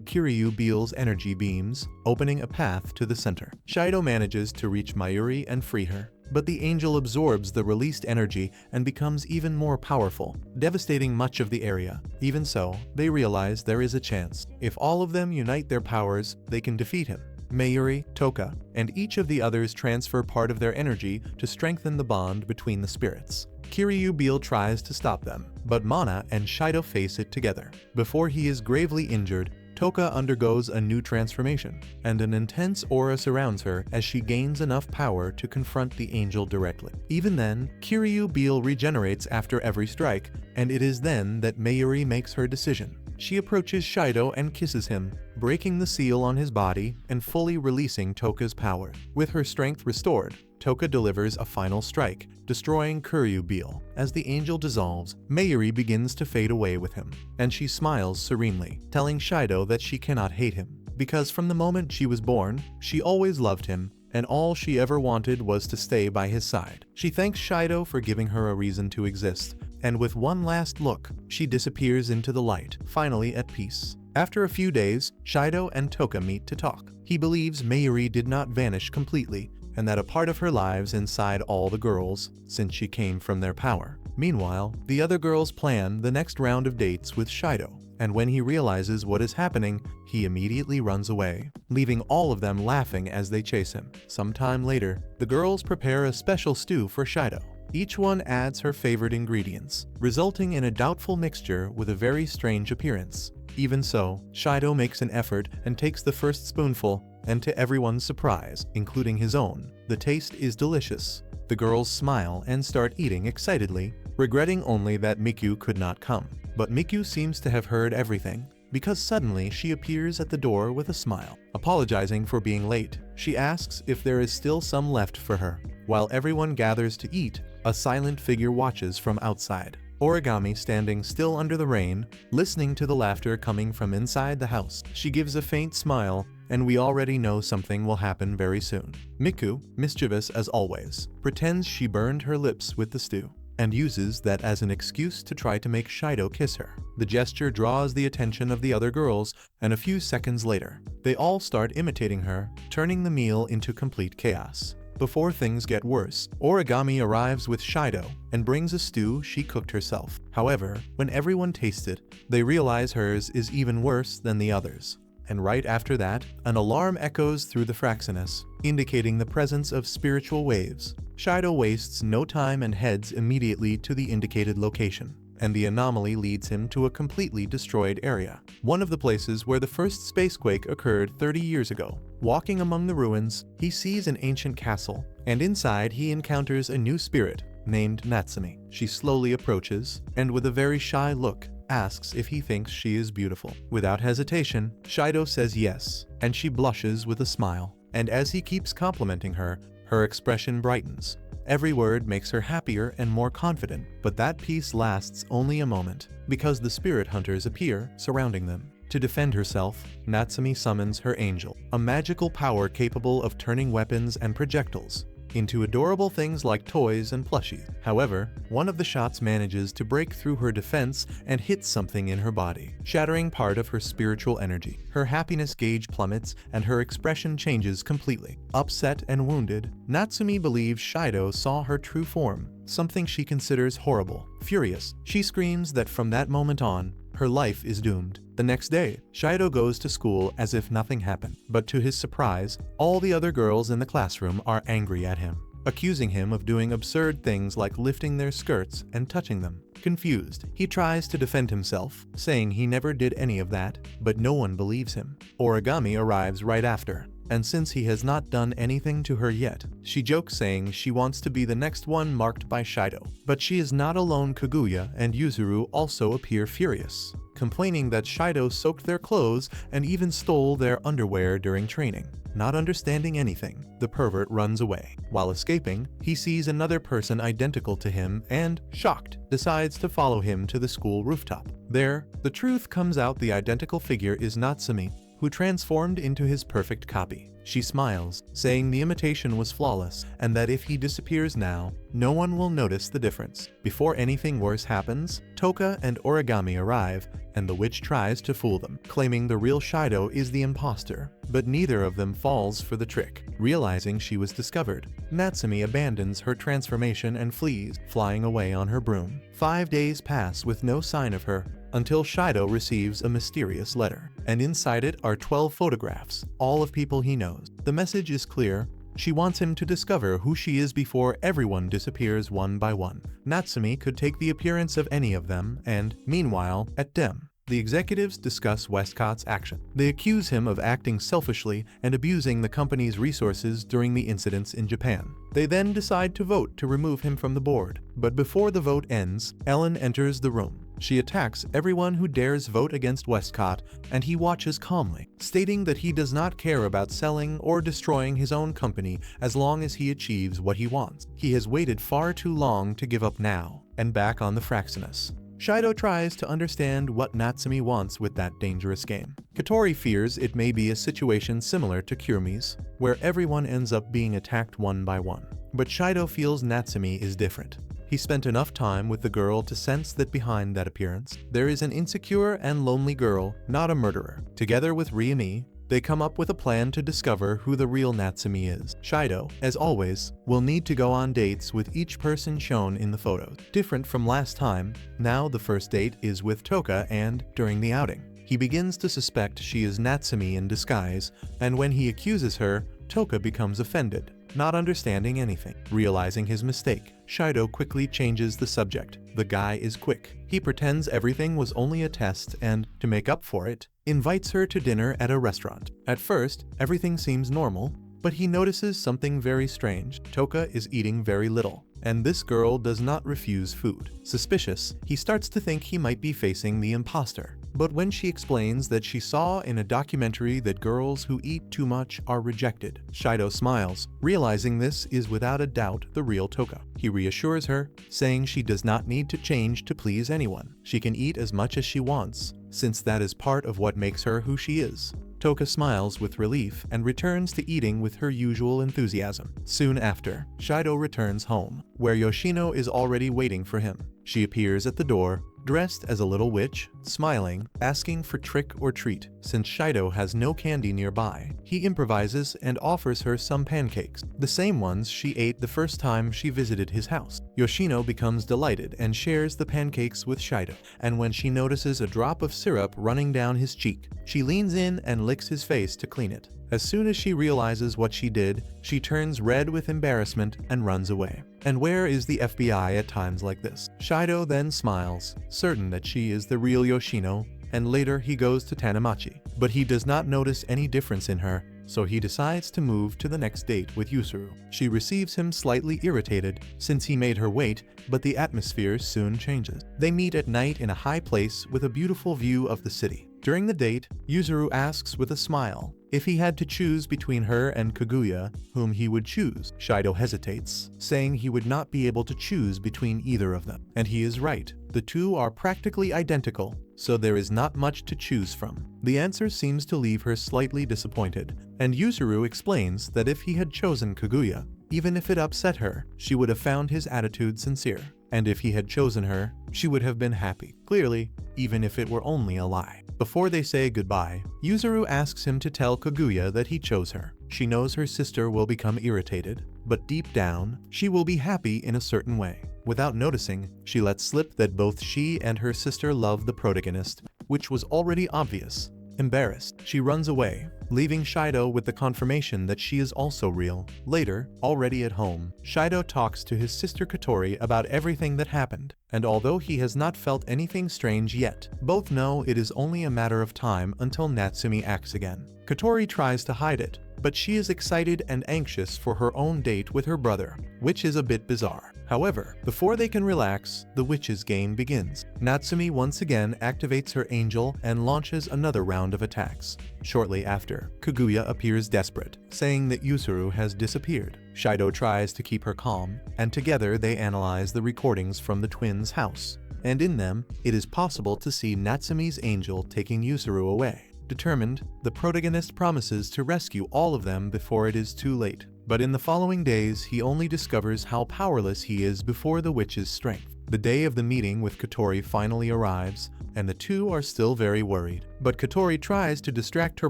Kiryu-Beal's energy beams, opening a path to the center. Shido manages to reach Mayuri and free her, but the angel absorbs the released energy and becomes even more powerful, devastating much of the area. Even so, they realize there is a chance. If all of them unite their powers, they can defeat him. Mayuri, Toka, and each of the others transfer part of their energy to strengthen the bond between the spirits. Kiryu-Beal tries to stop them, but Mana and Shido face it together. Before he is gravely injured, Toka undergoes a new transformation, and an intense aura surrounds her as she gains enough power to confront the angel directly. Even then, Kiryu-Beal regenerates after every strike, and it is then that Mayuri makes her decision. She approaches Shido and kisses him, breaking the seal on his body and fully releasing Toka's power. With her strength restored, Toka delivers a final strike, destroying Kiryu-Beal. As the angel dissolves, Mayuri begins to fade away with him, and she smiles serenely, telling Shido that she cannot hate him, because from the moment she was born, she always loved him, and all she ever wanted was to stay by his side. She thanks Shido for giving her a reason to exist, and with one last look, she disappears into the light, finally at peace. After a few days, Shido and Toka meet to talk. He believes Mayuri did not vanish completely, and that a part of her lives inside all the girls, since she came from their power. Meanwhile, the other girls plan the next round of dates with Shido, and when he realizes what is happening, he immediately runs away, leaving all of them laughing as they chase him. Sometime later, the girls prepare a special stew for Shido. Each one adds her favorite ingredients, resulting in a doubtful mixture with a very strange appearance. Even so, Shido makes an effort and takes the first spoonful, and to everyone's surprise, including his own, the taste is delicious. The girls smile and start eating excitedly, regretting only that Mikyu could not come. But Mikyu seems to have heard everything, because suddenly she appears at the door with a smile. Apologizing for being late, she asks if there is still some left for her. While everyone gathers to eat, a silent figure watches from outside. Origami standing still under the rain, listening to the laughter coming from inside the house. She gives a faint smile, and we already know something will happen very soon. Miku, mischievous as always, pretends she burned her lips with the stew, and uses that as an excuse to try to make Shido kiss her. The gesture draws the attention of the other girls, and a few seconds later, they all start imitating her, turning the meal into complete chaos. Before things get worse, Origami arrives with Shido and brings a stew she cooked herself. However, when everyone tastes it, they realize hers is even worse than the others. And right after that, an alarm echoes through the Fraxinus, indicating the presence of spiritual waves. Shido wastes no time and heads immediately to the indicated location, and the anomaly leads him to a completely destroyed area, one of the places where the first spacequake occurred 30 years ago. Walking among the ruins, he sees an ancient castle, and inside he encounters a new spirit named Natsumi. She slowly approaches, and with a very shy look, asks if he thinks she is beautiful. Without hesitation, Shido says yes, and she blushes with a smile. And as he keeps complimenting her, her expression brightens. Every word makes her happier and more confident, but that peace lasts only a moment, because the spirit hunters appear, surrounding them. To defend herself, Natsumi summons her angel, a magical power capable of turning weapons and projectiles into adorable things like toys and plushies. However, one of the shots manages to break through her defense and hits something in her body, shattering part of her spiritual energy. Her happiness gauge plummets and her expression changes completely. Upset and wounded, Natsumi believes Shido saw her true form, something she considers horrible. Furious, she screams that from that moment on, her life is doomed. The next day, Shido goes to school as if nothing happened, but to his surprise, all the other girls in the classroom are angry at him, accusing him of doing absurd things like lifting their skirts and touching them. Confused, he tries to defend himself, saying he never did any of that, but no one believes him. Origami arrives right after, and since he has not done anything to her yet, she jokes saying she wants to be the next one marked by Shido. But she is not alone. Kaguya and Yuzuru also appear furious, complaining that Shido soaked their clothes and even stole their underwear during training. Not understanding anything, the pervert runs away. While escaping, he sees another person identical to him and, shocked, decides to follow him to the school rooftop. There, the truth comes out: the identical figure is Natsumi, who transformed into his perfect copy. She smiles, saying the imitation was flawless, and that if he disappears now, no one will notice the difference. Before anything worse happens, Toka and Origami arrive, and the witch tries to fool them, claiming the real Shido is the imposter, but neither of them falls for the trick. Realizing she was discovered, Natsumi abandons her transformation and flees, flying away on her broom. 5 days pass with no sign of her, until Shido receives a mysterious letter, and inside it are 12 photographs, all of people he knows. The message is clear: she wants him to discover who she is before everyone disappears one by one. Natsumi could take the appearance of any of them, and, meanwhile, at DEM, the executives discuss Westcott's action. They accuse him of acting selfishly and abusing the company's resources during the incidents in Japan. They then decide to vote to remove him from the board. But before the vote ends, Ellen enters the room. She attacks everyone who dares vote against Westcott, and he watches calmly, stating that he does not care about selling or destroying his own company as long as he achieves what he wants. He has waited far too long to give up now. And back on the Fraxinus, Shido tries to understand what Natsumi wants with that dangerous game. Katori fears it may be a situation similar to Kurumi's, where everyone ends up being attacked one by one. But Shido feels Natsumi is different. He spent enough time with the girl to sense that behind that appearance, there is an insecure and lonely girl, not a murderer. Together with Ryumi, they come up with a plan to discover who the real Natsumi is. Shido, as always, will need to go on dates with each person shown in the photos. Different from last time, now the first date is with Toka, and, during the outing, he begins to suspect she is Natsumi in disguise, and when he accuses her, Toka becomes offended, not understanding anything. Realizing his mistake, Shido quickly changes the subject. The guy is quick. He pretends everything was only a test and, to make up for it, invites her to dinner at a restaurant. At first, everything seems normal, but he notices something very strange. Toka is eating very little, and this girl does not refuse food. Suspicious, he starts to think he might be facing the imposter. But when she explains that she saw in a documentary that girls who eat too much are rejected, Shido smiles, realizing this is without a doubt the real Toka. He reassures her, saying she does not need to change to please anyone. She can eat as much as she wants, since that is part of what makes her who she is. Toka smiles with relief and returns to eating with her usual enthusiasm. Soon after, Shido returns home, where Yoshino is already waiting for him. She appears at the door, dressed as a little witch, smiling, asking for trick or treat. Since Shido has no candy nearby, he improvises and offers her some pancakes, the same ones she ate the first time she visited his house. Yoshino becomes delighted and shares the pancakes with Shido, and when she notices a drop of syrup running down his cheek, she leans in and licks his face to clean it. As soon as she realizes what she did, she turns red with embarrassment and runs away. And where is the FBI at times like this? Shido then smiles, certain that she is the real Yoshino, and later he goes to Tanamachi. But he does not notice any difference in her, so he decides to move to the next date with Yuzuru. She receives him slightly irritated since he made her wait, but the atmosphere soon changes. They meet at night in a high place with a beautiful view of the city. During the date, Yuzuru asks with a smile if he had to choose between her and Kaguya, whom he would choose. Shido hesitates, saying he would not be able to choose between either of them. And he is right. The two are practically identical, so there is not much to choose from. The answer seems to leave her slightly disappointed, and Yuzuru explains that if he had chosen Kaguya, even if it upset her, she would have found his attitude sincere. And if he had chosen her, she would have been happy. Clearly, even if it were only a lie. Before they say goodbye, Yuzuru asks him to tell Kaguya that he chose her. She knows her sister will become irritated, but deep down, she will be happy in a certain way. Without noticing, she lets slip that both she and her sister love the protagonist, which was already obvious. Embarrassed, she runs away, leaving Shido with the confirmation that she is also real. Later, already at home, Shido talks to his sister Katori about everything that happened, and although he has not felt anything strange yet, both know it is only a matter of time until Natsumi acts again. Katori tries to hide it, but she is excited and anxious for her own date with her brother, which is a bit bizarre. However, before they can relax, the witch's game begins. Natsumi once again activates her angel and launches another round of attacks. Shortly after, Kaguya appears desperate, saying that Yuzuru has disappeared. Shido tries to keep her calm, and together they analyze the recordings from the twins' house. And in them, it is possible to see Natsumi's angel taking Yuzuru away. Determined, the protagonist promises to rescue all of them before it is too late. But in the following days, he only discovers how powerless he is before the witch's strength. The day of the meeting with Katori finally arrives, and the two are still very worried. But Katori tries to distract her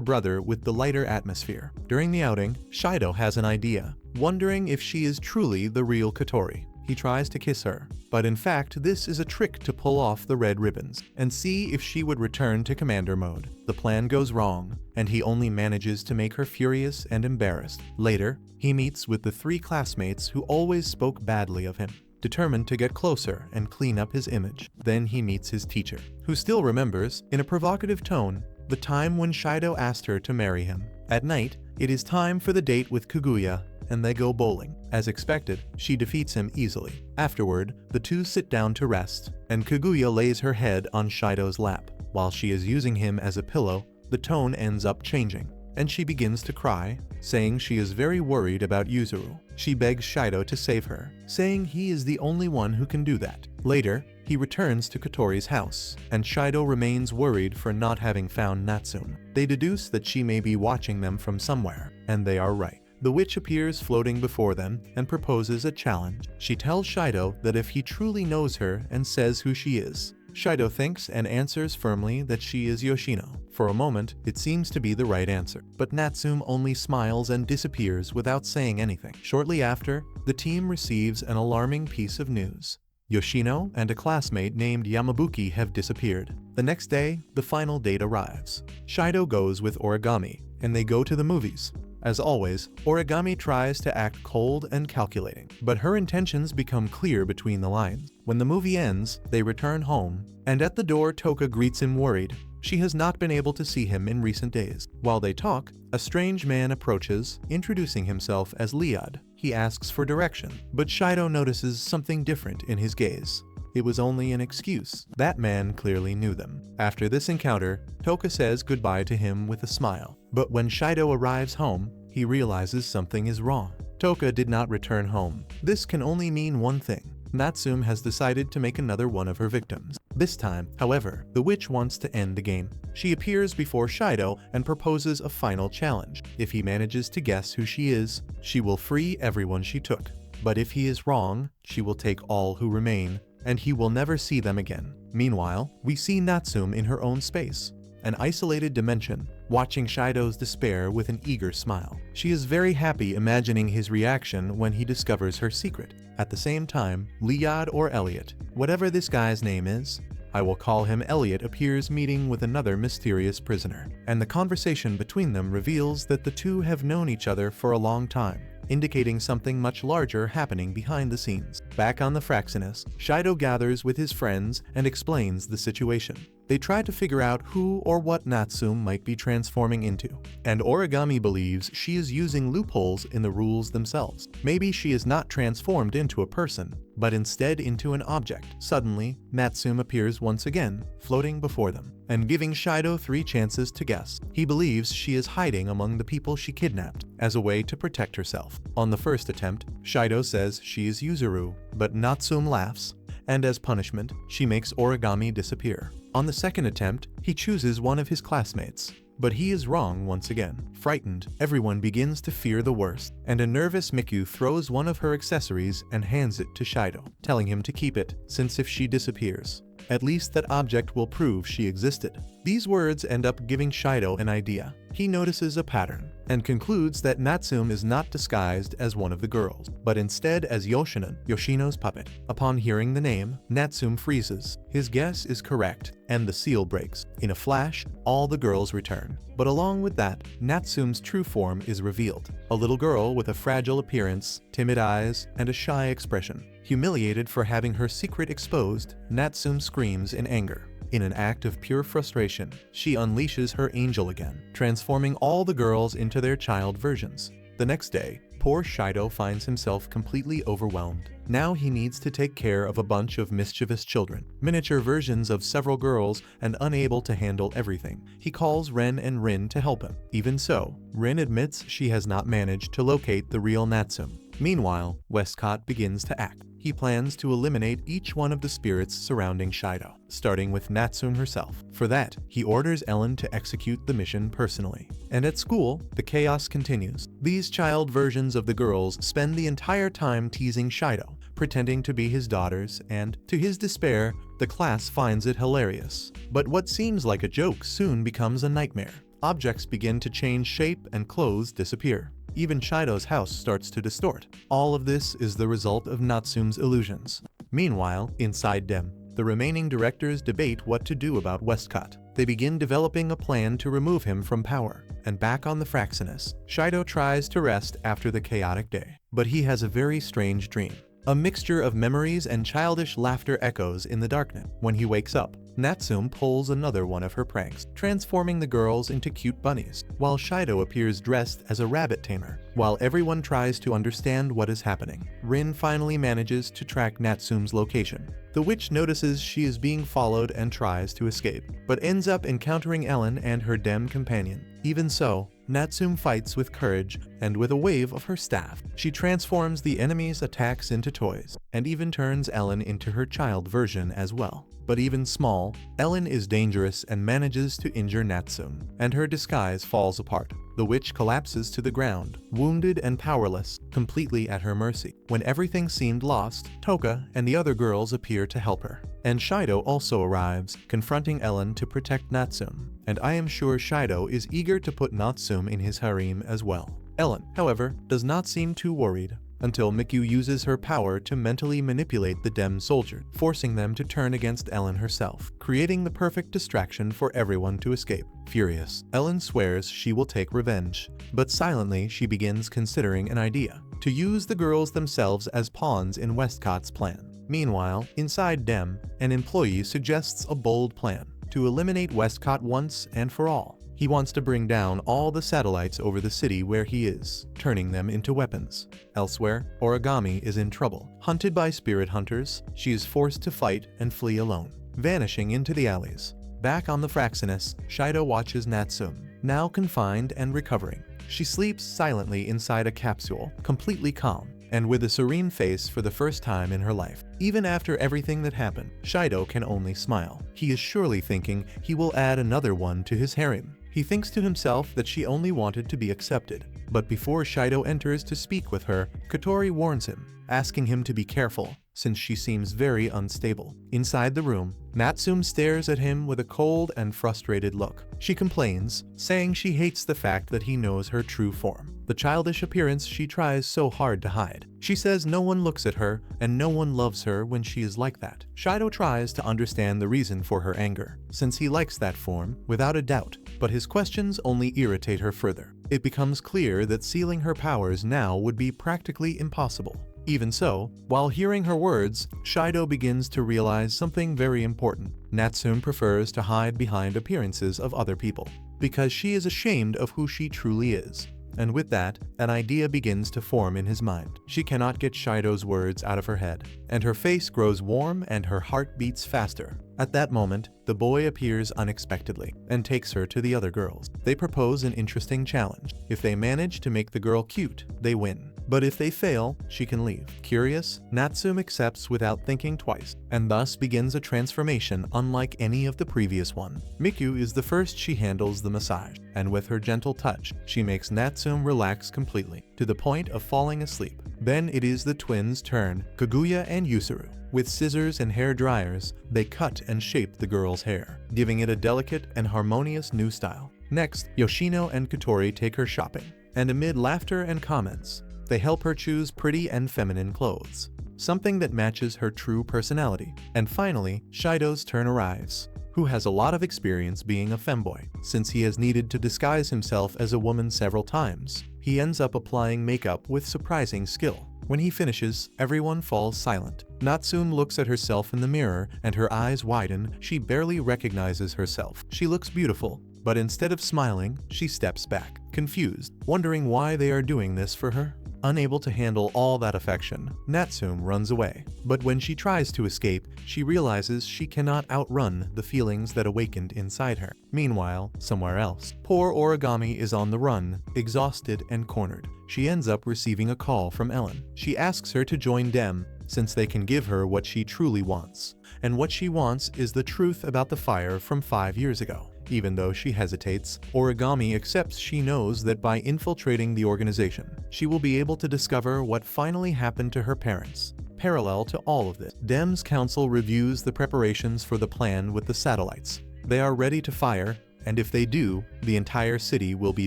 brother with the lighter atmosphere. During the outing, Shido has an idea, wondering if she is truly the real Katori. He tries to kiss her, but in fact this is a trick to pull off the red ribbons and see if she would return to commander mode. The plan goes wrong, and he only manages to make her furious and embarrassed. Later, he meets with the three classmates who always spoke badly of him, determined to get closer and clean up his image. Then he meets his teacher, who still remembers, in a provocative tone, the time when Shido asked her to marry him. At night, it is time for the date with Kaguya, and they go bowling. As expected, she defeats him easily. Afterward, the two sit down to rest, and Kaguya lays her head on Shido's lap. While she is using him as a pillow, the tone ends up changing, and she begins to cry, saying she is very worried about Yuzuru. She begs Shido to save her, saying he is the only one who can do that. Later, he returns to Katori's house, and Shido remains worried for not having found Natsume. They deduce that she may be watching them from somewhere, and they are right. The witch appears floating before them and proposes a challenge. She tells Shido that if he truly knows her and says who she is. Shido thinks and answers firmly that she is Yoshino. For a moment, it seems to be the right answer, but Natsume only smiles and disappears without saying anything. Shortly after, the team receives an alarming piece of news. Yoshino and a classmate named Yamabuki have disappeared. The next day, the final date arrives. Shido goes with Origami, and they go to the movies. As always, Origami tries to act cold and calculating, but her intentions become clear between the lines. When the movie ends, they return home, and at the door Toka greets him worried. She has not been able to see him in recent days. While they talk, a strange man approaches, introducing himself as Liad. He asks for direction, but Shido notices something different in his gaze. it was only an excuse. That man clearly knew them. After this encounter, Toka says goodbye to him with a smile. But when Shido arrives home, he realizes something is wrong. Toka did not return home. This can only mean one thing. Natsume has decided to make another one of her victims. This time, however, the witch wants to end the game. She appears before Shido and proposes a final challenge. If he manages to guess who she is, she will free everyone she took. But if he is wrong, she will take all who remain, and he will never see them again. Meanwhile, we see Natsume in her own space, an isolated dimension, watching Shido's despair with an eager smile. She is very happy imagining his reaction when he discovers her secret. At the same time, Liad or Elliot, whatever this guy's name is, I will call him Elliot, appears meeting with another mysterious prisoner, and the conversation between them reveals that the two have known each other for a long time, indicating something much larger happening behind the scenes. Back on the Fraxinus, Shido gathers with his friends and explains the situation. They try to figure out who or what Natsume might be transforming into, and Origami believes she is using loopholes in the rules themselves. Maybe she is not transformed into a person, but instead into an object. Suddenly, Natsume appears once again, floating before them, and giving Shido 3 chances to guess. He believes she is hiding among the people she kidnapped, as a way to protect herself. On the first attempt, Shido says she is Yuzuru, but Natsume laughs, and as punishment, she makes Origami disappear. On the second attempt, he chooses one of his classmates, but he is wrong once again. Frightened, everyone begins to fear the worst, and a nervous Miku throws one of her accessories and hands it to Shido, telling him to keep it, since if she disappears, at least that object will prove she existed. These words end up giving Shido an idea. He notices a pattern, and concludes that Natsume is not disguised as one of the girls, but instead as Yoshino's puppet. Upon hearing the name, Natsume freezes. His guess is correct, and the seal breaks. In a flash, all the girls return. But along with that, Natsume's true form is revealed. A little girl with a fragile appearance, timid eyes, and a shy expression. Humiliated for having her secret exposed, Natsume screams in anger. In an act of pure frustration, she unleashes her angel again, transforming all the girls into their child versions. The next day, poor Shido finds himself completely overwhelmed. Now he needs to take care of a bunch of mischievous children, miniature versions of several girls, and unable to handle everything. He calls Ren and Rin to help him. Even so, Rin admits she has not managed to locate the real Natsume. Meanwhile, Westcott begins to act. He plans to eliminate each one of the spirits surrounding Shido, starting with Natsume herself. For that, he orders Ellen to execute the mission personally. And at school, the chaos continues. These child versions of the girls spend the entire time teasing Shido, pretending to be his daughters, and, to his despair, the class finds it hilarious. But what seems like a joke soon becomes a nightmare. Objects begin to change shape and clothes disappear. Even Shido's house starts to distort. All of this is the result of Natsume's illusions. Meanwhile, inside them, the remaining directors debate what to do about Westcott. They begin developing a plan to remove him from power. And back on the Fraxinus, Shido tries to rest after the chaotic day. But he has a very strange dream. A mixture of memories and childish laughter echoes in the darkness. When he wakes up, Natsume pulls another one of her pranks, transforming the girls into cute bunnies, while Shido appears dressed as a rabbit tamer. While everyone tries to understand what is happening, Rin finally manages to track Natsume's location. The witch notices she is being followed and tries to escape, but ends up encountering Ellen and her dem companion. Even so, Natsume fights with courage, and with a wave of her staff, she transforms the enemy's attacks into toys, and even turns Ellen into her child version as well. But even small, Ellen is dangerous and manages to injure Natsume, and her disguise falls apart. The witch collapses to the ground, wounded and powerless, completely at her mercy. When everything seemed lost, Toka and the other girls appear to help her. And Shido also arrives, confronting Ellen to protect Natsume. And I am sure Shido is eager to put Natsume in his harem as well. Ellen, however, does not seem too worried, until Miku uses her power to mentally manipulate the Dem soldier, forcing them to turn against Ellen herself, creating the perfect distraction for everyone to escape. Furious, Ellen swears she will take revenge, but silently she begins considering an idea: to use the girls themselves as pawns in Westcott's plan. Meanwhile, inside Dem, an employee suggests a bold plan: to eliminate Westcott once and for all. He wants to bring down all the satellites over the city where he is, turning them into weapons. Elsewhere, Origami is in trouble. Hunted by spirit hunters, she is forced to fight and flee alone, vanishing into the alleys. Back on the Fraxinus, Shido watches Natsume, now confined and recovering. She sleeps silently inside a capsule, completely calm, and with a serene face for the first time in her life. Even after everything that happened, Shido can only smile. He is surely thinking he will add another one to his harem. He thinks to himself that she only wanted to be accepted. But before Shido enters to speak with her, Kotori warns him, asking him to be careful, since she seems very unstable. Inside the room, Natsume stares at him with a cold and frustrated look. She complains, saying she hates the fact that he knows her true form, the childish appearance she tries so hard to hide. She says no one looks at her and no one loves her when she is like that. Shido tries to understand the reason for her anger, since he likes that form, without a doubt, but his questions only irritate her further. It becomes clear that sealing her powers now would be practically impossible. Even so, while hearing her words, Shido begins to realize something very important. Natsume prefers to hide behind appearances of other people, because she is ashamed of who she truly is. And with that, an idea begins to form in his mind. She cannot get Shido's words out of her head, and her face grows warm and her heart beats faster. At that moment, the boy appears unexpectedly and takes her to the other girls. They propose an interesting challenge. If they manage to make the girl cute, they win. But if they fail, she can leave. Curious, Natsume accepts without thinking twice, and thus begins a transformation unlike any of the previous one. Miku is the first she handles the massage, and with her gentle touch, she makes Natsume relax completely, to the point of falling asleep. Then it is the twins' turn, Kaguya and Yusuru. With scissors and hair dryers, they cut and shape the girl's hair, giving it a delicate and harmonious new style. Next, Yoshino and Kotori take her shopping, and amid laughter and comments, they help her choose pretty and feminine clothes, something that matches her true personality. And finally, Shido's turn arrives, who has a lot of experience being a femboy, since he has needed to disguise himself as a woman several times. He ends up applying makeup with surprising skill. When he finishes, everyone falls silent. Natsume looks at herself in the mirror and her eyes widen. She barely recognizes herself. She looks beautiful, but instead of smiling, she steps back, confused, wondering why they are doing this for her. Unable to handle all that affection, Natsume runs away. But when she tries to escape, she realizes she cannot outrun the feelings that awakened inside her. Meanwhile, somewhere else, poor Origami is on the run, exhausted and cornered. She ends up receiving a call from Ellen. She asks her to join them, since they can give her what she truly wants. And what she wants is the truth about the fire from 5 years ago. Even though she hesitates, Origami accepts. She knows that by infiltrating the organization, she will be able to discover what finally happened to her parents. Parallel to all of this, Dem's council reviews the preparations for the plan with the satellites. They are ready to fire, and if they do, the entire city will be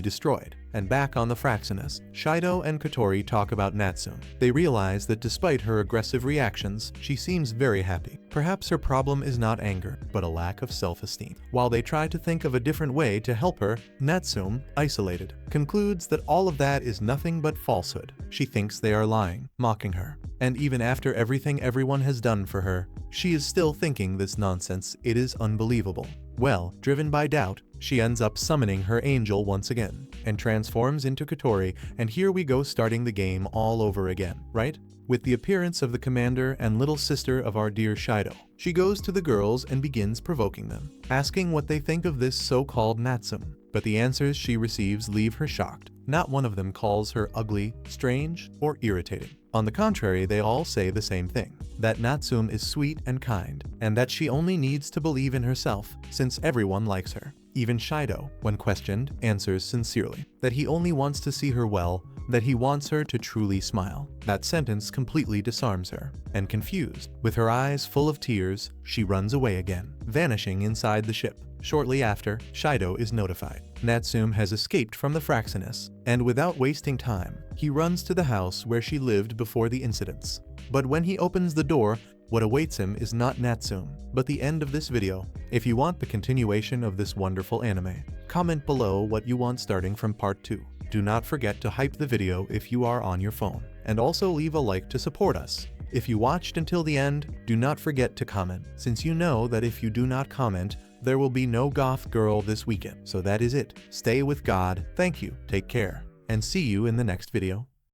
destroyed. And back on the Fraxinus, Shido and Kotori talk about Natsume. They realize that despite her aggressive reactions, she seems very happy. Perhaps her problem is not anger, but a lack of self-esteem. While they try to think of a different way to help her, Natsume, isolated, concludes that all of that is nothing but falsehood. She thinks they are lying, mocking her. And even after everything everyone has done for her, she is still thinking this nonsense. It is unbelievable. Well, driven by doubt, she ends up summoning her angel once again, and transforms into Kotori, and here we go, starting the game all over again, right? With the appearance of the commander and little sister of our dear Shido. She goes to the girls and begins provoking them, asking what they think of this so-called Natsume. But the answers she receives leave her shocked. Not one of them calls her ugly, strange, or irritating. On the contrary, they all say the same thing, that Natsume is sweet and kind, and that she only needs to believe in herself, since everyone likes her. Even Shido, when questioned, answers sincerely, that he only wants to see her well, that he wants her to truly smile. That sentence completely disarms her, and confused, with her eyes full of tears, she runs away again, vanishing inside the ship. Shortly after, Shido is notified. Natsume has escaped from the Fraxinus, and without wasting time, he runs to the house where she lived before the incidents. But when he opens the door, what awaits him is not Natsume, but the end of this video. If you want the continuation of this wonderful anime, comment below what you want starting from part 2. Do not forget to hype the video if you are on your phone, and also leave a like to support us. If you watched until the end, do not forget to comment, since you know that if you do not comment, There will be no goth girl this weekend. So that is it. Stay with God. Thank you. Take care. And see you in the next video.